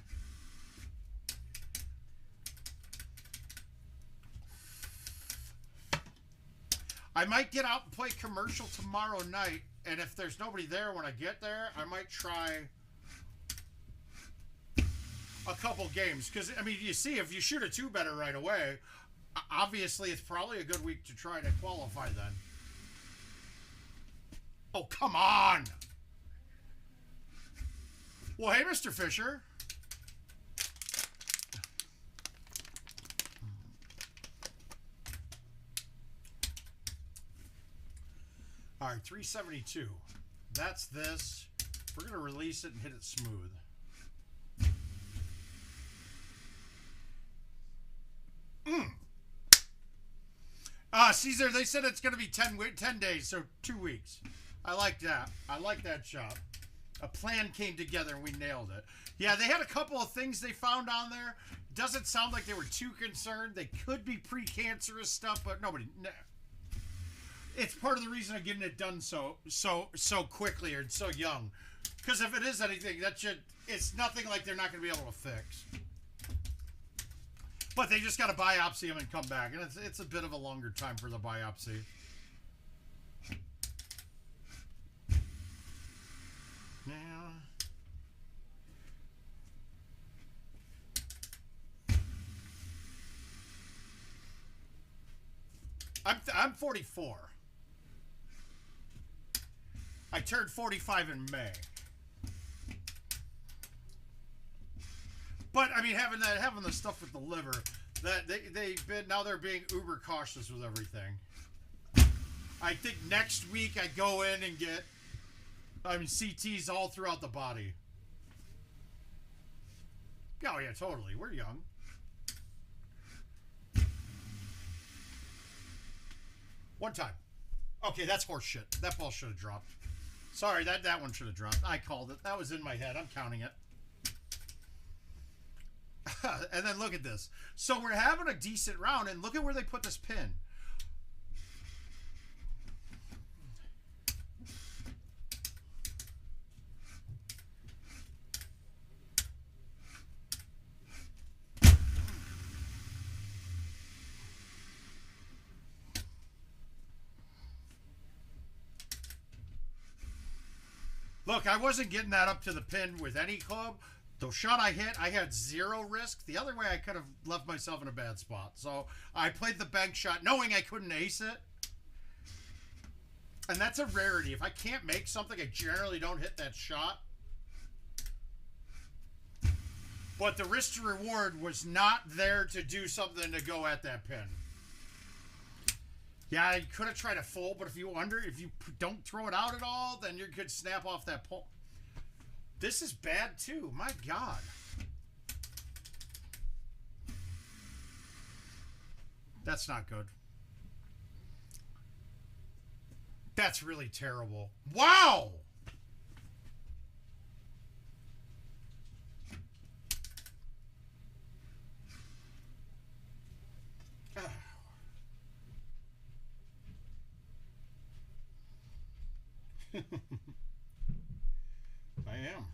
I might get out and play commercial tomorrow night, and if there's nobody there when I get there, I might try a couple games. Because, I mean, you see, if you shoot a 2-better right away, obviously it's probably a good week to try to qualify then. Oh, come on! Well, hey, Mr. Fisher. All right, 372. That's this. We're going to release it and hit it smooth. Caesar, they said it's going to be 10 days, so 2 weeks. I like that. I like that shot. A plan came together and we nailed it. Yeah, they had a couple of things they found on there. Doesn't sound like they were too concerned. They could be precancerous stuff, but nobody... Nah. it's part of the reason I'm getting it done so quickly or so young. Because if it is anything, it's nothing like they're not going to be able to fix. But they just got to biopsy them and come back, and it's a bit of a longer time for the biopsy. Now, I'm 44. I turned 45 in May. But I mean, having the stuff with the liver, that now they're being uber cautious with everything. I think next week I go in and get CTs all throughout the body. Oh yeah, totally. We're young. One time. Okay, that's horse shit. That ball should have dropped. Sorry, that one should have dropped. I called it. That was in my head. I'm counting it. And then look at this. So we're having a decent round, and look at where they put this pin. Look, I wasn't getting that up to the pin with any club. The shot I hit, I had zero risk. The other way, I could have left myself in a bad spot. So I played the bank shot knowing I couldn't ace it. And that's a rarity. If I can't make something, I generally don't hit that shot. But the risk to reward was not there to do something to go at that pin. Yeah, I could have tried to fold, but if you don't throw it out at all, then you could snap off that pole. This is bad too. My God. That's not good. That's really terrible. Wow. I am.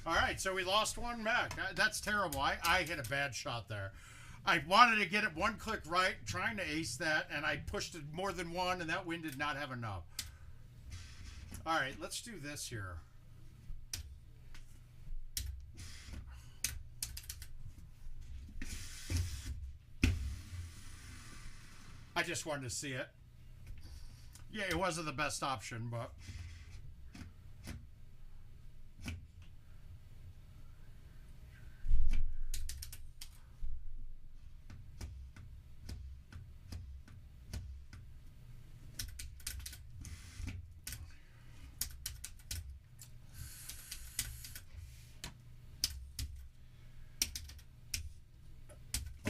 All right, so we lost one, Mac. That's terrible. I hit a bad shot there. I wanted to get it one click right, trying to ace that, and I pushed it more than one, and that wind did not have enough. All right, let's do this here. I just wanted to see it. Yeah, it wasn't the best option, but...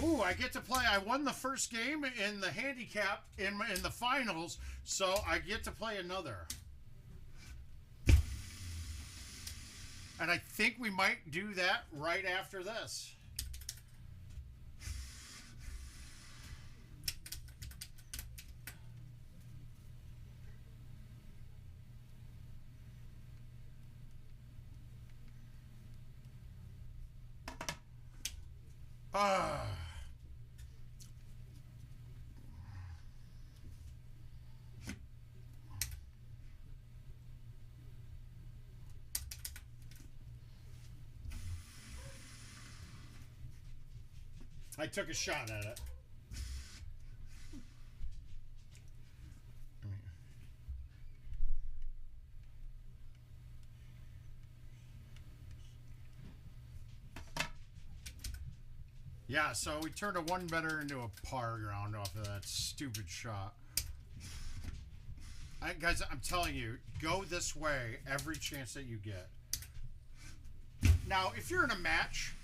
Ooh, I get to play. I won the first game in the handicap in the finals, so I get to play another. And I think we might do that right after this. I took a shot at it. Yeah, so we turned a one better into a par round off of that stupid shot. Guys, I'm telling you, go this way every chance that you get. Now, if you're in a match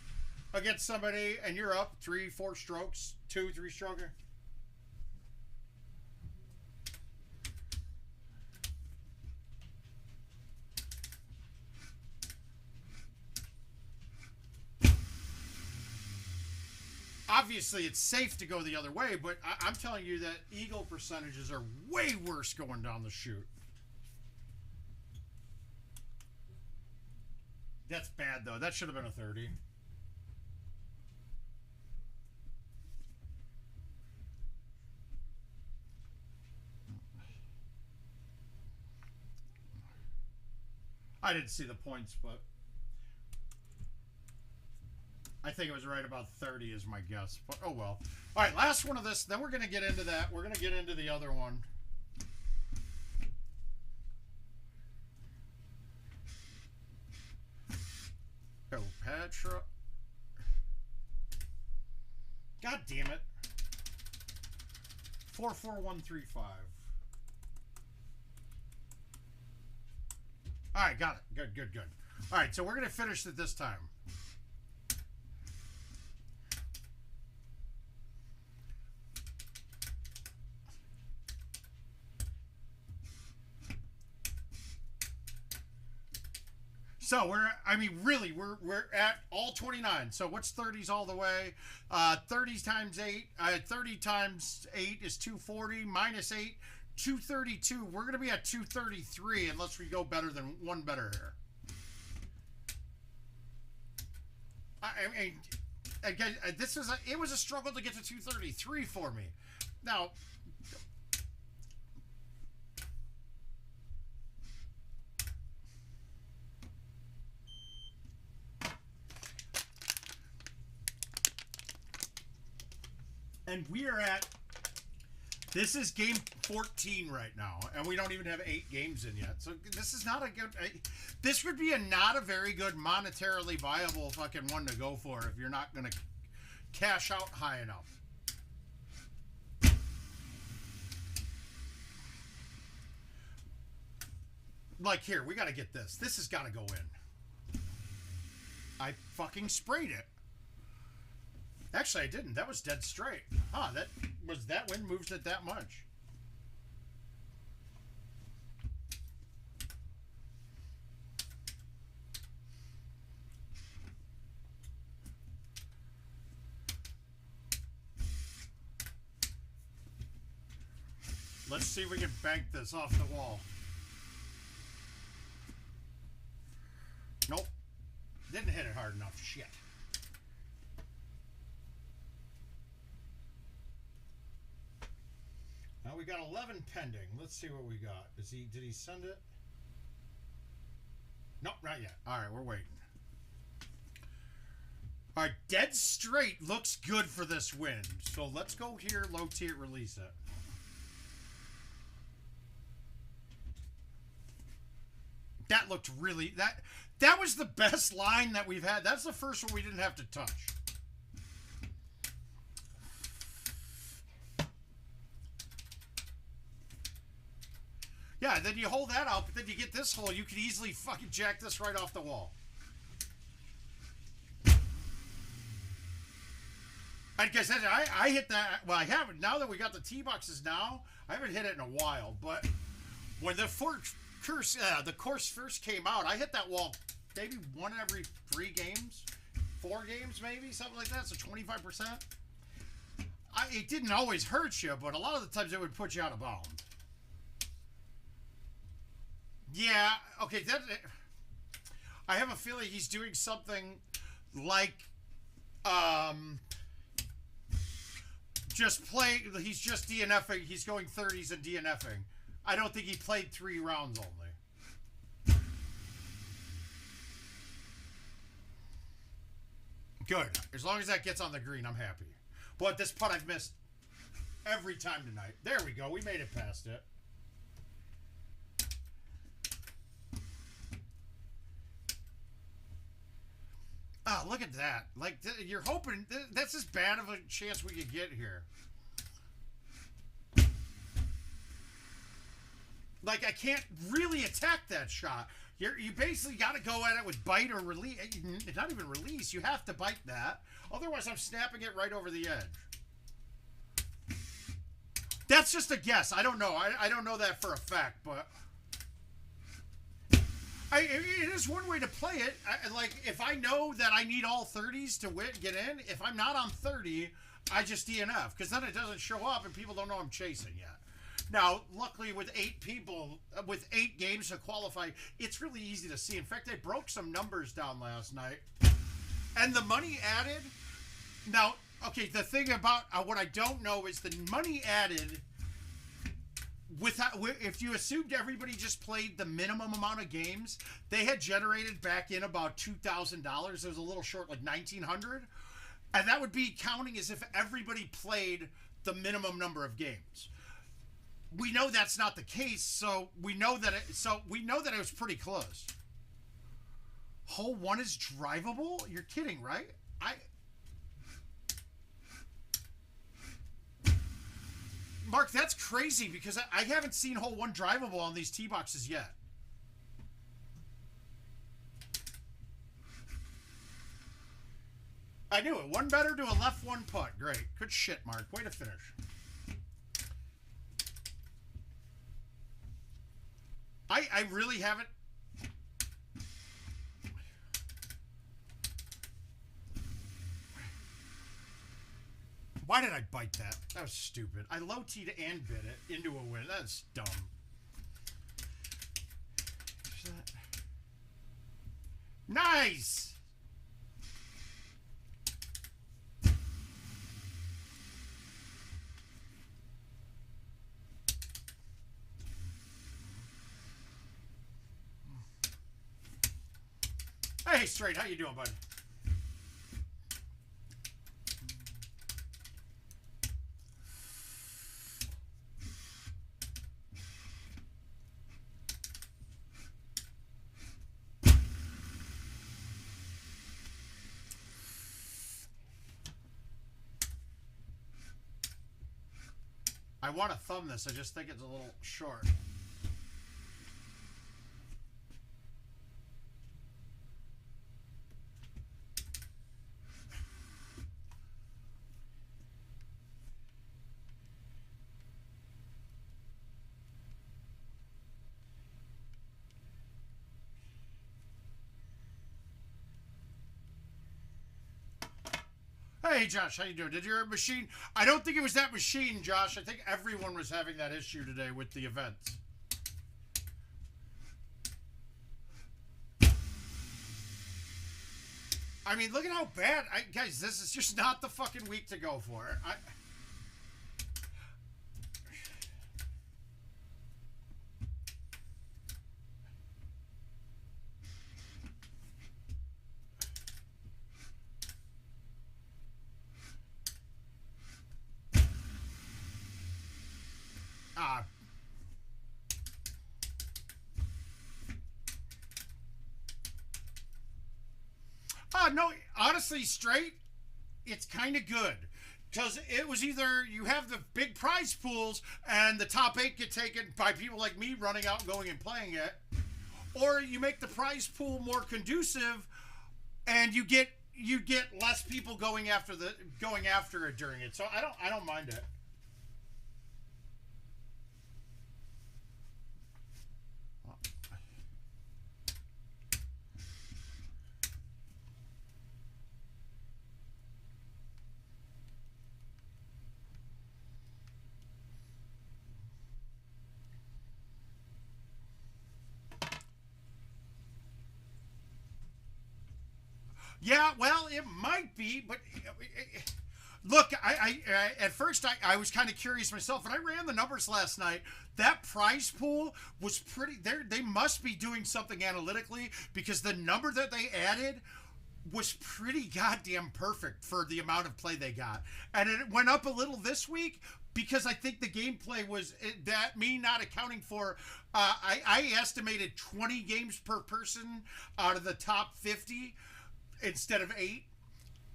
against somebody and you're up 3-4 strokes, 2-3 stroker. obviously it's safe to go the other way, but I'm telling you that eagle percentages are way worse going down the chute. That's bad, though. That should have been a 30. I didn't see the points, but I think it was right about 30 is my guess. But oh well. All right, last one of this. Then we're going to get into that. We're going to get into the other one. Oh, Petra. God damn it. 44135. All right, got it. Good, good, good. All right, so we're going to finish it this time. So we're at all 29. So what's 30s all the way? 30 times 8. 30 times 8 is 240 minus 8. 232. We're going to be at 233 unless we go better than one better here. I mean, again, it was a struggle to get to 233 for me. Now, and we are at, this is game 14 right now, and we don't even have 8 games in yet. So this is not a good, this would be not a very good monetarily viable fucking one to go for if you're not going to cash out high enough. Like here, we got to get this. This has got to go in. I fucking sprayed it. Actually, I didn't. That was dead straight. Huh, that wind moves it that much. Let's see if we can bank this off the wall. Nope. Didn't hit it hard enough. Shit. Now we got 11 pending. Let's see what we got. Did he send it? Nope, not yet. All right, we're waiting. All right, dead straight looks good for this wind. So let's go here, low T it, release it. That looked really, that was the best line that we've had. That's the first one we didn't have to touch. Yeah, then you hold that out, but then you get this hole, you could easily fucking jack this right off the wall. Like I said, I hit that, well, I haven't, now that we got the tee boxes now, I haven't hit it in a while, but when the course first came out, I hit that wall maybe one every 3 games, 4 games maybe, something like that, so 25%. It didn't always hurt you, but a lot of the times it would put you out of bounds. Yeah, okay, I have a feeling he's doing something like, he's just DNFing, he's going 30s and DNFing. I don't think he played 3 rounds only. Good. As long as that gets on the green, I'm happy. But this putt I've missed every time tonight. There we go, we made it past it. Oh, look at that. Like, you're hoping... That's as bad of a chance we could get here. Like, I can't really attack that shot. You basically got to go at it with bite or release. Not even release. You have to bite that. Otherwise, I'm snapping it right over the edge. That's just a guess. I don't know. I don't know that for a fact, but... it is one way to play it. Like, if I know that I need all 30s to get in, if I'm not on 30, I just DNF because then it doesn't show up and people don't know I'm chasing yet. Now, luckily, with 8 people, with 8 games to qualify, it's really easy to see. In fact, I broke some numbers down last night. And the money added... Now, okay, the thing about what I don't know is the money added... If you assumed everybody just played the minimum amount of games, they had generated back in about $2,000. It was a little short, like $1,900. And that would be counting as if everybody played the minimum number of games. We know that's not the case, so we know that it was pretty close. Hole 1 is drivable? You're kidding, right? Mark, that's crazy because I haven't seen hole 1 drivable on these tee boxes yet. I knew it. 1 better to a left 1 putt. Great. Good shit, Mark. Way to finish. I really haven't... Why did I bite that? That was stupid. I low-teed and bit it into a win. That's dumb. Nice! Hey, Straight, how you doing, bud? I want to thumb this. I just think it's a little short. Hey, Josh, how you doing? Did your machine... I don't think it was that machine, Josh. I think everyone was having that issue today with the events. I mean, look at how bad... guys, this is just not the fucking week to go for it. No, honestly, Straight, it's kind of good. Because it was either you have the big prize pools and the top 8 get taken by people like me running out and going and playing it, or you make the prize pool more conducive and you get less people going after it during it. So I don't mind it. Yeah, well, it might be, but look, I at first I was kind of curious myself, and I ran the numbers last night. That prize pool was pretty. They must be doing something analytically because the number that they added was pretty goddamn perfect for the amount of play they got, and it went up a little this week because I think the gameplay was that me not accounting for. I estimated 20 games per person out of the top 50. Instead of 8,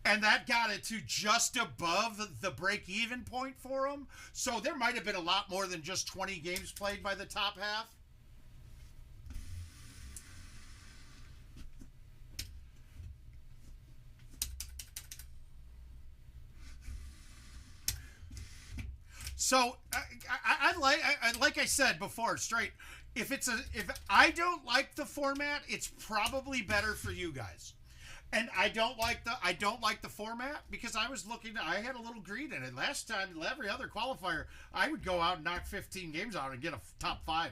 and that got it to just above the break-even point for them. So there might have been a lot more than just 20 games played by the top half. So like I said before, Straight. If I don't like the format, it's probably better for you guys. And I don't like the format because I was looking. I had a little greed in it last time. Every other qualifier, I would go out and knock 15 games out and get a top 5,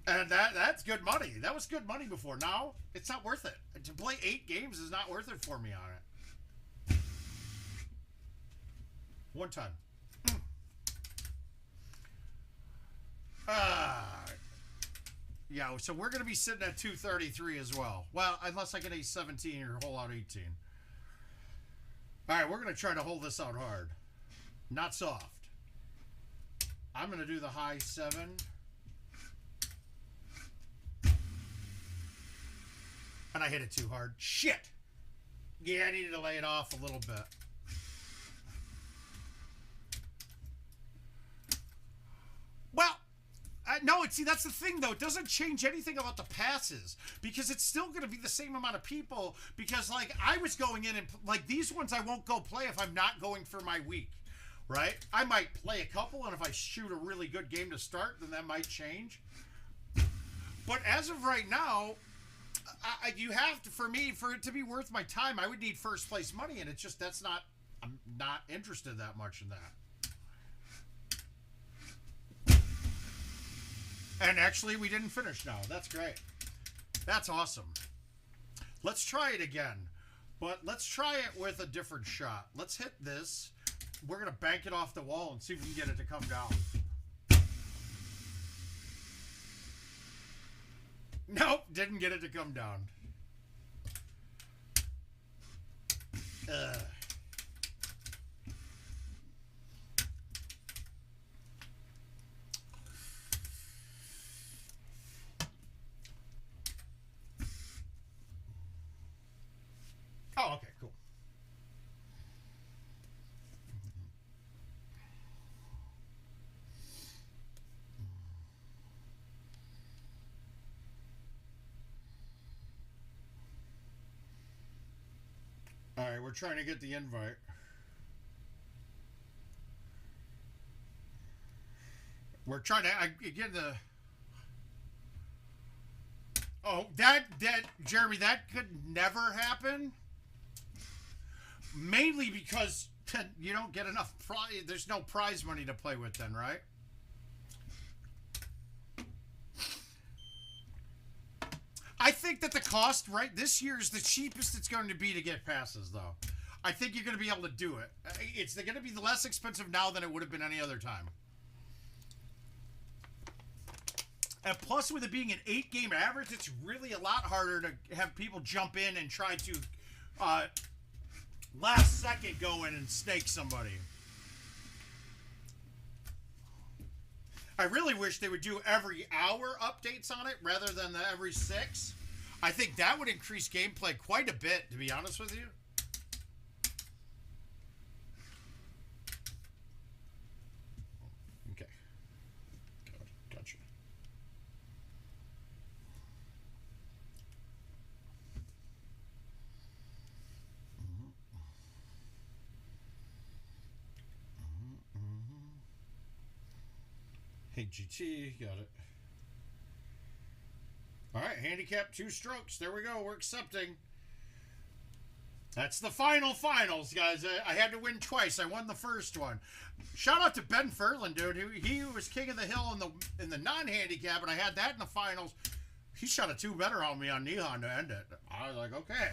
and that's good money. That was good money before. Now it's not worth it. To play 8 games is not worth it for me on it. One time. Yeah, so we're going to be sitting at 233 as well. Well, unless I get a 17 or hole out 18. All right, we're going to try to hold this out hard. Not soft. I'm going to do the high 7. And I hit it too hard. Shit! Yeah, I needed to lay it off a little bit. Well... no, see, that's the thing, though. It doesn't change anything about the passes because it's still going to be the same amount of people because, like, I was going in and, like, these ones I won't go play if I'm not going for my week, right? I might play a couple, and if I shoot a really good game to start, then that might change. But as of right now, you have to, for it to be worth my time, I would need first place money, and it's just, I'm not interested that much in that. And actually, we didn't finish now. That's great. That's awesome. Let's try it again. But let's try it with a different shot. Let's hit this. We're going to bank it off the wall and see if we can get it to come down. Nope, didn't get it to come down. Oh, okay, cool. All right, we're trying to get the invite. We're trying to get the... Oh, that Jeremy, that could never happen. Mainly because you don't get enough prize. There's no prize money to play with then, right? I think that the cost, right, this year is the cheapest it's going to be to get passes, though. I think you're going to be able to do it. It's going to be less expensive now than it would have been any other time. And plus, with it being an 8-game average, it's really a lot harder to have people jump in and try to last second go in and snake somebody. I really wish they would do every hour updates on it rather than the every 6. I think that would increase gameplay quite a bit, to be honest with you. Okay. Gotcha. Hey, GT, got it. All right, handicap 2 strokes. There we go. We're accepting. That's the finals, guys. I had to win twice. I won the first one. Shout out to Ben Furlan, dude. He was king of the hill in the non-handicap, and I had that in the finals. He shot a 2-better on me on Nihon to end it. I was like, okay.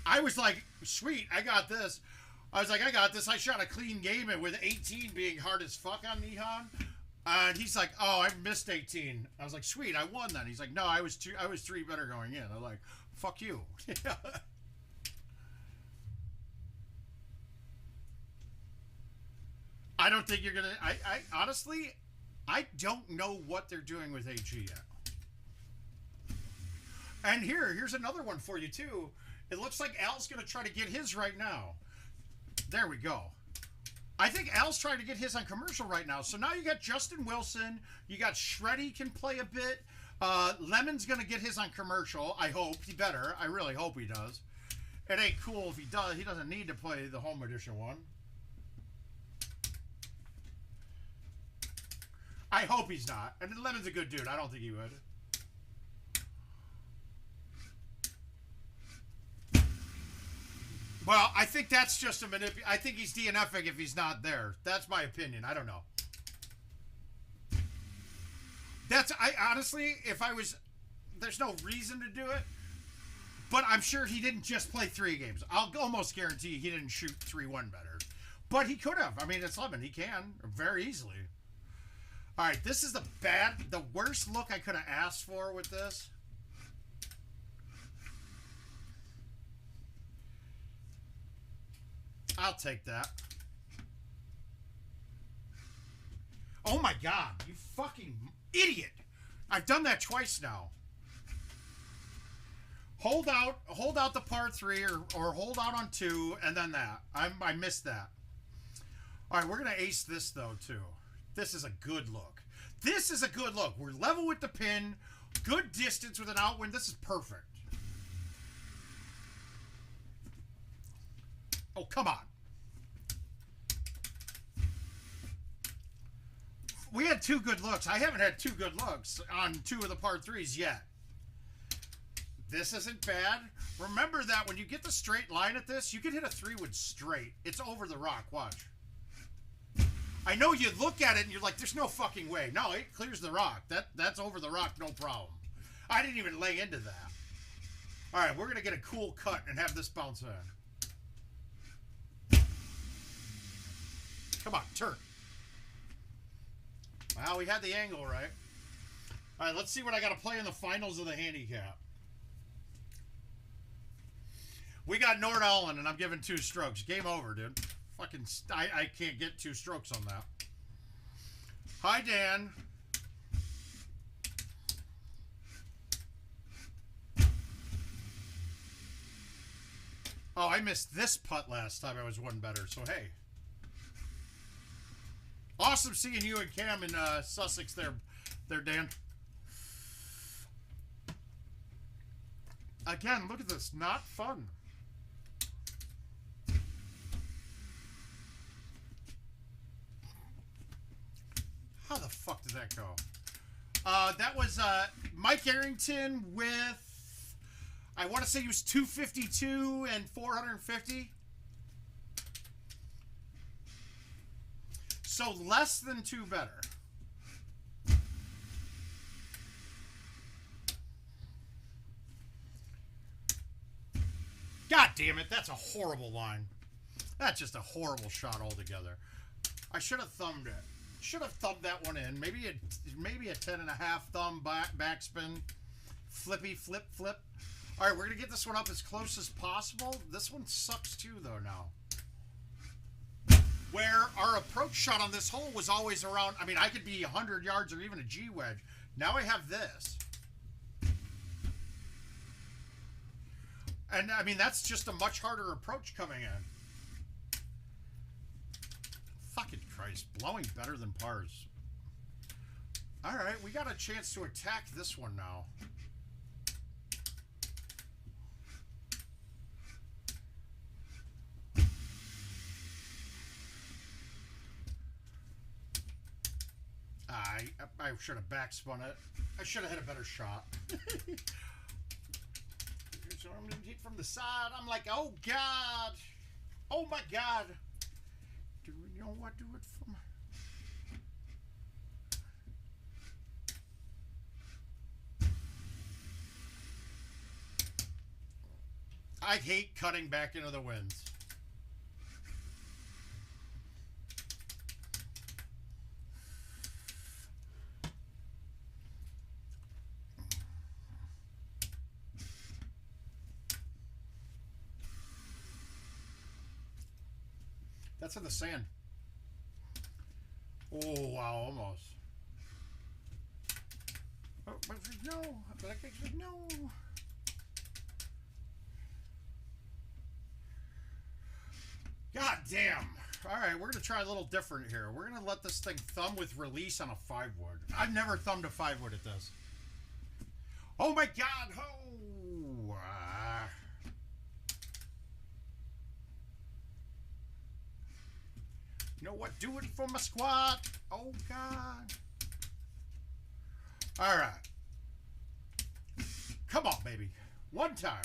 I was like, sweet, I got this. I was like, I got this. I shot a clean game, and with 18 being hard as fuck on Nihon. And he's like, oh, I missed 18. I was like, sweet, I won then. He's like, no, I was 3 better going in. I'm like, fuck you. I don't think you're gonna. I honestly, I don't know what they're doing with AG yet. And here's another one for you too. It looks like Al's gonna try to get his right now. There we go. I think Al's trying to get his on commercial right now. So now you got Justin Wilson. You got Shreddy can play a bit. Lemon's going to get his on commercial. I hope. He better. I really hope he does. It ain't cool if he does. He doesn't need to play the home edition one. I hope he's not. And Lemon's a good dude. I don't think he would. Well, I think that's just a I think he's DNFing if he's not there. That's my opinion. I don't know. I honestly, if I was, there's no reason to do it. But I'm sure he didn't just play 3 games. I'll almost guarantee he didn't shoot 3-1 better. But he could have. I mean, it's Lemon. He can very easily. All right, this is the worst look I could have asked for with this. I'll take that. Oh my God, you fucking idiot. I've done that twice now. Hold out the par 3 or hold out on 2 and then that. I missed that. All right, we're going to ace this though too. This is a good look. This is a good look. We're level with the pin. Good distance with an outwind. This is perfect. Oh, come on. We had 2 good looks. I haven't had 2 good looks on 2 of the par 3s yet. This isn't bad. Remember that when you get the straight line at this, you can hit a 3-wood straight. It's over the rock. Watch. I know you look at it and you're like, there's no fucking way. No, it clears the rock. That's over the rock, no problem. I didn't even lay into that. All right, we're going to get a cool cut and have this bounce in. Come on, turn. Well, we had the angle right. All right, let's see what I got to play in the finals of the handicap. We got Nord Allen, and I'm giving 2 strokes. Game over, dude. Fucking, I can't get 2 strokes on that. Hi, Dan. Oh, I missed this putt last time I was 1 better, so hey. Awesome seeing you and Cam in Sussex there, Dan. Again, look at this. Not fun. How the fuck did that go? That was Mike Arrington with, I want to say he was 252 and 450. So less than 2 better. God damn it, that's a horrible line. That's just a horrible shot altogether. I should have thumbed it. Should have thumbed that one in. Maybe a 10.5 thumb backspin. Flippy, flip. All right, we're going to get this one up as close as possible. This one sucks too, though, now. Where our approach shot on this hole was always around, I mean, I could be 100 yards or even a G wedge. Now I have this. And, I mean, that's just a much harder approach coming in. Fucking Christ. Blowing better than pars. All right, we got a chance to attack this one now. I should have backspun it. I should have had a better shot. So I'm going to hit from the side. I'm like, oh, God. Oh, my God. Do you know what? Do it from... I hate cutting back into the winds. That's in the sand. Oh, wow, almost. Oh, but no. No. God damn. All right, we're going to try a little different here. We're going to let this thing thumb with release on a 5-wood. I've never thumbed a 5-wood at this. Oh, my God. Oh. You know what? Do it for my squad. Oh, God. All right. Come on, baby. One time.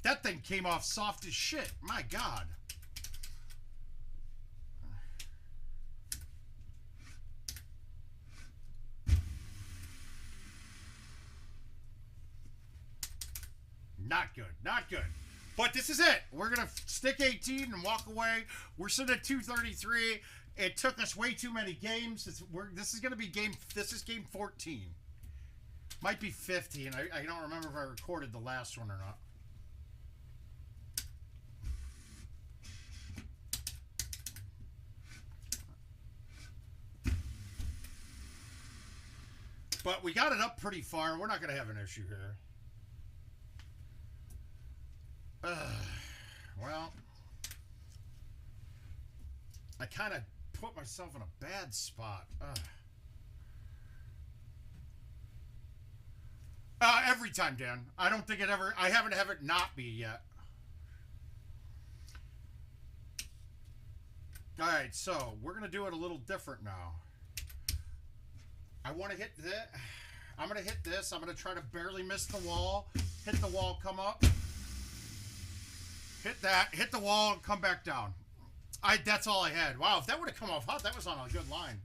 That thing came off soft as shit. My God. Not good. Not good. But this is it. We're going to stick 18 and walk away. We're sitting at 233. It took us way too many games. This is going to be game 14. Might be 15. I don't remember if I recorded the last one or not. But we got it up pretty far. We're not going to have an issue here. Well, I kind of put myself in a bad spot. Every time, Dan. I don't think it ever... I haven't had it not be yet. Alright, so we're going to do it a little different now. I want to hit that. I'm going to hit this. I'm going to try to barely miss the wall. Hit the wall, come up. Hit that. Hit the wall and come back down. That's all I had. Wow, if that would have come off hot, that was on a good line.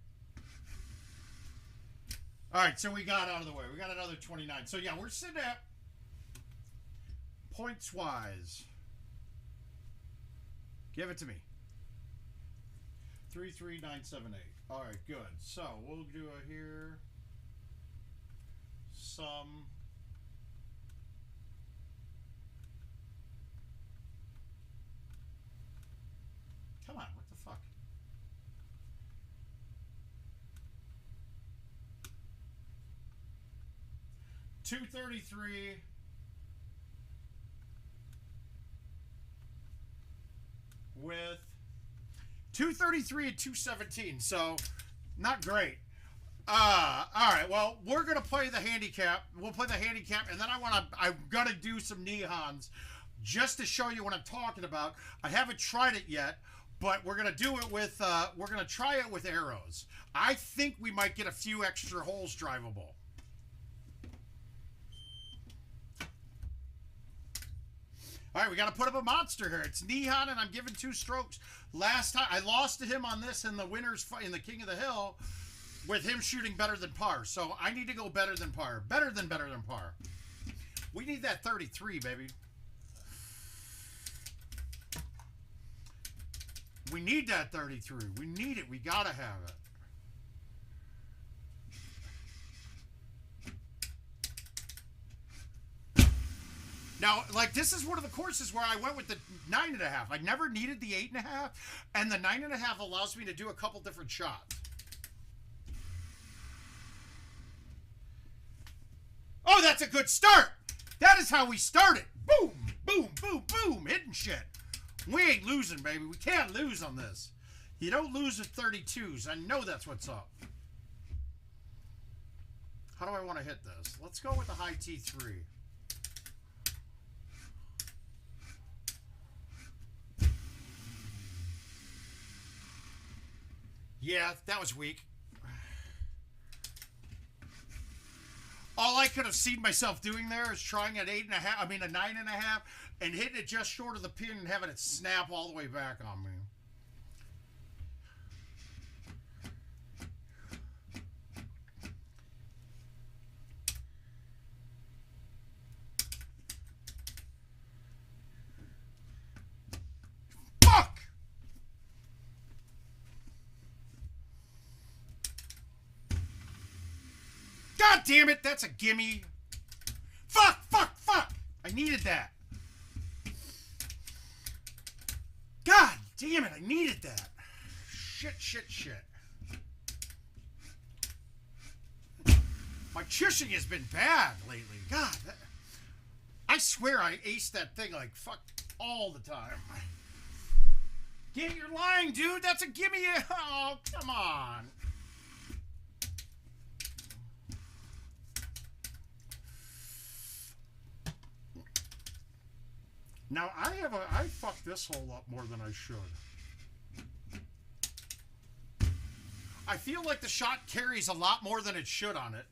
All right, so we got out of the way. We got another 29. So, yeah, we're sitting at points-wise. Give it to me. 33978. All right, good. So, we'll do a here. Some. Come on, what the fuck? $233 with 233 and 217, so not great. All right, well, we're gonna play the handicap. We'll play the handicap, and then I'm gonna do some Nihons just to show you what I'm talking about. I haven't tried it yet, but we're gonna do it with we're gonna try it with arrows. I think we might get a few extra holes drivable. All right, we got to put up a monster here. It's Nihon, and I'm giving 2 strokes. Last time I lost to him on this in the winners in the King of the Hill, with him shooting better than par. So I need to go better than par, better than par. We need that 33, baby. We need that 33. We need it. We gotta have it. Now, like, this is one of the courses where I went with the 9.5. I never needed the 8.5, and the 9.5 allows me to do a couple different shots. Oh, that's a good start. That is how we started. Boom, boom, boom, boom, hitting shit. We ain't losing, baby. We can't lose on this. You don't lose at 32s. I know that's what's up. How do I want to hit this? Let's go with the high T3. Yeah, that was weak. All I could have seen myself doing there is trying at 8.5, I mean a 9.5, and hitting it just short of the pin and having it snap all the way back on me. Fuck! God damn it, that's a gimme. Fuck, fuck, fuck. I needed that. God damn it, I needed that. Shit, shit, shit. My chushing has been bad lately. God, I swear I aced that thing like fuck all the time. Get your line, dude. That's a gimme. Oh, come on. Now, I fucked this hole up more than I should. I feel like the shot carries a lot more than it should on it.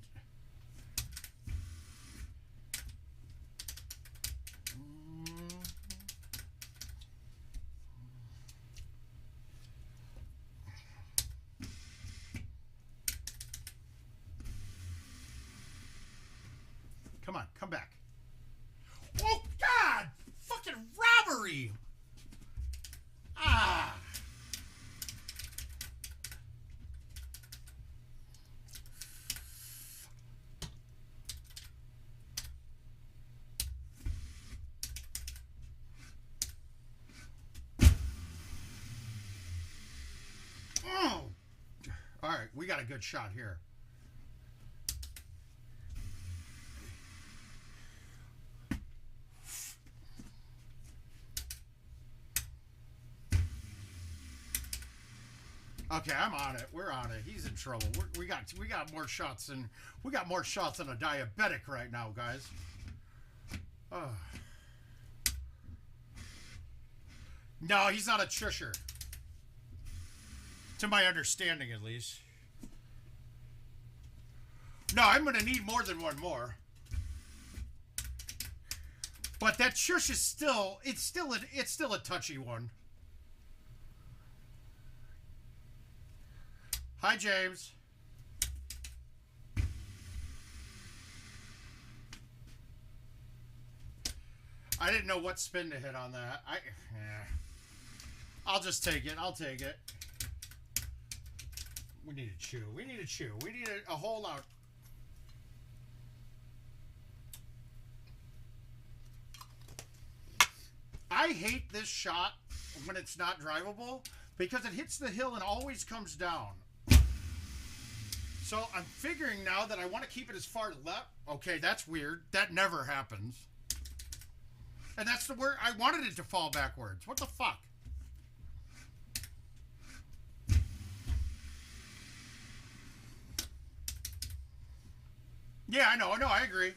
on. Come back. Oh, God! Fucking robbery! Ah! Oh! All right, we got a good shot here. Okay, I'm on it. We're on it. He's in trouble. We got more shots than a diabetic right now, guys. Oh. No, he's not a chusher. To my understanding, at least. No, I'm going to need more than one more. But that shush is still a touchy one. Hi, James. I didn't know what spin to hit on that. I'll just take it. I'll take it. We need to chew. We need to chew. We need a hole out. I hate this shot when it's not drivable because it hits the hill and always comes down. So I'm figuring now that I want to keep it as far left. Okay, that's weird. That never happens. And that's the word. I wanted it to fall backwards. What the fuck? Yeah, I know, I agree.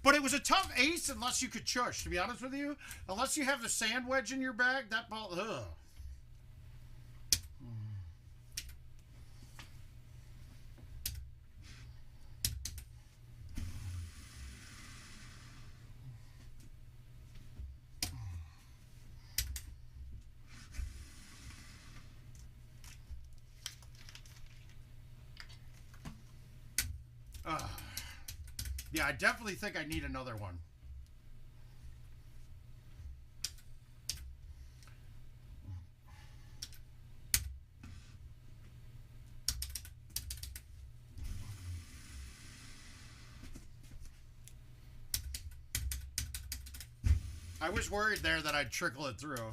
But it was a tough ace unless you could chush, to be honest with you. Unless you have the sand wedge in your bag, that ball, ugh. Yeah, I definitely think I need another one. I was worried there that I'd trickle it through.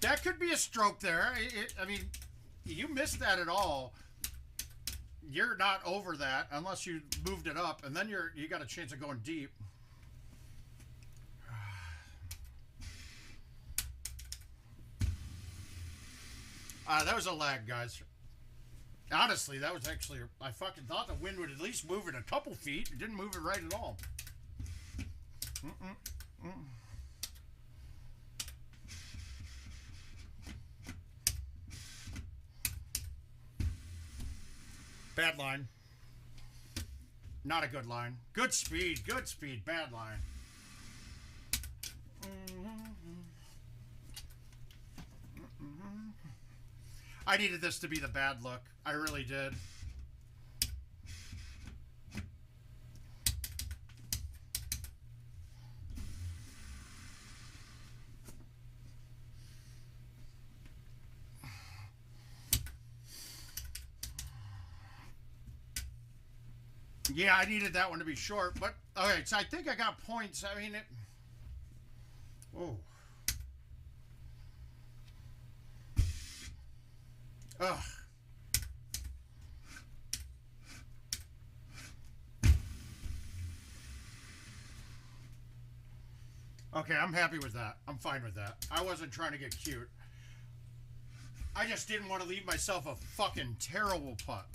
That could be a stroke there. I mean, you missed that at all. You're not over that unless you moved it up, and then you got a chance of going deep. That was a lag, guys. Honestly, that was actually... I fucking thought the wind would at least move it a couple feet. It didn't move it right at all. Bad line. Not a good line. Good speed, bad line. I needed this to be the bad look. I really did. Yeah, I needed that one to be short, but okay, so I think I got points. I mean, it... Oh. Ugh. Okay, I'm happy with that. I'm fine with that. I wasn't trying to get cute. I just didn't want to leave myself a fucking terrible putt.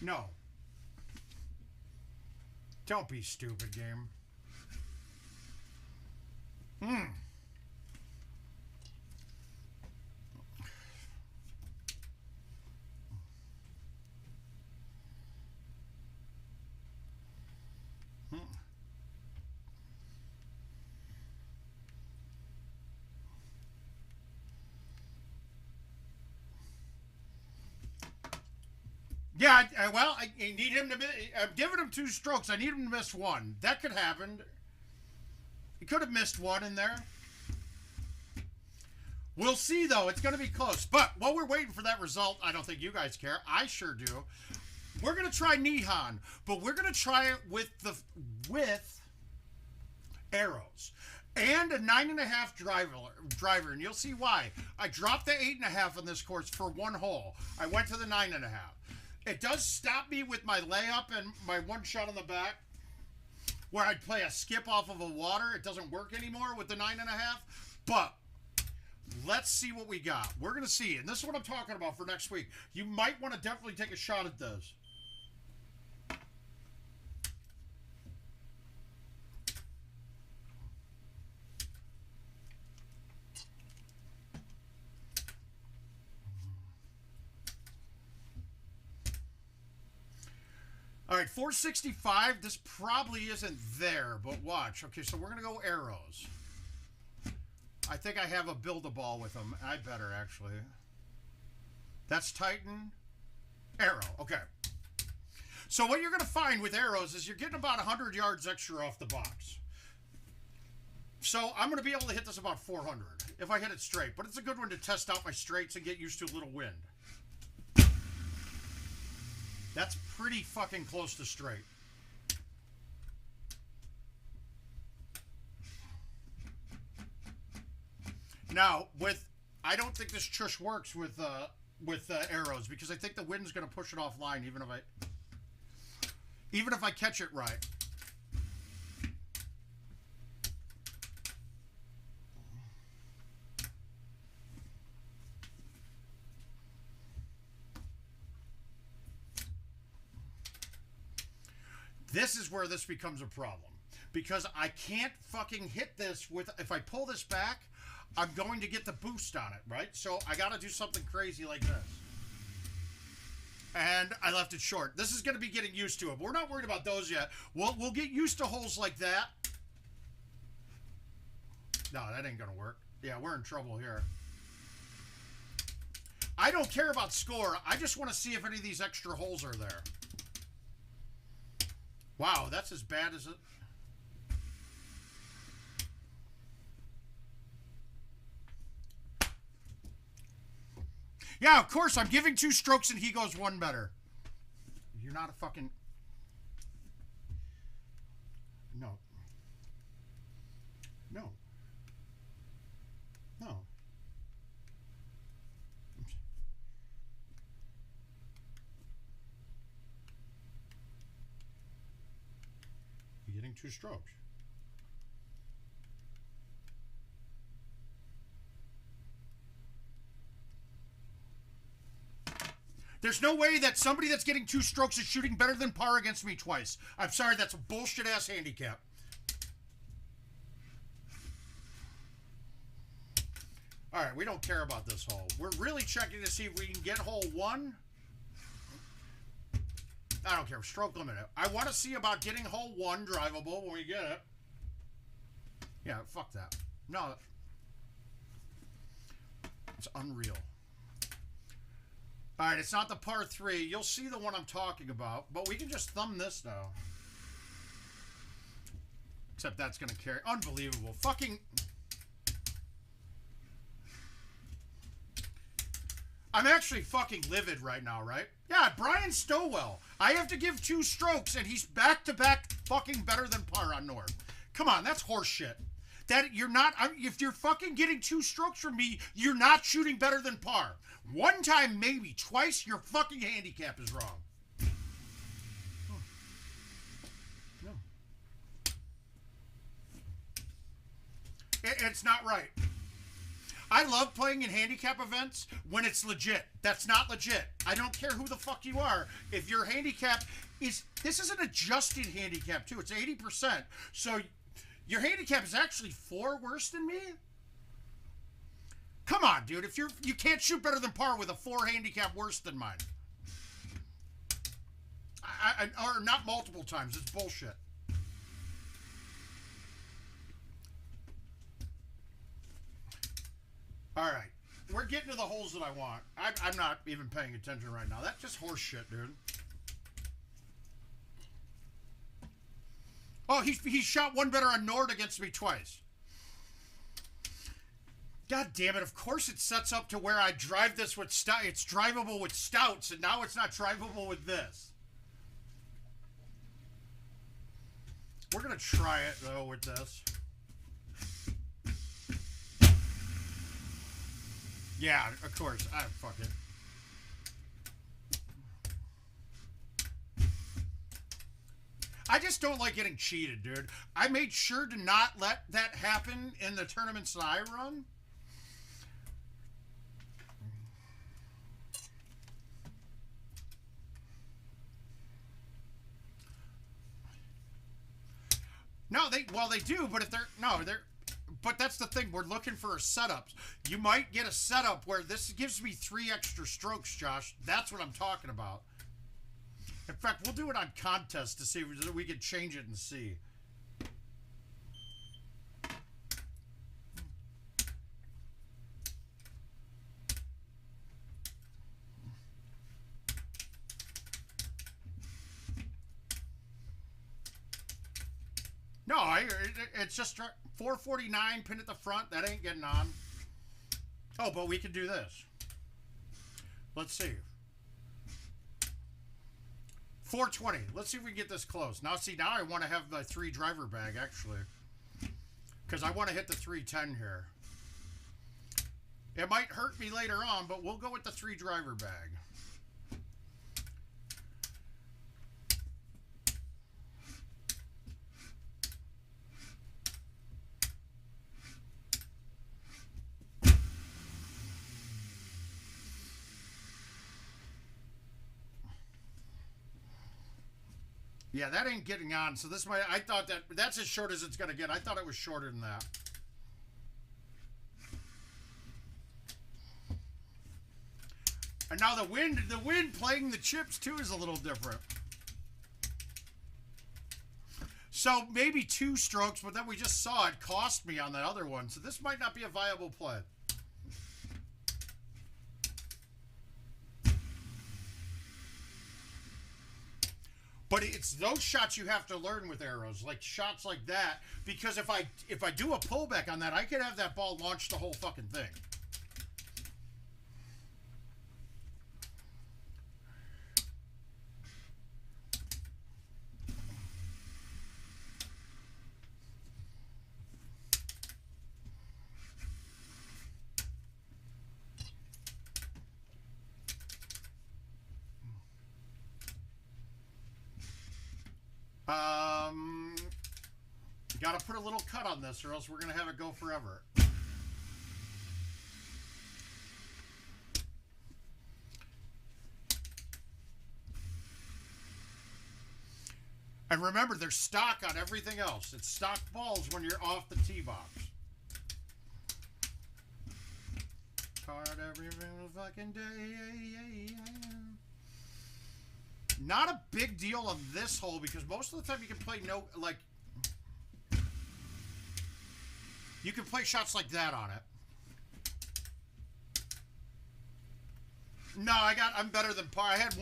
No. Don't be stupid, game. Yeah, well, I need him to. I'm giving him 2 strokes. I need him to miss 1. That could happen. He could have missed 1 in there. We'll see, though. It's going to be close. But while we're waiting for that result, I don't think you guys care. I sure do. We're going to try Nihon, but we're going to try it with arrows and a 9.5 driver, and you'll see why. I dropped the 8.5 on this course for 1 hole. I went to the 9.5. It does stop me with my layup and my 1 shot on the back, where I'd play a skip off of a water. It doesn't work anymore with the 9.5, but let's see what we got. We're going to see, and this is what I'm talking about for next week. You might want to definitely take a shot at this. All right, 465. This probably isn't there, but watch. Okay, so we're going to go arrows. I think I have a build-a-ball with them. I better, actually. That's Titan. Arrow. Okay. So what you're going to find with arrows is you're getting about 100 yards extra off the box. So I'm going to be able to hit this about 400 if I hit it straight. But it's a good one to test out my straights and get used to a little wind. That's pretty fucking close to straight. Now, I don't think this chush works with arrows because I think the wind's going to push it offline even if I catch it right. This is where this becomes a problem because I can't fucking hit this if I pull this back, I'm going to get the boost on it, right? So I got to do something crazy like this. And I left it short. This is going to be getting used to it. We're not worried about those yet. We'll get used to holes like that. No, that ain't going to work. Yeah, we're in trouble here. I don't care about score. I just want to see if any of these extra holes are there. Wow, that's as bad as it... Yeah, of course, I'm giving 2 strokes and he goes 1 better. You're not a fucking... No. No. No. You're getting 2 strokes. There's no way that somebody that's getting 2 strokes is shooting better than par against me twice. I'm sorry, that's a bullshit-ass handicap. All right, we don't care about this hole. We're really checking to see if we can get hole 1. I don't care. Stroke limit. I want to see about getting hole 1 drivable when we get it. Yeah, fuck that. No. It's unreal. All right, it's not the par 3. You'll see the one I'm talking about, but we can just thumb this now. Except that's going to carry. Unbelievable. Fucking... I'm actually fucking livid right now, right? Yeah, Brian Stowell. I have to give 2 strokes, and he's back-to-back fucking better than par on North. Come on, that's horse shit. That you're not... if you're fucking getting 2 strokes from me, you're not shooting better than par. 1 time, maybe. Twice, your fucking handicap is wrong. No. It's not right. I love playing in handicap events when it's legit. That's not legit. I don't care who the fuck you are. If your handicap this is an adjusted handicap too. It's 80%. So your handicap is actually 4 worse than me? Come on, dude. If you can't shoot better than par with a 4 handicap worse than mine. Or not multiple times. It's bullshit. All right. We're getting to the holes that I want. I'm not even paying attention right now. That's just horse shit, dude. Oh, he shot one better on Nord against me twice. God damn it. Of course it sets up to where I drive this with stout. It's drivable with stouts, and now it's not drivable with this. We're going to try it, though, with this. Yeah, of course. Fuck it. I just don't like getting cheated, dude. I made sure to not let that happen in the tournaments that I run. No, they do, but if but that's the thing. We're looking for setups. You might get a setup where this gives me 3 extra strokes, Josh. That's what I'm talking about. In fact, we'll do it on contest to see if we can change it and see. No, it's just 449 pin at the front. That ain't getting on. Oh, but we can do this. Let's see. 420. Let's see if we can get this close. Now, see, now I want to have the 3 driver bag, actually. Because I want to hit the 310 here. It might hurt me later on, but we'll go with the 3 driver bag. Yeah, that ain't getting on. So this might, I thought that's as short as it's going to get. I thought it was shorter than that. And now the wind playing the chips too is a little different. So maybe 2 strokes, but then we just saw it cost me on that other one. So this might not be a viable play. But it's those shots you have to learn with arrows, like shots like that, because if I do a pullback on that, I could have that ball launch the whole fucking thing. Got to put a little cut on this or else we're going to have it go forever. And remember, there's stock on everything else. It's stock balls when you're off the tee box. Card every fucking day. Not a big deal on this hole because most of the time you can play you can play shots like that on it. No, I'm better than par. I had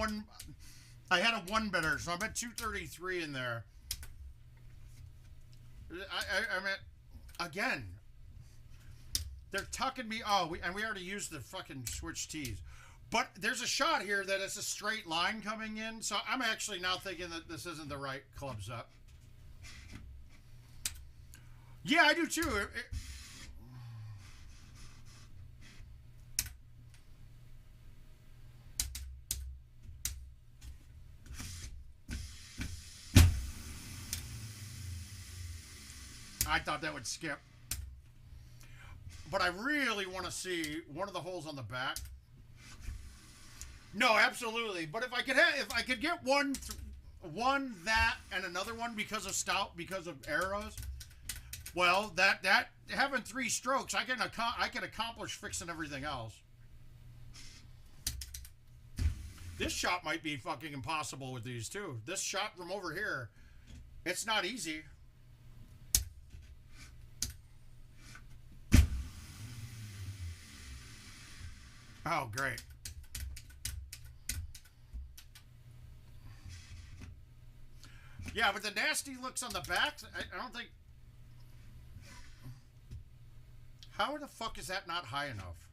a 1 better, so I'm at 233 in there. I'm at, again, they're tucking me. Oh, and we already used the fucking switch tees. But there's a shot here that is a straight line coming in, so I'm actually now thinking that this isn't the right club set. Yeah, I do too. I thought that would skip. but I really want to see one of the holes on the back. No, absolutely. But if I could get one that and another one because of stout, because of arrows, well, that having 3 strokes, I can accomplish fixing everything else. This shot might be fucking impossible with these too. This shot from over here, it's not easy. Oh, great. Yeah, but the nasty looks on the back, I don't think... How the fuck is that not high enough?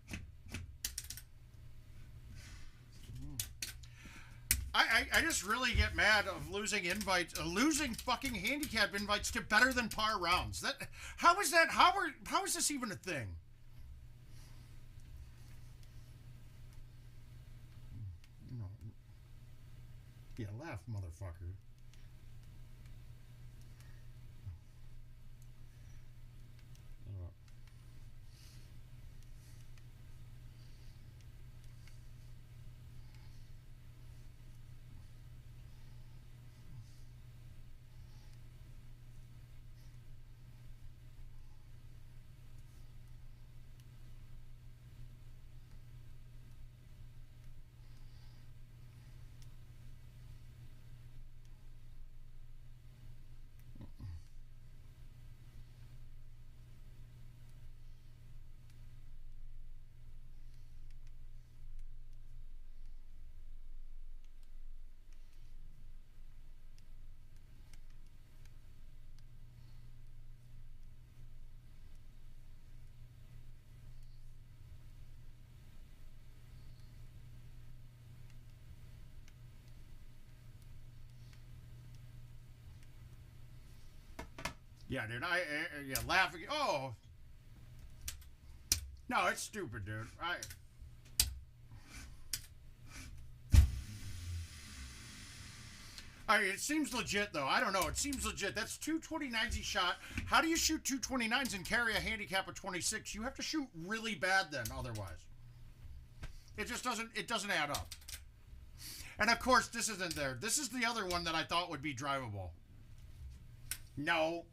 I just really get mad of losing invites, losing fucking handicap invites to better than par rounds. How is that? How is this even a thing? No. Yeah, laugh, motherfucker. Yeah, dude, yeah, laughing. Oh. No, it's stupid, dude. It seems legit, though. I don't know. It seems legit. That's 229s he shot. How do you shoot 229s and carry a handicap of 26? You have to shoot really bad then, otherwise. It just doesn't add up. And, of course, this isn't there. This is the other one that I thought would be drivable. No.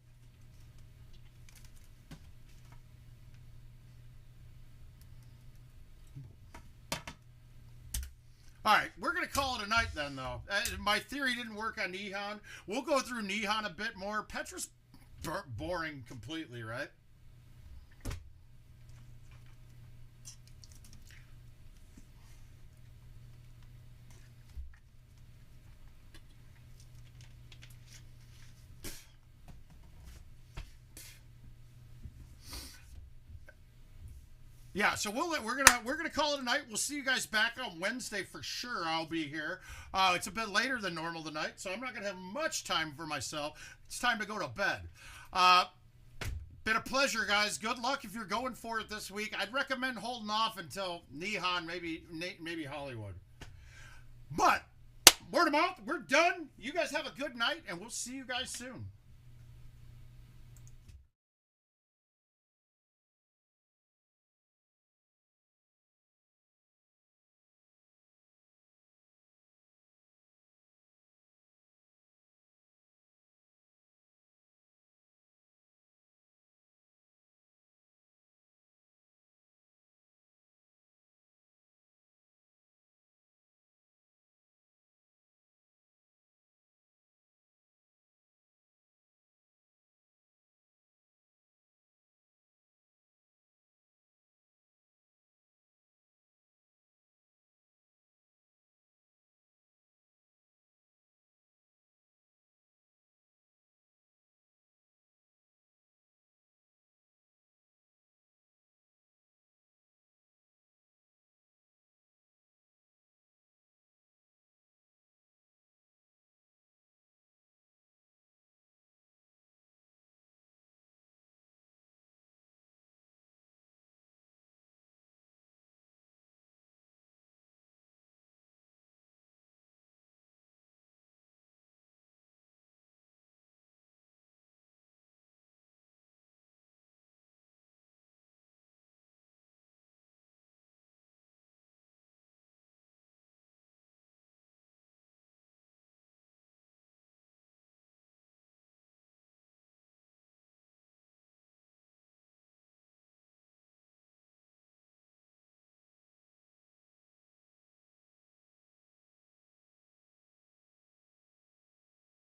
All right, we're going to call it a night then, though. My theory didn't work on Nihon. We'll go through Nihon a bit more. Petra's boring completely, right? Yeah, so we're gonna call it a night. We'll see you guys back on Wednesday for sure. I'll be here. It's a bit later than normal tonight, so I'm not gonna have much time for myself. It's time to go to bed. Been a pleasure, guys. Good luck if you're going for it this week. I'd recommend holding off until Nihon, maybe Hollywood. But word of mouth, we're done. You guys have a good night, and we'll see you guys soon.